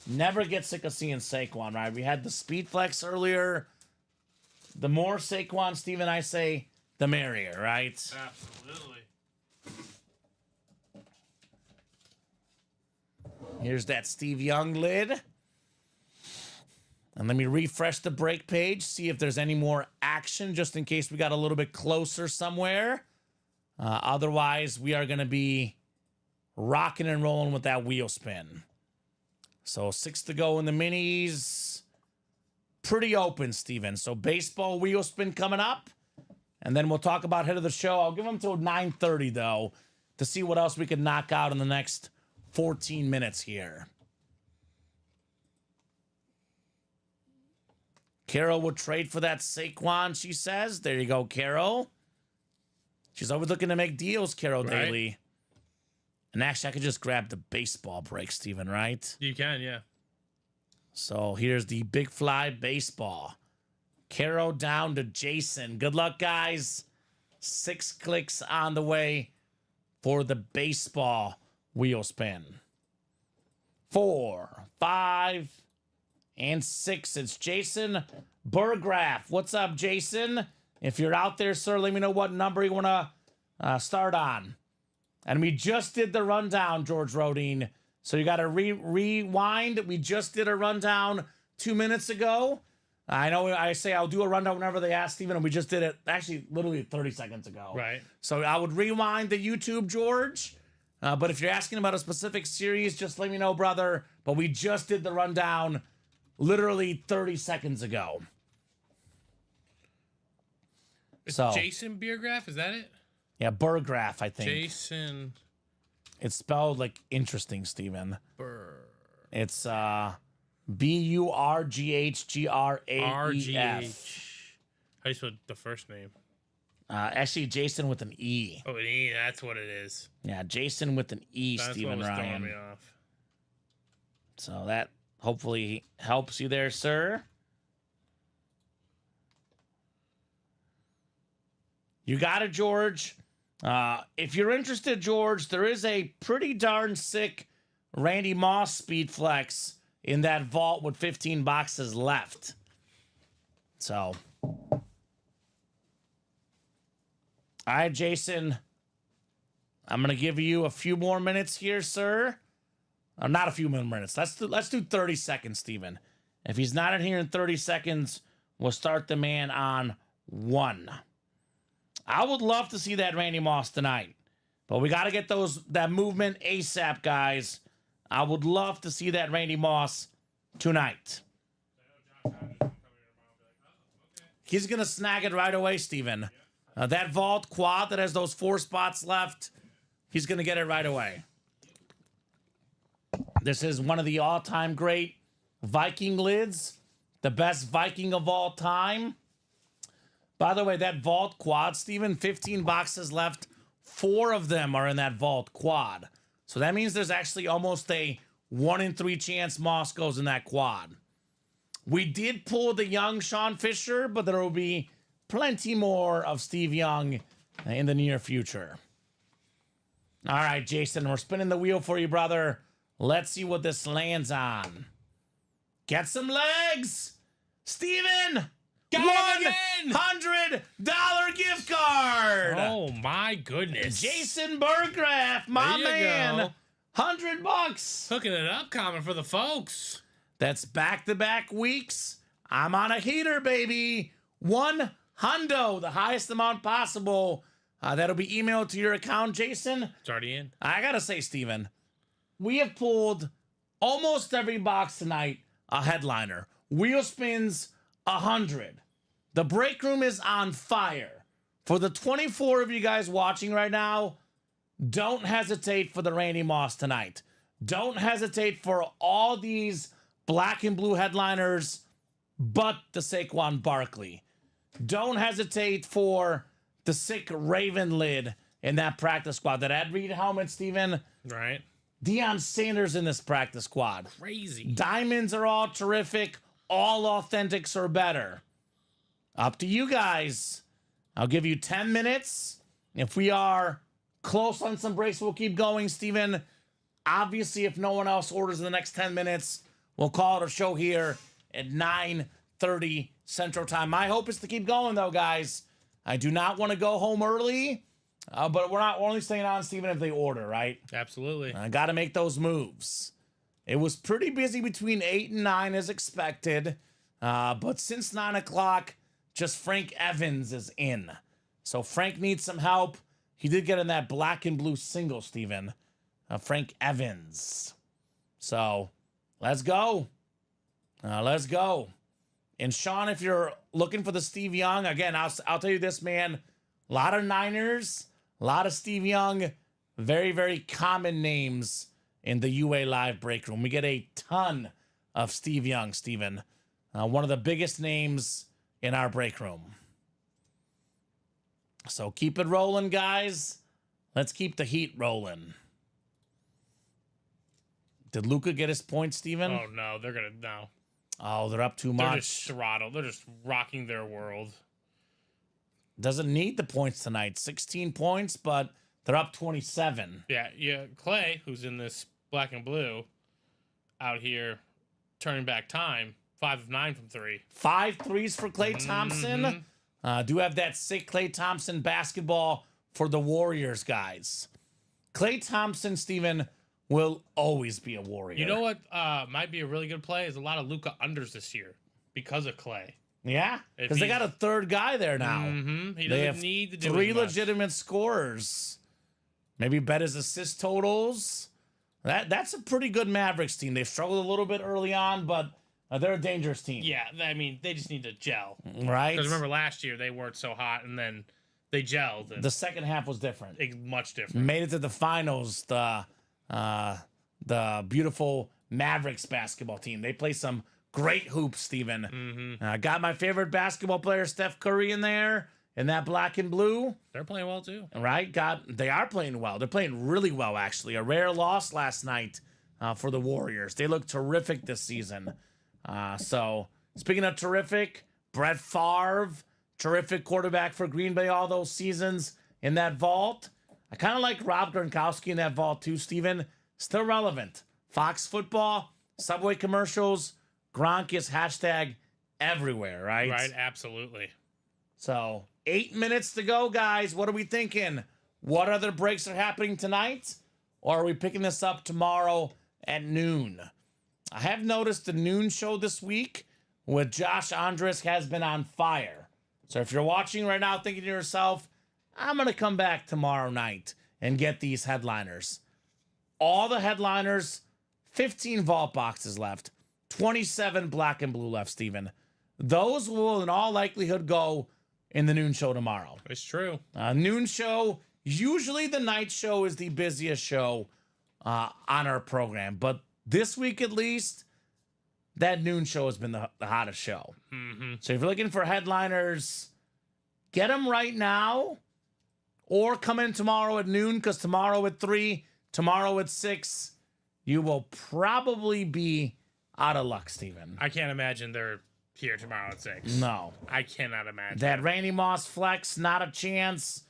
Never get sick of seeing Saquon, right? We had the Speed Flex earlier. The more Saquon, Steven, I say, the merrier, right? Absolutely. Here's that Steve Young lid. And let me refresh the break page, see if there's any more action, just in case we got a little bit closer somewhere. Otherwise, we are going to be rocking and rolling with that wheel spin. So 6 to go in the minis. Pretty open, Steven. So baseball wheel spin coming up. And then we'll talk about head of the show. I'll give them till 9:30, though, to see what else we can knock out in the next 14 minutes here. Carol will trade for that Saquon, she says. There you go, Carol. She's always looking to make deals, Carol Right. Daly. And actually, I could just grab the baseball break, Steven, right? You can, yeah. So here's the Big Fly baseball. Carol down to Jason. Good luck, guys. 6 clicks on the way for the baseball wheel spin. 4, 5, and 6. It's Jason Burgraff. What's up, Jason? If you're out there, sir, let me know what number you want to start on. And we just did the rundown, George Rodine. So you got to rewind. We just did a rundown 2 minutes ago. I know I say I'll do a rundown whenever they ask, Steven, and we just did it actually literally 30 seconds ago. Right. So I would rewind the YouTube, George. But if you're asking about a specific series, just let me know, brother. But we just did the rundown literally 30 seconds ago. It's So- Jason Biergraf, is that it? Yeah, Burgraff, I think. Jason It's spelled like interesting, Steven. Burr. It's Burghgraef. RGH. How do you spell the first name? Actually, Jason with an E. Oh, an E, that's what it is. Yeah, Jason with an E, That's Steven what was throwing me Ryan. off. So that hopefully helps you there, sir. You got it, George. If you're interested, George, there is a pretty darn sick Randy Moss speed flex in that vault with 15 boxes left. So, all right, Jason. I'm gonna give you a few more minutes here, sir. Not a few more minutes. Let's do 30 seconds, Steven. If he's not in here in 30 seconds, we'll start the man on 1. I would love to see that Randy Moss tonight, but we got to get that movement ASAP, guys. I would love to see that Randy Moss tonight. He's going to snag it right away, Steven. That vault quad that has those 4 spots left, he's going to get it right away. This is one of the all-time great Viking lids, the best Viking of all time. By the way, that vault quad, Steven, 15 boxes left. 4 of them are in that vault quad. So that means there's actually almost a 1 in 3 chance Moss goes in that quad. We did pull the young Sean Fisher, but there will be plenty more of Steve Young in the near future. All right, Jason, we're spinning the wheel for you, brother. Let's see what this lands on. Get some legs! Steven! Got him again! $100 gift card! Oh my goodness. Jason Burgraff, my There you man. go. $100. Hooking it up, Kamen, for the folks. That's back-to-back weeks. I'm on a heater, baby. $100, the highest amount possible. That'll be emailed to your account, Jason. It's already in. I gotta say, Steven, we have pulled almost every box tonight a headliner. Wheel spins 100. The break room is on fire. For the 24 of you guys watching right now, don't hesitate for the Randy Moss tonight. Don't hesitate for all these black and blue headliners, but the Saquon Barkley. don't hesitate for the sick Raven lid in that practice squad. That Ed Reed helmet, Steven. Right. Deion Sanders in this practice squad. Crazy. Diamonds are all terrific. All authentics are better. Up to you guys. I'll give you 10 minutes. If we are close on some breaks, we'll keep going, Steven. Obviously, if no one else orders in the next 10 minutes, we'll call it a show here at 9:30 Central Time. My hope is to keep going, though, guys. I do not want to go home early, but we're only staying on, Steven, if they order, right? Absolutely. I got to make those moves. It was pretty busy between 8 and 9 as expected, but since 9 o'clock, just Frank Evans is in. So Frank needs some help. He did get in that black and blue single, Steven. Frank Evans. So let's go. Let's go. And Sean, if you're looking for the Steve Young, again, I'll tell you this, man. A lot of Niners, a lot of Steve Young, very, very common names in the UA Live break room. We get a ton of Steve Young, Steven. One of the biggest names in our break room. So keep it rolling, guys. Let's keep the heat rolling. Did Luca get his point, Steven? Oh, no. They're going to, no. Oh, they're up too They're much. just throttled. They're just rocking their world. Doesn't need the points tonight. 16 points, but they're up 27. Yeah. Clay, who's in this black and blue, out here turning back time. 5 of 9 from 3. 5 threes for Klay Thompson. Do have that sick Klay Thompson basketball for the Warriors, guys. Klay Thompson, Steven, will always be a Warrior. You know what might be a really good play is a lot of Luka unders this year because of Clay. Yeah? Because they got a third guy there now. He They doesn't have need to do 3 as much. legitimate scorers. Maybe bet his assist totals. That's a pretty good Mavericks team. They struggled a little bit early on, but they're a dangerous team. Yeah, I mean, they just need to gel. Right? Because remember last year, they weren't so hot, and then they gelled. And The second half was different. much different. Made it to the finals, the beautiful Mavericks basketball team. They play some great hoops, Steven. Got my favorite basketball player, Steph Curry, in there, in that black and blue. They're playing well, too. Right? They are playing well. They're playing really well, actually. A rare loss last night for the Warriors. They look terrific this season. So, speaking of terrific, Brett Favre, terrific quarterback for Green Bay all those seasons in that vault. I kind of like Rob Gronkowski in that vault too, Steven. Still relevant. Fox football, Subway commercials, Gronk is hashtag everywhere, right? Right, absolutely. So, 8 minutes to go, guys. What are we thinking? What other breaks are happening tonight? Or are we picking this up tomorrow at noon? I have noticed the noon show this week with Josh Andres has been on fire. So if you're watching right now thinking to yourself, I'm going to come back tomorrow night and get these headliners. All the headliners, 15 vault boxes left, 27 black and blue left, Steven. Those will in all likelihood go in the noon show tomorrow. It's true. Noon show, usually the night show is the busiest show on our program, but this week, at least, that noon show has been the hottest show. So if you're looking for headliners, get them right now or come in tomorrow at noon, because tomorrow at 3, tomorrow at 6, you will probably be out of luck, Steven. I can't imagine they're here tomorrow at 6. No. I cannot imagine. That Randy Moss flex, not a chance.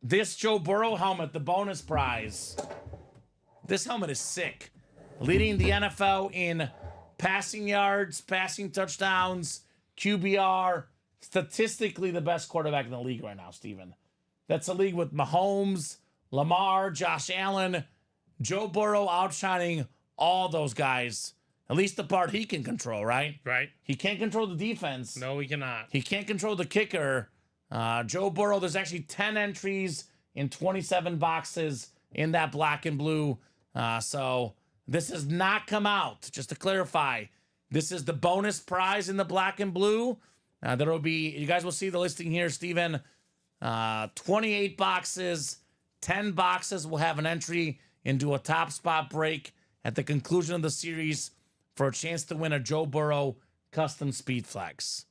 This Joe Burrow helmet, the bonus prize. This helmet is sick. Leading the NFL in passing yards, passing touchdowns, QBR. Statistically, the best quarterback in the league right now, Steven. That's a league with Mahomes, Lamar, Josh Allen, Joe Burrow outshining all those guys. At least the part he can control, right? Right. He can't control the defense. No, we cannot. He can't control the kicker. Joe Burrow, there's actually 10 entries in 27 boxes in that black and blue. So this has not come out. Just to clarify, this is the bonus prize in the black and blue. There will be, you guys will see the listing here, Steven. 28 boxes, 10 boxes will have an entry into a top spot break at the conclusion of the series for a chance to win a Joe Burrow custom speed flex.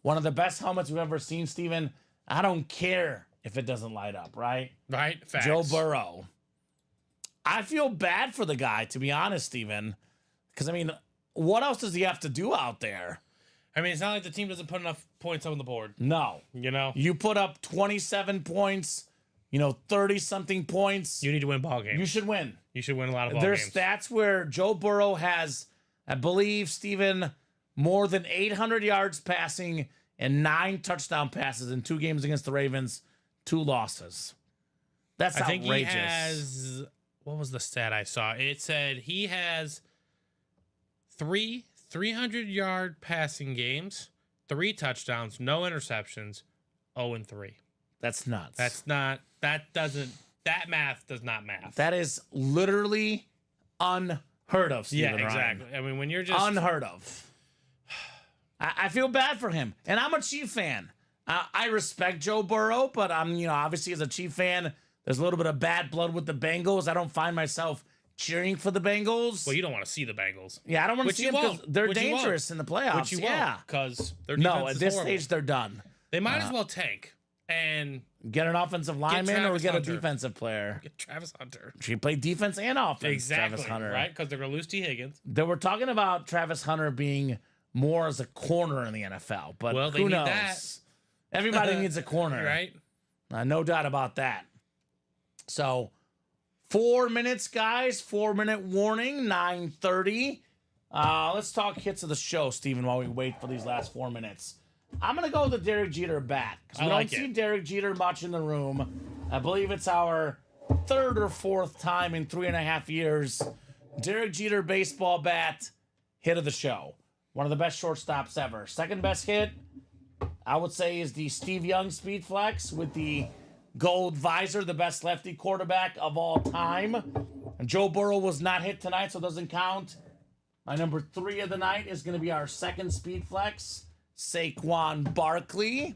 one of the best helmets we've ever seen, Steven. I don't care if it doesn't light up, right? Right? Facts. Joe Burrow. I feel bad for the guy, to be honest, Steven. Because, I mean, what else does he have to do out there? I mean, it's not like the team doesn't put enough points on the board. No. You know? You put up 27 points, 30-something points. You need to win ball games. You should win. You should win a lot of ball There's games. stats where Joe Burrow has, I believe, Steven, more than 800 yards passing and 9 touchdown passes in 2 games against the Ravens, 2 losses. That's I think outrageous. he has... What was the stat I saw? It said he has 3 300-yard passing games, 3 touchdowns, no interceptions, 0-3. That's nuts. That math does not math. That is literally unheard of, Steven Yeah, Ryan. exactly. I mean, when you're just... Unheard of. I feel bad for him. And I'm a Chief fan. I respect Joe Burrow, but I'm, obviously as a Chief fan, there's a little bit of bad blood with the Bengals. I don't find myself cheering for the Bengals. Well, you don't want to see the Bengals. Yeah, I don't want to Which see you them because won't. they're Which you dangerous in the playoffs. Which you yeah. won't, because their defense No, at is this horrible. stage, they're done. They might as well tank and Get an offensive lineman or Travis get Hunter. a defensive player. get Travis Hunter. She played defense and offense, Exactly, Travis Hunter. right? Because they're going to lose T. Higgins. They were talking about Travis Hunter being more as a corner in the NFL, but Well, they who need knows? that. Everybody needs a corner. Right? No doubt about that. So, 4 minutes, guys. 4-minute warning, 9:30. Let's talk hits of the show, Steven, while we wait for these last 4 minutes. I'm going to go with the Derek Jeter bat. Because we I like don't see it. Derek Jeter much in the room. I believe it's our 3rd or 4th time in 3.5 years. Derek Jeter baseball bat, hit of the show. One of the best shortstops ever. Second best hit, I would say, is the Steve Young Speed Flex with the gold visor, the best lefty quarterback of all time. And Joe Burrow was not hit tonight, so it doesn't count. My number 3 of the night is going to be our second Speed Flex, Saquon Barkley.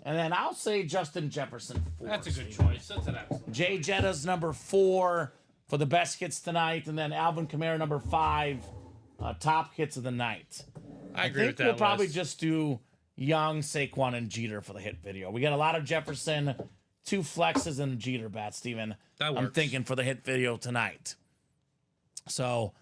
And then I'll say Justin Jefferson. 4, That's a good Steven. choice. That's an excellent Jay Jetta's number 4 for the best hits tonight, and then Alvin Kamara number 5, top hits of the night. I agree think with that. we'll probably list. just do Young, Saquon, and Jeter for the hit video. We got a lot of Jefferson, 2 flexes, and a Jeter bat, Steven. That I'm works. thinking for the hit video tonight. So,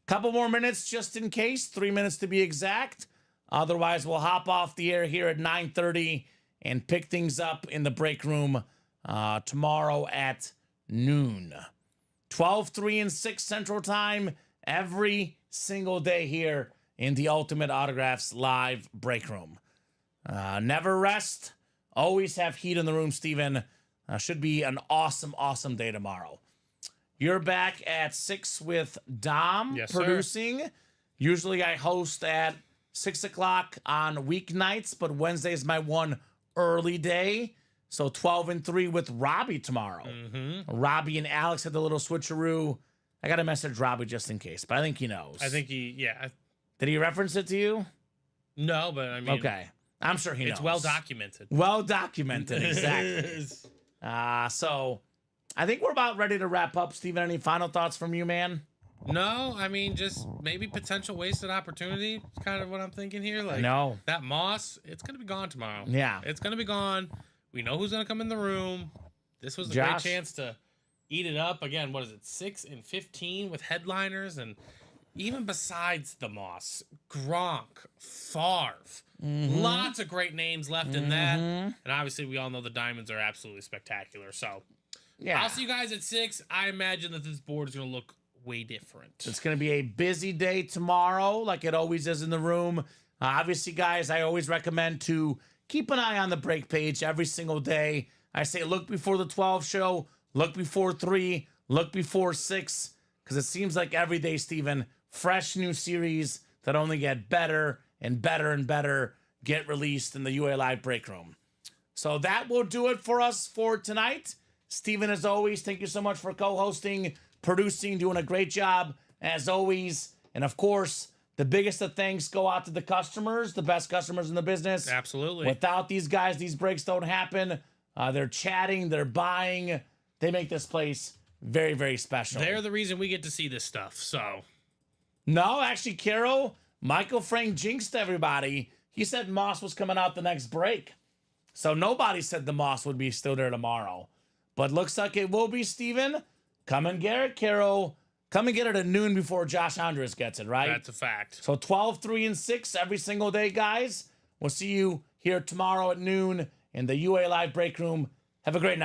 couple more minutes just in case, 3 minutes to be exact. Otherwise, we'll hop off the air here at 9:30 and pick things up in the break room tomorrow at noon. 12, 3, and 6 Central Time every single day here in the Ultimate Autographs live break room. Never rest. Always have heat in the room, Steven. Should be an awesome, awesome day tomorrow. You're back at 6 with Dom Yes, sir. producing. Usually I host at 6 o'clock on weeknights, but Wednesday is my one early day. So 12 and 3 with Robbie tomorrow. Robbie and Alex had the little switcheroo. I got to message Robbie just in case, but I think he knows. I think yeah. Did he reference it to you? No, but I mean, Okay. I'm sure he knows. it's well documented. Well documented, exactly. So I think we're about ready to wrap up. Steven, any final thoughts from you, man? No, I mean, just maybe potential wasted opportunity. It's kind of what I'm thinking here. Like, No. that Moss, it's going to be gone tomorrow. Yeah. It's going to be gone. We know who's going to come in the room. This was a Josh. great chance to eat it up. Again, what is it, 6 and 15 with headliners? And even besides the Moss, Gronk, Favre, lots of great names left in that. And obviously, we all know the Diamonds are absolutely spectacular. So, Yeah. I'll see you guys at 6. I imagine that this board is going to look way different. It's going to be a busy day tomorrow, like it always is in the room. Obviously, guys, I always recommend to keep an eye on the break page every single day. I say look before the 12 show, look before 3, look before 6, because it seems like every day, Steven, fresh new series that only get better and better and better get released in the UA Live break room. So that will do it for us for tonight. Steven, as always, thank you so much for co-hosting, producing, doing a great job as always. And of course, the biggest of thanks go out to the customers, the best customers in the business. Absolutely. Without these guys, these breaks don't happen. They're chatting, they're buying. They make this place very, very special. They're the reason we get to see this stuff. So, No, actually, Carol, Michael Frank jinxed everybody he said Moss was coming out the next break. So nobody said the Moss would be still there tomorrow. But looks like it will be, Steven. Come and get it, Carol. Come and get it at noon before Josh Andres gets it, right? That's a fact. So 12, 3, and 6 every single day, guys. We'll see you here tomorrow at noon in the UA Live Break Room. Have a great night.